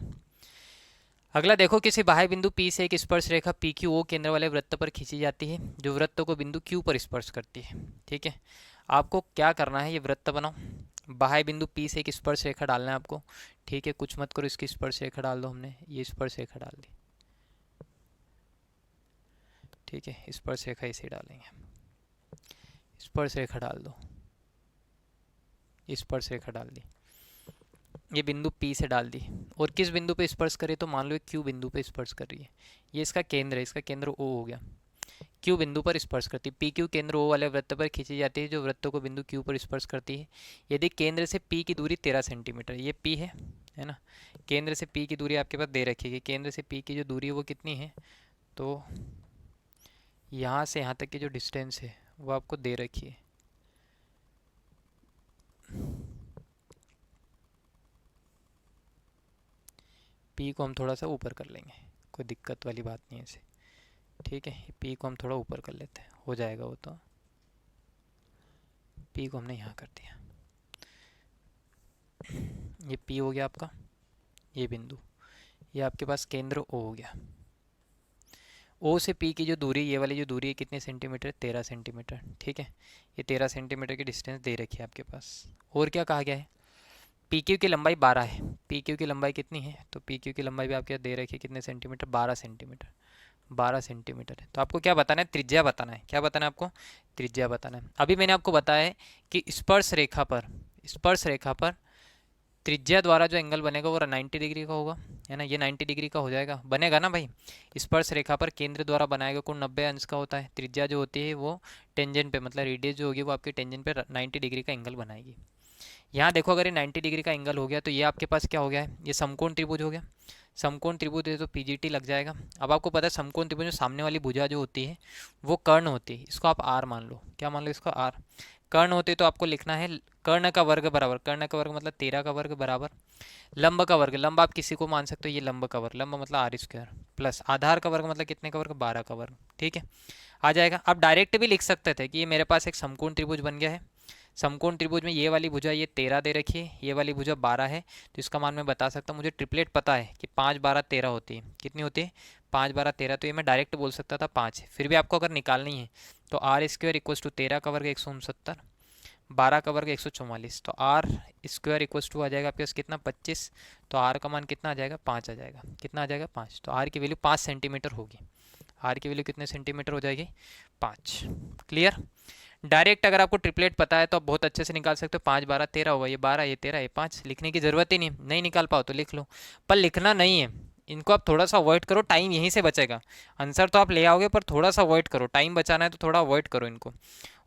अगला देखो, किसी बाह्य बिंदु P से एक स्पर्श रेखा पी क्यू ओ केंद्र वाले वृत्त पर खींची जाती है जो वृत्त को बिंदु Q पर स्पर्श करती है। ठीक है, आपको क्या करना है, ये वृत्त बनाओ, बाह्य बिंदु P से एक स्पर्श रेखा डालना है आपको। ठीक है, कुछ मत करो, इसकी स्पर्श रेखा डाल दो, हमने ये स्पर्श रेखा डाल दी। ठीक है, स्पर्श रेखा इसे डालेंगे, स्पर्श रेखा डाल दो, स्पर्श रेखा डाल दी, ये बिंदु P से डाल दी। और किस बिंदु पे स्पर्श करे, तो मान लो Q बिंदु पे स्पर्श कर रही है, ये इसका केंद्र है, इसका केंद्र O हो गया, Q बिंदु पर स्पर्श करती है। PQ केंद्र O वाले वृत्त पर खींची जाती है जो वृत्तों को बिंदु Q पर स्पर्श करती है। यदि केंद्र से P की दूरी 13 सेंटीमीटर, ये P है ना, केंद्र से P की दूरी आपके पास दे रखी है, केंद्र से P की जो दूरी है वो कितनी है, तो यहाँ से यहाँ तक की जो डिस्टेंस है वो आपको दे रखी है। पी को हम थोड़ा सा ऊपर कर लेंगे, कोई दिक्कत वाली बात नहीं है इसे। ठीक है, पी को हम थोड़ा ऊपर कर लेते हैं, हो जाएगा वो तो। पी को हमने यहाँ कर दिया, ये पी हो गया आपका, ये बिंदु, ये आपके पास केंद्र ओ हो गया। ओ से पी की जो दूरी, ये वाली जो दूरी है कितने सेंटीमीटर, 13 सेंटीमीटर। ठीक है, ये 13 सेंटीमीटर की डिस्टेंस दे रखी है आपके पास। और क्या कहा गया है, पी क्यू की लंबाई 12 है। पी क्यू की लंबाई कितनी है, तो पी क्यू की लंबाई भी आपके दे रखी है कितने सेंटीमीटर, 12 सेंटीमीटर। 12 सेंटीमीटर है, तो आपको क्या बताना है, त्रिज्या बताना है। क्या बताना है आपको, त्रिज्या बताना है। अभी मैंने आपको बताया है कि स्पर्श रेखा पर, स्पर्श रेखा पर त्रिज्या द्वारा जो एंगल बनेगा वो 90 डिग्री का होगा, है ना। ये 90 डिग्री का हो जाएगा, बनेगा ना भाई। स्पर्श रेखा पर केंद्र द्वारा बनाएगा कोण 90 अंश का होता है। त्रिज्या जो होती है वो टेंजेंट पे, मतलब रेडियस जो होगी वो आपकी टेंजेंट पे 90 डिग्री का एंगल बनाएगी। यहाँ देखो, अगर ये 90 डिग्री का एंगल हो गया तो ये आपके पास क्या हो गया है, ये समकोण त्रिभुज हो गया। समकोण त्रिभुज है तो पीजीटी लग जाएगा। अब आपको पता है समकोण त्रिभुज में सामने वाली भुजा जो होती है वो कर्ण होती है, इसको आप आर मान लो। क्या मान लो, इसको आर। कर्ण होते तो आपको लिखना है कर्ण का वर्ग बराबर, कर्ण का वर्ग मतलब 13 का वर्ग बराबर लंब का वर्ग, लंब आप किसी को मान सकते हो, ये लंब का वर्ग, लंब मतलब आर स्क्वायर, प्लस आधार का वर्ग मतलब कितने का वर्ग, 12 का वर्ग। ठीक है, आ जाएगा। आप डायरेक्ट भी लिख सकते थे कि ये मेरे पास एक समकोण त्रिभुज बन गया है। समकोण त्रिभुज में ये वाली भुजा ये 13 दे रखी है, ये वाली भुजा 12 है, तो इसका मान मैं बता सकता हूँ। मुझे ट्रिपलेट पता है कि 5 12 13 होती है। कितनी होती है, 5 12 13, तो ये मैं डायरेक्ट बोल सकता था 5 है। फिर भी आपको अगर निकालनी है तो आर स्क्वायर इक्वस टू 13 का वर्ग 169, 12 का वर्ग 144, तो आर स्क्वायर इक्वस टू आ जाएगा आपके पास कितना, 25। तो आर का मान कितना आ जाएगा, 5 आ जाएगा। कितना आ जाएगा, 5। तो आर की वैल्यू 5 सेंटीमीटर होगी। आर की वैल्यू कितने सेंटीमीटर हो जाएगी, 5। क्लियर। डायरेक्ट अगर आपको ट्रिपलेट पता है तो आप बहुत अच्छे से निकाल सकते हो। 5 12 13 होगा, ये 12, ये 13, ये 5। लिखने की ज़रूरत ही नहीं, नहीं निकाल पाओ तो लिख लो, पर लिखना नहीं है। इनको आप थोड़ा सा अवॉइड करो, टाइम यहीं से बचेगा। आंसर तो आप ले आओगे पर थोड़ा सा अवॉइड करो, टाइम बचाना है तो थोड़ा अवॉइड करो इनको।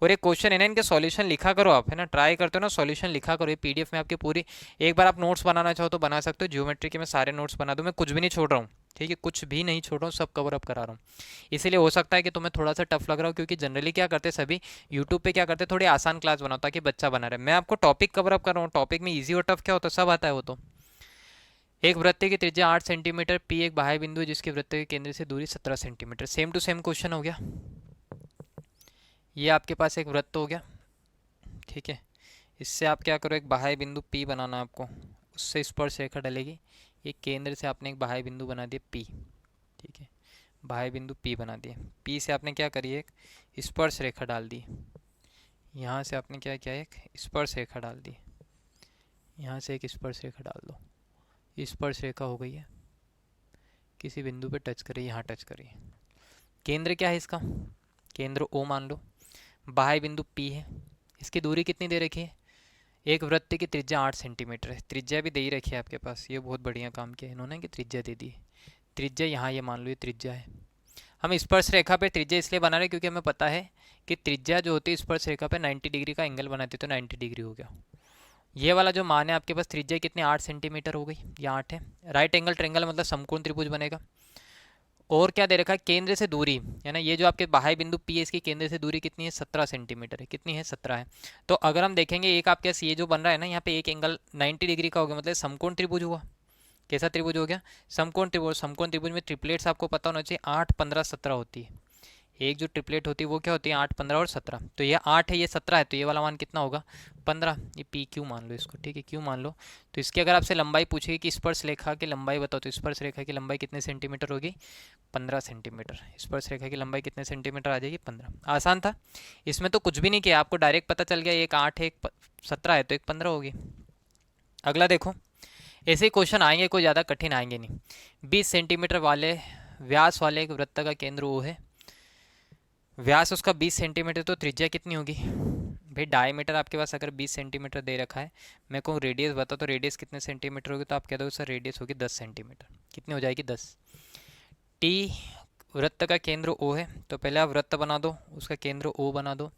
और एक क्वेश्चन है ना, इनके सॉल्यूशन लिखा करो आप, है ना। ट्राई करते हो ना, सॉल्यूशन लिखा करो। ये पीडीएफ में आपकी पूरी, एक बार आप नोट्स बनाना चाहो तो बना सकते हो। ज्योमेट्री के मैं सारे नोट्स बना दूँ, मैं कुछ भी नहीं छोड़ रहा हूँ। ठीक है, कुछ भी नहीं छोड़ रहा हूँ, सब कवर अप करा रहा हूँ। इसीलिए हो सकता है कि तुम्हें थोड़ा सा टफ लग रहा हो, क्योंकि जनरली क्या करते हैं सभी यूट्यूब पे क्या करते हैं, थोड़ी आसान क्लास बनाओ ताकि बच्चा बना रहे। मैं आपको टॉपिक कवर अप कर रहा हूँ, टॉपिक में ईजी और टफ क्या होता है सब आता है वो तो। एक वृत्त की त्रिज्या 8 सेंटीमीटर, पी एक बाह्य बिंदु है जिसके वृत्त के केंद्र से दूरी 17 centimetre. Same to same question हो गया। ये आपके पास एक वृत्त हो गया, ठीक है। इससे आप क्या करो, एक बाह्य बिंदु पी बनाना आपको, उससे स्पर्श रेखा डलेगी। ये केंद्र से आपने एक बाह्य बिंदु बना दिया पी, ठीक है। बाह्य बिंदु पी बना दिया, पी से आपने क्या करी, एक स्पर्श रेखा डाल दी। यहाँ से आपने क्या किया, एक स्पर्श रेखा डाल दी। यहाँ से एक स्पर्श रेखा डाल दो, स्पर्श रेखा हो गई है, किसी बिंदु पे टच करिए, यहाँ टच करिए। केंद्र क्या है इसका, केंद्र ओ मान लो। बाह्य बिंदु पी है, इसकी दूरी कितनी दे रखी है, एक वृत्त की त्रिज्या 8 सेंटीमीटर है। त्रिज्या भी दे ही रखी है आपके पास, ये बहुत बढ़िया काम किया इन्होंने कि त्रिज्या दे दी। त्रिज्या यहाँ ये मान लो, ये त्रिज्या है। हम स्पर्श रेखा पे त्रिज्या इसलिए बना रहे क्योंकि हमें पता है कि त्रिज्या जो होती है स्पर्श रेखा पे 90 डिग्री का एंगल बनाती है, तो 90 डिग्री हो गया। ये वाला जो मान है आपके पास, त्रिज्या कितनी 8 सेंटीमीटर हो गई, ये 8 है। राइट एंगल ट्रेंगल मतलब समकोण त्रिभुज बनेगा। और क्या दे रखा है, केंद्र से दूरी, है ना। ये जो आपके बाह्य बिंदु पी है, इसकी केंद्र से दूरी कितनी है, 17 सेंटीमीटर है। कितनी है, 17 है। तो अगर हम देखेंगे एक आपके पास ये जो बन रहा है ना, यहाँ पे एक एंगल 90 डिग्री का हो गया, मतलब समकोण त्रिभुज हुआ। कैसा त्रिभुज हो गया, समकोण त्रिभुज। समकोण त्रिभुज में ट्रिपलेट्स आपको पता होना चाहिए, 8 15 17 होती है। एक जो ट्रिपलेट होती है वो क्या होती है, 8 15 और 17। तो ये 8 है, ये 17 है, तो ये वाला मान कितना होगा, 15। ये पी क्यू मान लो इसको, ठीक है, क्यू मान लो। तो इसकी अगर आपसे लंबाई पूछेगी कि स्पर्श रेखा की लंबाई बताओ, तो स्पर्श रेखा की लंबाई कितने सेंटीमीटर होगी, 15 सेंटीमीटर। स्पर्श रेखा की लंबाई कितने सेंटीमीटर आ जाएगी, 15। आसान था, इसमें तो कुछ भी नहीं किया, आपको डायरेक्ट पता चल गया एक 8 है, एक 17 है, तो एक 15 होगी। अगला देखो, ऐसे ही क्वेश्चन आएंगे, कोई ज़्यादा कठिन आएंगे नहीं। 20 सेंटीमीटर वाले व्यास वाले एक वृत्त का केंद्र वो है, व्यास उसका 20 सेंटीमीटर, तो त्रिज्या कितनी होगी भाई। डायमीटर आपके पास अगर 20 सेंटीमीटर दे रखा है, मैं कहूँ रेडियस बता, तो रेडियस कितने सेंटीमीटर होगी, तो आप कह दो सर रेडियस होगी 10 सेंटीमीटर। कितनी हो जाएगी, 10। टी वृत्त का केंद्र ओ है, तो पहले आप वृत्त बना दो, उसका केंद्र ओ बना दो।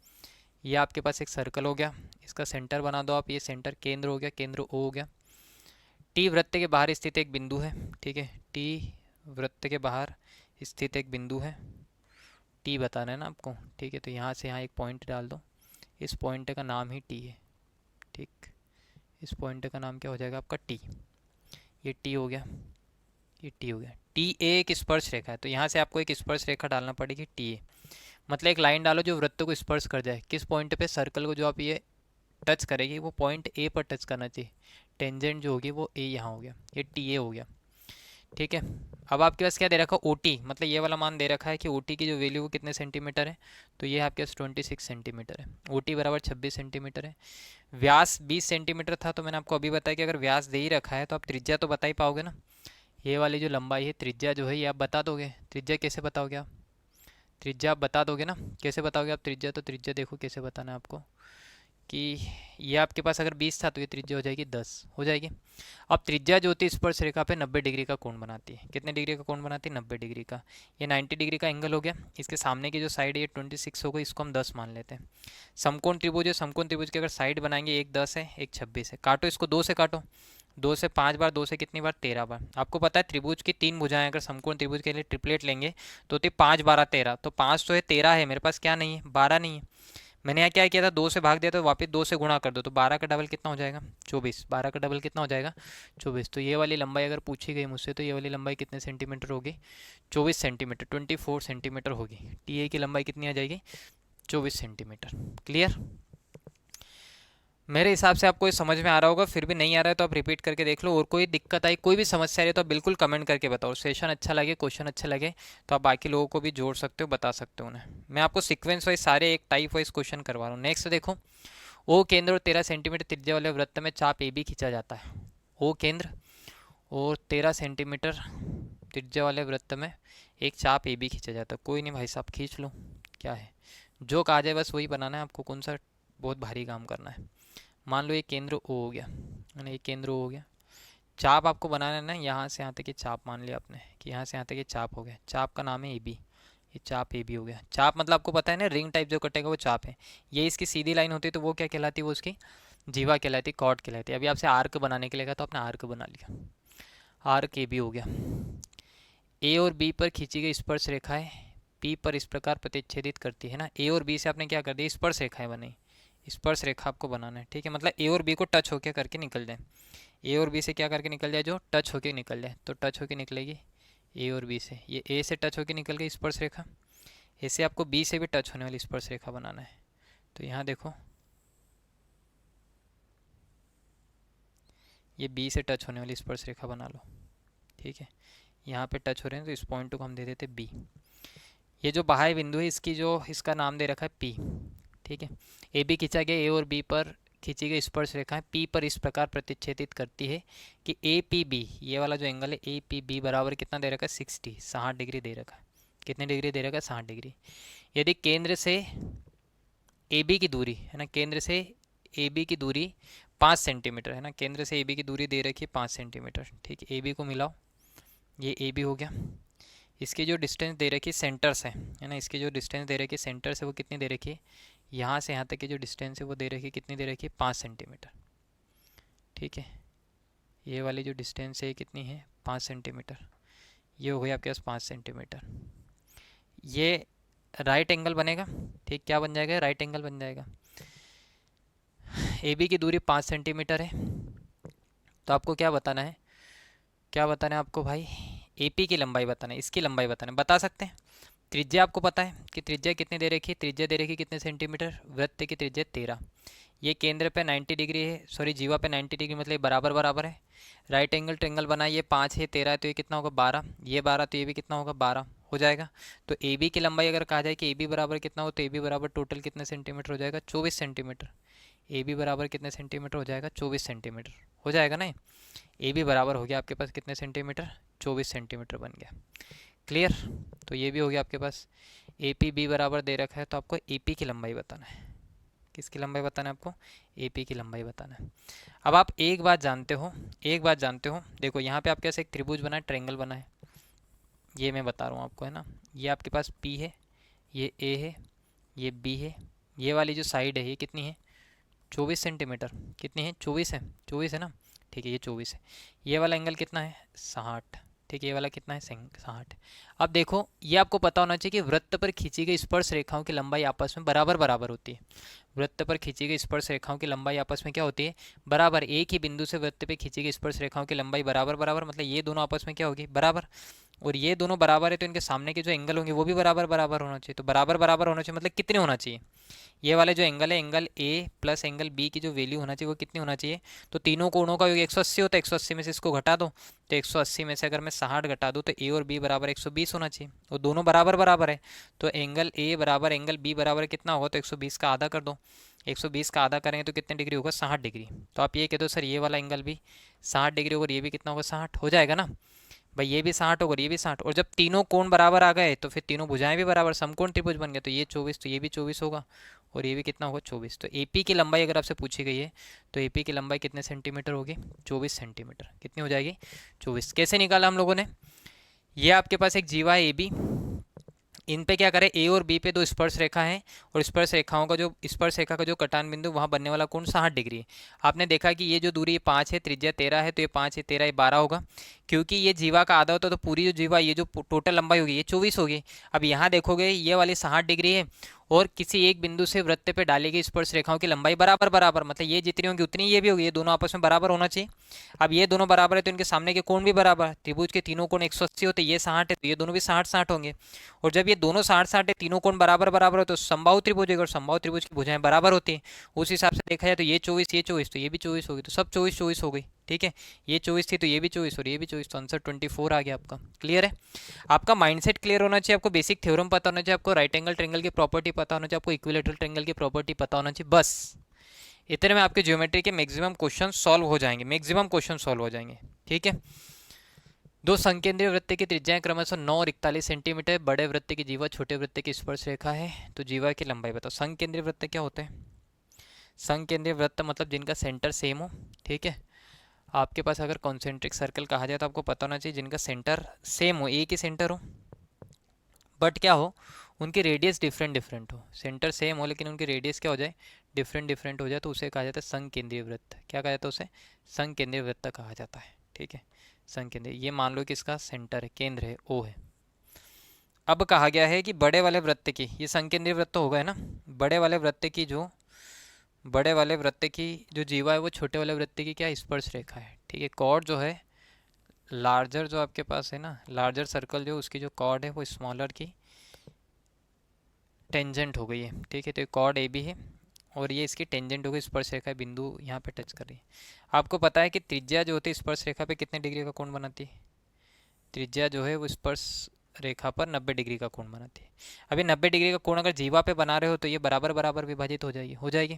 ये आपके पास एक सर्कल हो गया, इसका सेंटर बना दो आप, ये सेंटर केंद्र हो गया, केंद्र ओ हो गया। टी वृत्त के बाहर स्थित एक बिंदु है, ठीक है। टी वृत्त के बाहर स्थित एक बिंदु है, टी बताना है ना आपको, ठीक है। तो यहाँ से यहाँ एक पॉइंट डाल दो, इस पॉइंट का नाम ही टी है, ठीक। इस पॉइंट का नाम क्या हो जाएगा आपका, टी। ये टी हो गया, ये टी हो गया। टी ए एक स्पर्श रेखा है, तो यहाँ से आपको एक स्पर्श रेखा डालना पड़ेगी टी ए, मतलब एक लाइन डालो जो वृत्त को स्पर्श कर जाए। किस पॉइंट पे? सर्कल को जो आप ये टच करेगी वो पॉइंट ए पर टच करना चाहिए। टेंजेंट जो होगी वो ए यहाँ हो गया, ये टी ए हो गया। ठीक है, अब आपके पास क्या दे रखा है? ओ टी, मतलब ये वाला मान दे रखा है कि ओ टी की जो वैल्यू वो कितने सेंटीमीटर है, तो ये आपके पास 26 सेंटीमीटर है। ओ टी बराबर 26 सेंटीमीटर है। व्यास 20 सेंटीमीटर था, तो मैंने आपको अभी बताया कि अगर व्यास दे ही रखा है तो आप त्रिज्या तो बता ही पाओगे ना। ये वाली जो लंबाई है, त्रिज्या जो है ये आप बता दोगे। त्रिज्या कैसे बताओगे आप? त्रिज्या आप बता दोगे ना, कैसे बताओगे आप त्रिज्या? तो त्रिज्या देखो कैसे बताना है आपको, कि ये आपके पास अगर 20 था तो ये त्रिज्या हो जाएगी 10 हो जाएगी। अब त्रिज्या जो होती है स्पर्श रेखा पे 90 डिग्री का कोण बनाती है। कितने डिग्री का कोण बनाती है? 90 डिग्री का। ये 90 डिग्री का एंगल हो गया। इसके सामने की जो साइड है ये 26 हो गई, इसको हम 10 मान लेते हैं। समकोण त्रिभुज है, समकोण त्रिभुज की अगर साइड बनाएंगे, एक 10 है एक 26 है। काटो इसको, 2 से काटो, 2 से 5 बार, 2 से कितनी बार? 13 बार। आपको पता है त्रिभुज की 3 भुजाएं, अगर समकोण त्रिभुज के लिए ट्रिपलेट लेंगे तो होती 5 12 13, तो 5 तो है, 13 है मेरे पास, क्या नहीं है? 12 नहीं है। मैंने यहाँ क्या किया था? 2 से भाग दिया, तो वापस 2 से गुणा कर दो, तो 12 का डबल कितना हो जाएगा? 24। 12 का डबल कितना हो जाएगा? 24। तो ये वाली लंबाई अगर पूछी गई मुझसे, तो ये वाली लंबाई कितने सेंटीमीटर होगी? 24 सेंटीमीटर, 24 सेंटीमीटर होगी। टी ए की लंबाई कितनी आ जाएगी? 24 सेंटीमीटर। क्लियर? मेरे हिसाब से आपको ये समझ में आ रहा होगा। फिर भी नहीं आ रहा है तो आप रिपीट करके देख लो। और कोई दिक्कत आई, कोई भी समस्या रही तो आप बिल्कुल कमेंट करके बताओ। सेशन अच्छा लगे, क्वेश्चन अच्छा लगे तो आप बाकी लोगों को भी जोड़ सकते हो, बता सकते हो उन्हें। मैं आपको सीक्वेंस वाइज सारे एक टाइप वाइज क्वेश्चन करवा रहा हूँ। नेक्स्ट देखो, ओ केंद्र और 13 सेंटीमीटर त्रिज्या वाले वृत्त में चाप ए बी खींचा जाता है। ओ केंद्र और 13 सेंटीमीटर त्रिज्या वाले वृत्त में एक चाप ए बी खींचा जाता है। कोई नहीं भाई साहब, खींच लो, क्या है? जो कहा जाए बस वही बनाना है आपको, कौन सा बहुत भारी काम करना है। मान लो ये केंद्र ओ हो गया, मैंने ये केंद्र ओ हो गया। चाप आपको बनाना है ना, यहाँ से यहाँ तक ये चाप मान लिया आपने कि यहाँ से यहाँ तक ये चाप हो गया। चाप का नाम है ए बी, ये चाप ए बी हो गया। चाप मतलब आपको पता है ना, रिंग टाइप जो कटेगा वो चाप है। ये इसकी सीधी लाइन होती है तो वो क्या कहलाती है? वो उसकी जीवा कहलाती है, कॉर्ड कहलाती है। अभी आपसे आर्क बनाने के लिए कहा तो आपने आर्क बना लिया, आर्क ए बी हो गया। ए और बी पर खींची गई स्पर्श रेखाएं पी पर इस प्रकार प्रतिच्छेदित करती है ना। ए और बी से आपने क्या कर दिया? स्पर्श रेखाएं बनाई। स्पर्श रेखा आपको बनाना है, ठीक है? मतलब ए और बी को टच होके करके निकल जाए। ए और बी से क्या करके निकल जाए? जो टच होके निकल जाए, तो टच होके निकलेगी ए और बी से। ये ए से टच होके निकल गई स्पर्श रेखा, ऐसे आपको बी से भी टच होने वाली स्पर्श रेखा बनाना है। तो यहाँ देखो, ये बी से टच होने वाली स्पर्श रेखा बना लो, ठीक है? यहाँ पे टच हो रहे हैं तो इस पॉइंट को हम दे देते बी। ये जो बाह्य बिंदु है इसकी जो इसका नाम दे रखा है पी, ठीक है? ए बी खींचा गया, ए और बी पर खींची गई स्पर्श रेखाएं पी पर इस प्रकार प्रतिच्छेदित करती है कि ए पी बी, ये वाला जो एंगल है ए पी बी बराबर कितना दे रखा है? 60 डिग्री दे रखा है। कितने डिग्री दे रखा है? 60 डिग्री। यदि केंद्र से ए बी की दूरी है ना, केंद्र से ए बी की दूरी 5 सेंटीमीटर है ना, केंद्र से ए बी की दूरी दे रखी है 5 सेंटीमीटर, ठीक है? ए बी को मिलाओ, ये ए बी हो गया। इसकी जो डिस्टेंस दे रखी है सेंटर से है ना, इसकी जो डिस्टेंस दे रखी है सेंटर से वो कितनी दे रखी है? यहाँ से यहाँ तक की जो डिस्टेंस है वो दे रखी है, कितनी दे रखी है? 5 सेंटीमीटर, ठीक है? ये वाली जो डिस्टेंस है कितनी है? 5 सेंटीमीटर। ये हो गया आपके पास 5 सेंटीमीटर। ये राइट एंगल बनेगा, ठीक? क्या बन जाएगा? राइट एंगल बन जाएगा। ए बी की दूरी 5 सेंटीमीटर है, तो आपको क्या बताना है? क्या बताना है आपको भाई? ए पी की लंबाई बताना है, इसकी लंबाई बताना है। बता सकते हैं। त्रिज्या आपको पता है कि त्रिज्या कितनी दे रखी है? त्रिज्या दे रखी कितने सेंटीमीटर? वृत्त की त्रिज्या 13। ये केंद्र पे 90 डिग्री है, सॉरी जीवा पे 90 डिग्री, मतलब ये बराबर बराबर है। राइट एंगल ट्रेंगल बना, ये 5 है, 13 है, तो ये कितना होगा? 12। ये 12 तो ये भी कितना होगा? 12 हो जाएगा। तो ए बी की लंबाई अगर कहा जाए कि ए बी बराबर कितना हो, तो ए बी बराबर टोटल कितने सेंटीमीटर हो जाएगा? 24 सेंटीमीटर। ए बी बराबर कितने सेंटीमीटर हो जाएगा? 24 सेंटीमीटर हो जाएगा ना। ए बी बराबर हो गया आपके पास कितने सेंटीमीटर? 24 सेंटीमीटर बन गया। क्लियर? तो ये भी हो गया आपके पास। ए पी बी बराबर दे रखा है, तो आपको ए पी की लंबाई बताना है। किसकी लंबाई बताना है आपको? ए पी की लंबाई बताना है। अब आप एक बात जानते हो, एक बात जानते हो, देखो यहाँ पे आपके पास एक त्रिभुज बना है, ट्रायंगल बना है, ये मैं बता रहा हूँ आपको, है ना? ये आपके पास पी है, ये ए है, ये बी है। ये वाली जो साइड है ये कितनी है? 24 सेंटीमीटर। कितनी है? 24 है, 24 है ना, ठीक है? ये 24 है। ये वाला एंगल कितना है? 60। ठीक है, ये वाला कितना है 60। अब देखो ये आपको पता होना चाहिए कि वृत्त पर खींची गई स्पर्श रेखाओं की लंबाई आपस में बराबर बराबर होती है। वृत्त पर खींची गई स्पर्श रेखाओं की लंबाई आपस में क्या होती है, बराबर। एक ही बिंदु से वृत्त पे खींची गई स्पर्श रेखाओं की लंबाई बराबर बराबर, मतलब ये दोनों आपस में क्या होगी, बराबर। और ये दोनों बराबर है तो इनके सामने के जो एंगल होंगे वो भी बराबर बराबर होना चाहिए। तो बराबर बराबर होना चाहिए मतलब कितने होना चाहिए, ये वाले जो एंगल है, angle A plus angle B की जो वैल्यू होना चाहिए वो कितनी होना चाहिए। तो तीनों कोणों का योग 180 होता है, 180 में से इसको घटा दो, तो 180 में से अगर मैं 60 घटा दूँ तो ए और बी बराबर 120 होना चाहिए। और दोनों बराबर बराबर है, तो एंगल ए बराबर एंगल बी बराबर कितना होगा, तो 120 का आधा कर दो। 120 का आधा करेंगे तो कितने डिग्री होगा, 60 डिग्री। तो आप ये कह दो सर ये वाला एंगल भी 60 डिग्री होगा और ये भी कितना होगा, 60 हो जाएगा ना भाई। ये भी 60 होगा और ये भी 60, और जब तीनों कोण बराबर आ गए तो फिर तीनों भुजाएं भी बराबर, समकोण त्रिभुज बन गए। तो ये 24 तो ये भी 24 होगा और ये भी कितना होगा, 24। तो एपी की लंबाई अगर आपसे पूछी गई है तो एपी की लंबाई कितने सेंटीमीटर होगी, 24 सेंटीमीटर। कितनी हो जाएगी, 24। कैसे निकाला हम लोगों ने, ये आपके पास एक जीवा है ए बी, इन पे क्या करें, ए और बी पे दो स्पर्श रेखा है और स्पर्श रेखाओं का जो स्पर्श रेखा का जो कटान बिंदु वहाँ बनने वाला कोण 60 डिग्री है। आपने देखा कि ये जो दूरी 5 है, त्रिज्या 13 है, तो ये 5 है 13 ये 12 होगा। क्योंकि ये जीवा का आधा होता तो पूरी जो जीवा ये जो टोटल लंबाई होगी ये 24 होगी। अब यहाँ देखोगे ये वाली 60 डिग्री है और किसी एक बिंदु से वृत्त पे डाली गई स्पर्श रेखाओं की लंबाई बराबर बराबर, मतलब ये जितनी होगी उतनी ये भी होगी, ये दोनों आपस में बराबर होना चाहिए। अब ये दोनों बराबर है तो इनके सामने के कोण भी बराबर, त्रिभुज के तीनों कोण 180 होते, ये 60 है तो ये दोनों भी 60-60 होंगे। और जब ये दोनों 60-60 है, तीनों कोण बराबर बराबर हो तो समबाहु त्रिभुज है और समबाहु त्रिभुज की भुजाएं बराबर होती हैं। उस हिसाब से देखा जाए तो ये 24 ये 24 तो ये भी 24 होगी, तो सब 24-24 हो गई। ठीक है, ये 24 थी तो ये भी 24 और ये भी 24, तो आंसर 24 आ गया आपका। क्लियर है, आपका माइंडसेट क्लियर होना चाहिए, आपको बेसिक थ्योरम पता होना चाहिए, आपको राइट एंगल ट्रेंगल की प्रॉपर्टी पता होना चाहिए, आपको इक्विलेटरल ट्रेंगल की प्रॉपर्टी पता होना चाहिए। बस इतने में आपके ज्योमेट्री के मैक्सिमम क्वेश्चन सॉल्व हो जाएंगे, मैक्सिमम क्वेश्चन सॉल्व हो जाएंगे। ठीक है, दो संकेंद्रीय वृत्त की त्रिज्याएं क्रमशः 9 और 41 सेंटीमीटर, बड़े वृत्त की जीवा छोटे वृत्त की स्पर्श रेखा है। तो जीवा की लंबाई बताओ। संकेंद्रीय वृत्त क्या होते हैं, संकेंद्रीय वृत्त मतलब जिनका सेंटर सेम हो। ठीक है, आपके पास अगर कॉन्सेंट्रिक सर्कल कहा जाए तो आपको पता होना चाहिए जिनका सेंटर सेम हो, एक ही सेंटर हो, बट क्या हो, उनकी रेडियस डिफरेंट डिफरेंट हो। सेंटर सेम हो लेकिन उनकी रेडियस क्या हो जाए, डिफरेंट डिफरेंट हो जाए, तो उसे कहा जाता है संकेंद्रीय वृत्त। क्या कहा जाता है उसे, संकेंद्रीय वृत्त कहा जाता है। ठीक है, संकेंद्रीय, ये मान लो कि इसका सेंटर है, केंद्र है, ओ है। अब कहा गया है कि बड़े वाले वृत्त की, ये संकेंद्रीय वृत्त हो गए ना, बड़े वाले वृत्त की जो, बड़े वाले वृत्त की जो जीवा है वो छोटे वाले वृत्त की क्या स्पर्श रेखा है। ठीक है, कॉर्ड जो है लार्जर जो आपके पास है ना, लार्जर सर्कल जो उसकी जो कॉर्ड है वो स्मॉलर की टेंजेंट हो गई है। ठीक है, तो कॉर्ड ए बी है और ये इसकी टेंजेंट हो गई, स्पर्श रेखा बिंदु यहाँ पे टच कर रही है। आपको पता है कि त्रिज्या जो होती है स्पर्श रेखा पे कितने डिग्री का कोण बनाती है, त्रिज्या जो है वो स्पर्श रेखा पर 90 डिग्री का कोण बनाती है। अभी 90 डिग्री का कोण अगर जीवा पे बना रहे हो तो ये बराबर बराबर विभाजित हो जाएगी, हो जाएगी।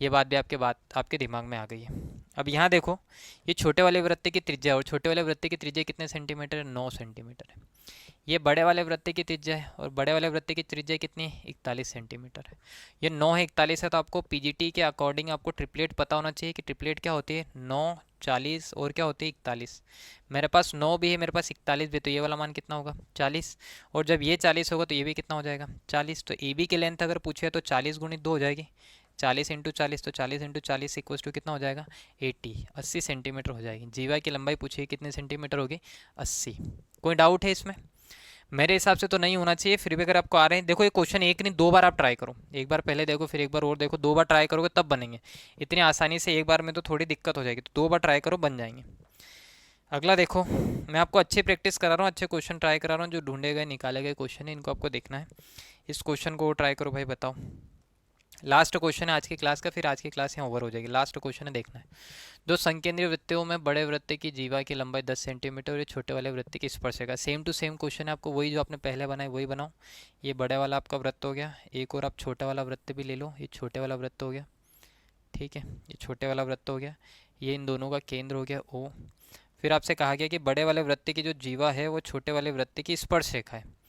ये बात भी आपके दिमाग में आ गई है। अब यहाँ देखो, ये छोटे वाले वृत्त की त्रिज्या, और छोटे वाले वृत्त की त्रिज्या कितने सेंटीमीटर है, 9 सेंटीमीटर है। ये बड़े वाले वृत्त की त्रिज्या है और बड़े वाले वृत्त की त्रिज्या कितनी है, 41 सेंटीमीटर है। ये 9 है 41 है, तो आपको पीजीटी के अकॉर्डिंग आपको ट्रिपलेट पता होना चाहिए कि ट्रिपलेट क्या होती है, 9 40 और क्या होती है 41। मेरे पास 9 भी है, मेरे पास 41 भी, तो ये वाला मान कितना होगा, 40। और जब ये 40 होगा तो ये भी कितना हो जाएगा, 40। तो ए बी की लेंथ अगर पूछे तो 40 गुणित 2 हो जाएगी, 40 इंटू 40, तो 40 इंटू 40 इक्वल्स टू कितना हो जाएगा, 80 सेंटीमीटर हो जाएगी। जीवा की लंबाई पूछिए कितने सेंटीमीटर होगी, 80। कोई डाउट है इसमें, मेरे हिसाब से तो नहीं होना चाहिए, फिर भी अगर आपको आ रहे हैं, देखो ये क्वेश्चन एक नहीं 2 बार आप ट्राई करो, एक बार पहले देखो फिर एक बार और देखो, 2 बार ट्राई करोगे तब बनेंगे। इतनी आसानी से एक बार में तो थोड़ी दिक्कत हो जाएगी, तो 2 बार ट्राई करो बन जाएंगे। अगला देखो, मैं आपको अच्छी प्रैक्टिस करा रहा हूँ, अच्छे क्वेश्चन ट्राई करा रहा हूँ, जो ढूंढे गए निकाले गए क्वेश्चन है इनको आपको देखना है। इस क्वेश्चन को ट्राई करो भाई, बताओ। लास्ट क्वेश्चन है आज की क्लास का, फिर आज की क्लास यहाँ ओवर हो जाएगी। लास्ट क्वेश्चन है, देखना है। दो संकेंद्रीय वृत्तों में बड़े वृत्त की जीवा की लंबाई 10 सेंटीमीटर और ये छोटे वाले वृत्त की स्पर्श रेखा, सेम टू सेम क्वेश्चन है, आपको वही जो आपने पहले बनाए वही बनाओ। ये बड़े वाला आपका वृत्त हो गया, एक और आप छोटा वाला वृत्त भी ले लो, ये छोटे वाला वृत्त हो गया। ठीक है, ये छोटे वाला वृत्त हो गया, ये इन दोनों का केंद्र हो गया ओ। फिर आपसे कहा गया कि बड़े वाले वृत्त की जो जीवा है वो छोटे वाले वृत्त की स्पर्श रेखा है।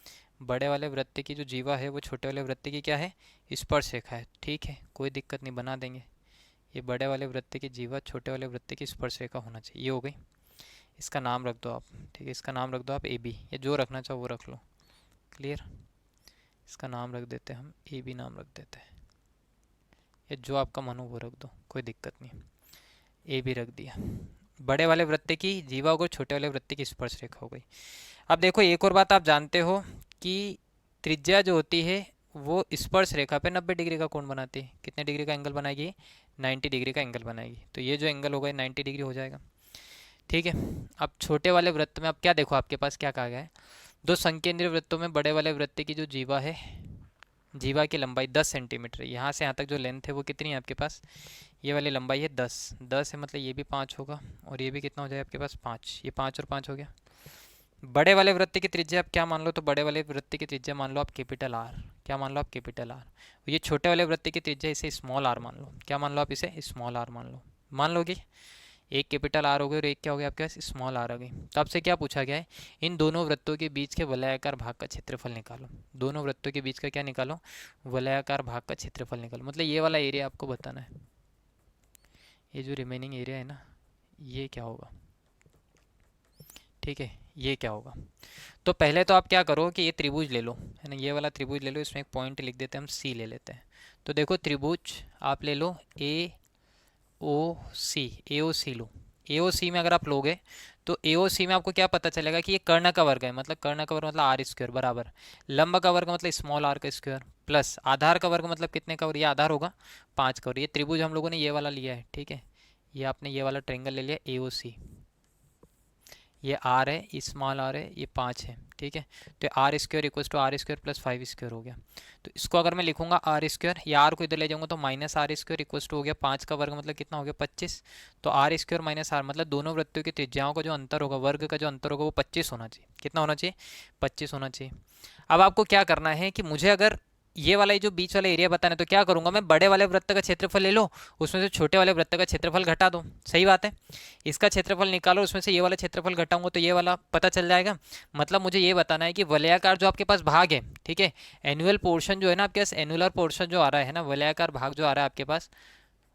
बड़े वाले वृत्त की जो जीवा है वो छोटे वाले वृत्त की क्या है, स्पर्श रेखा है। ठीक है, कोई दिक्कत नहीं, बना देंगे। ये बड़े वाले वृत्त की जीवा छोटे वाले वृत्त की स्पर्श रेखा होना चाहिए, ये हो गई। इसका नाम रख दो आप, ठीक है, इसका नाम रख दो आप ए बी, या जो रखना चाहो वो रख लो। क्लियर, इसका नाम रख देते हैं हम, ए बी नाम रख देते हैं, या जो आपका मन हो वो रख दो, कोई दिक्कत नहीं। ए बी रख दिया। बड़े वाले वृत्त की जीवा हो गई, छोटे वाले वृत्त की स्पर्श रेखा हो गई। अब देखो एक और बात आप जानते हो कि त्रिज्या जो होती है वो स्पर्श रेखा पे 90 डिग्री का कोण बनाती है। कितने डिग्री का एंगल बनाएगी? 90 डिग्री का एंगल बनाएगी। तो ये जो एंगल होगा 90 डिग्री हो जाएगा। ठीक है। अब छोटे वाले वृत्त में अब क्या देखो आपके पास क्या कहा गया है, दो संकेंद्रीय वृत्तों में बड़े वाले वृत्त की जो जीवा है, जीवा की लंबाई 10 सेंटीमीटर है। यहाँ से यहाँ तक जो लेंथ है वो कितनी है आपके पास? ये वाली लंबाई है 10 है, मतलब ये भी 5 होगा और ये भी कितना हो जाएगा आपके पास 5। ये 5 और 5 हो गया। बड़े वाले वृत्त की त्रिज्या आप क्या मान लो? तो बड़े वाले वृत्त की त्रिज्या मान लो आप कैपिटल आर। क्या मान लो आप? Capital R. ये छोटे वाले वृत्त की त्रिज्या इसे स्मॉल आर मान लो। क्या मान लो आप? इसे स्मॉल आर मान लो। मान लोगे? एक कैपिटल आर हो गई और एक क्या हो गया आपके पास? स्मॉल आर आ गई। तो आपसे क्या पूछा गया है? इन दोनों वृत्तों के बीच के वलयाकार भाग का क्षेत्रफल निकालो। दोनों वृत्तों के बीच का क्या निकालो? वलयाकार भाग का क्षेत्रफल निकालो। मतलब ये वाला एरिया आपको बताना है। ये जो रिमेनिंग एरिया है ना, ये क्या होगा? ठीक है, ये क्या होगा? तो पहले तो आप क्या करो कि ये त्रिभुज ले लो, है ना, ये वाला त्रिभुज ले लो। इसमें एक पॉइंट लिख देते हैं हम, सी ले लेते हैं। तो देखो त्रिभुज आप ले लो ए ओ सी, ए ओ सी लो। ए ओ सी में अगर आप लोगे तो ए ओ सी में आपको क्या पता चलेगा कि ये कर्ण का वर्ग है। मतलब कर्ण का वर्ग मतलब आर स्क्वायर बराबर लंब का वर्ग मतलब स्मॉल आर का स्क्वायर प्लस आधार का वर्ग मतलब कितने का? ये आधार होगा 5 का। और ये त्रिभुज हम लोगों ने ये वाला लिया है। ठीक है, ये आपने ये वाला ट्रेंगल ले लिया ए ओ सी। ये आर है, ये स्मॉल आर है, ये 5 है। ठीक है, तो R square equals to R square plus 5 square हो गया। तो इसको अगर मैं लिखूंगा आर स्क्वायर, या आर को इधर ले जाऊंगा तो minus R square equals to हो गया 5 का वर्ग मतलब कितना हो गया? 25। तो आर स्क्वायर माइनस आर मतलब दोनों वृत्तों की त्रिज्याओं का जो अंतर होगा, वर्ग का जो अंतर होगा वो 25 होना चाहिए। कितना होना चाहिए? 25 होना चाहिए। अब आपको क्या करना है कि मुझे अगर ये वाला जो बीच वाला एरिया बताना है तो क्या करूंगा मैं? बड़े वाले वृत्त का क्षेत्रफल ले लो, उसमें से छोटे वाले वृत्त का क्षेत्रफल घटा दो। सही बात है। इसका क्षेत्रफल निकालो, उसमें से ये वाला क्षेत्रफल घटाऊंगा तो ये वाला पता चल जाएगा। मतलब मुझे ये बताना है कि वलयाकार जो आपके पास भाग है, ठीक है, एनुअल पोर्शन जो है ना आपके पास, एनुलर पोर्शन जो आ रहा है ना, वलयाकार भाग जो आ रहा है आपके पास,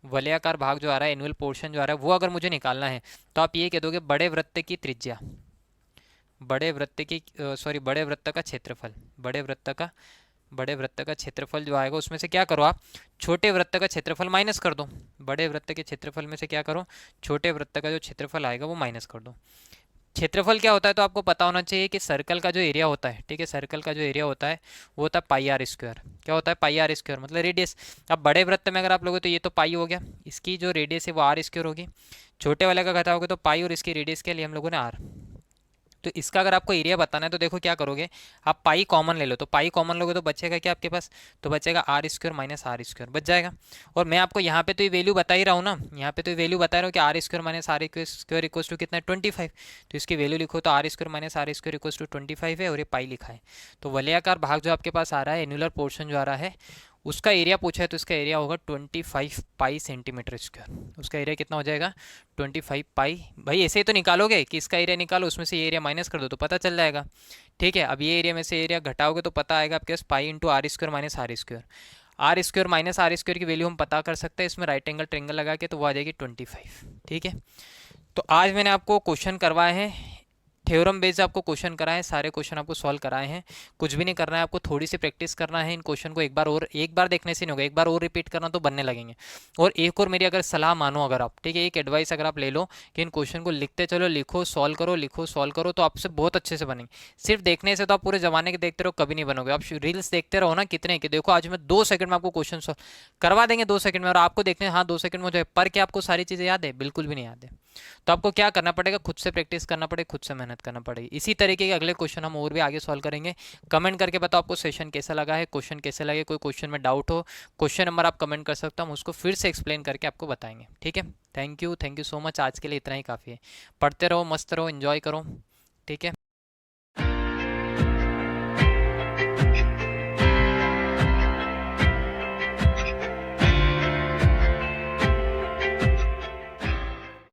वलयाकार भाग जो आ रहा है, एनुअल पोर्शन जो आ रहा है, वो अगर मुझे निकालना है तो आप ये कह दोगे बड़े वृत्त की त्रिज्या, बड़े वृत्त की सॉरी बड़े वृत्त का क्षेत्रफल, बड़े वृत्त का क्षेत्रफल जो आएगा उसमें से क्या करो आप? छोटे वृत्त का क्षेत्रफल माइनस कर दो। बड़े वृत्त के क्षेत्रफल में से क्या करो? छोटे वृत्त का जो क्षेत्रफल आएगा वो माइनस कर दो। क्षेत्रफल क्या होता है तो आपको पता होना चाहिए कि सर्कल का जो एरिया होता है, ठीक है, सर्कल का जो एरिया होता है वो होता है पाई आर स्क्वायर। क्या होता है? पाई आर स्क्वायर मतलब रेडियस। अब बड़े वृत्त में अगर आप लोगे तो ये तो पाई हो गया, इसकी जो रेडियस है वो आर स्क्वायर होगी। छोटे वाले का घटाओगे तो पाई और इसकी रेडियस के लिए हम लोगों ने आर। तो इसका अगर आपको एरिया बताना है तो देखो क्या करोगे आप? पाई कॉमन ले लो, तो पाई कॉमन लोगे तो बचेगा क्या आपके पास? तो बचेगा R square minus R square बच जाएगा। और मैं आपको यहाँ पे तो ये वैल्यू बता ही रहा हूँ ना, यहाँ पे तो ये वैल्यू बता रहा हूँ कि R square minus R square equals to कितना है? 25। तो इसकी वैल्यू लिखो तो R square minus R square equals to 25 है और ये पाई लिखा है। तो वलयाकार भाग जो आपके पास आ रहा है, एनुलर पोर्शन जो आ रहा है, उसका एरिया पूछा है तो इसका एरिया होगा 25 पाई सेंटीमीटर स्क्वायर। उसका एरिया कितना हो जाएगा? 25 पाई। भाई ऐसे ही तो निकालोगे कि इसका एरिया निकालो, उसमें से ये एरिया माइनस कर दो तो पता चल जाएगा। ठीक है, अब ये एरिया में से एरिया घटाओगे तो पता आएगा आपके पास pi into R square minus R square. R square minus R square की वैल्यू हम पता कर सकते हैं इसमें राइट एंगल ट्रेंगल लगा के, तो वो आ जाएगी 25। ठीक है, तो आज मैंने आपको क्वेश्चन करवाए हैं, थ्योरम बेस्ड आपको क्वेश्चन कराए हैं, सारे क्वेश्चन आपको सॉल्व कराए हैं। कुछ भी नहीं करना है आपको, थोड़ी सी प्रैक्टिस करना है इन क्वेश्चन को। एक बार देखने से नहीं होगा, एक बार और रिपीट करना तो बनने लगेंगे। और एक और मेरी अगर सलाह मानो अगर आप, ठीक है, एक एडवाइस अगर आप ले लो कि इन क्वेश्चन को लिखते चलो, लिखो सॉल्व करो, लिखो सॉल्व करो, तो आपसे बहुत अच्छे से बनेंगे। सिर्फ देखने से तो आप पूरे जमाने के देखते रहो कभी नहीं बनोगे। आप रील्स देखते रहो ना कितने के, देखो आज मैं 2 सेकंड में आपको क्वेश्चन सॉल्व करवा देंगे 2 सेकंड में, और आपको देखने हाँ 2 सेकंड में हो जाए, पर क्या आपको सारी चीज़ें याद है? बिल्कुल भी नहीं याद है। तो आपको क्या करना पड़ेगा? खुद से प्रैक्टिस करना पड़ेगा, खुद से मेहनत करना पड़ेगी। इसी तरीके के अगले क्वेश्चन हम और भी आगे सॉल्व करेंगे। कमेंट करके बताओ आपको सेशन कैसा लगा है, क्वेश्चन कैसे लगे, कोई क्वेश्चन में डाउट हो, क्वेश्चन नंबर आप कमेंट कर सकते हो, हम उसको फिर से एक्सप्लेन करके आपको बताएंगे। ठीक है, थैंक यू सो मच। आज के लिए इतना ही काफ़ी है। पढ़ते रहो, मस्त रहो, इन्जॉय करो। ठीक है।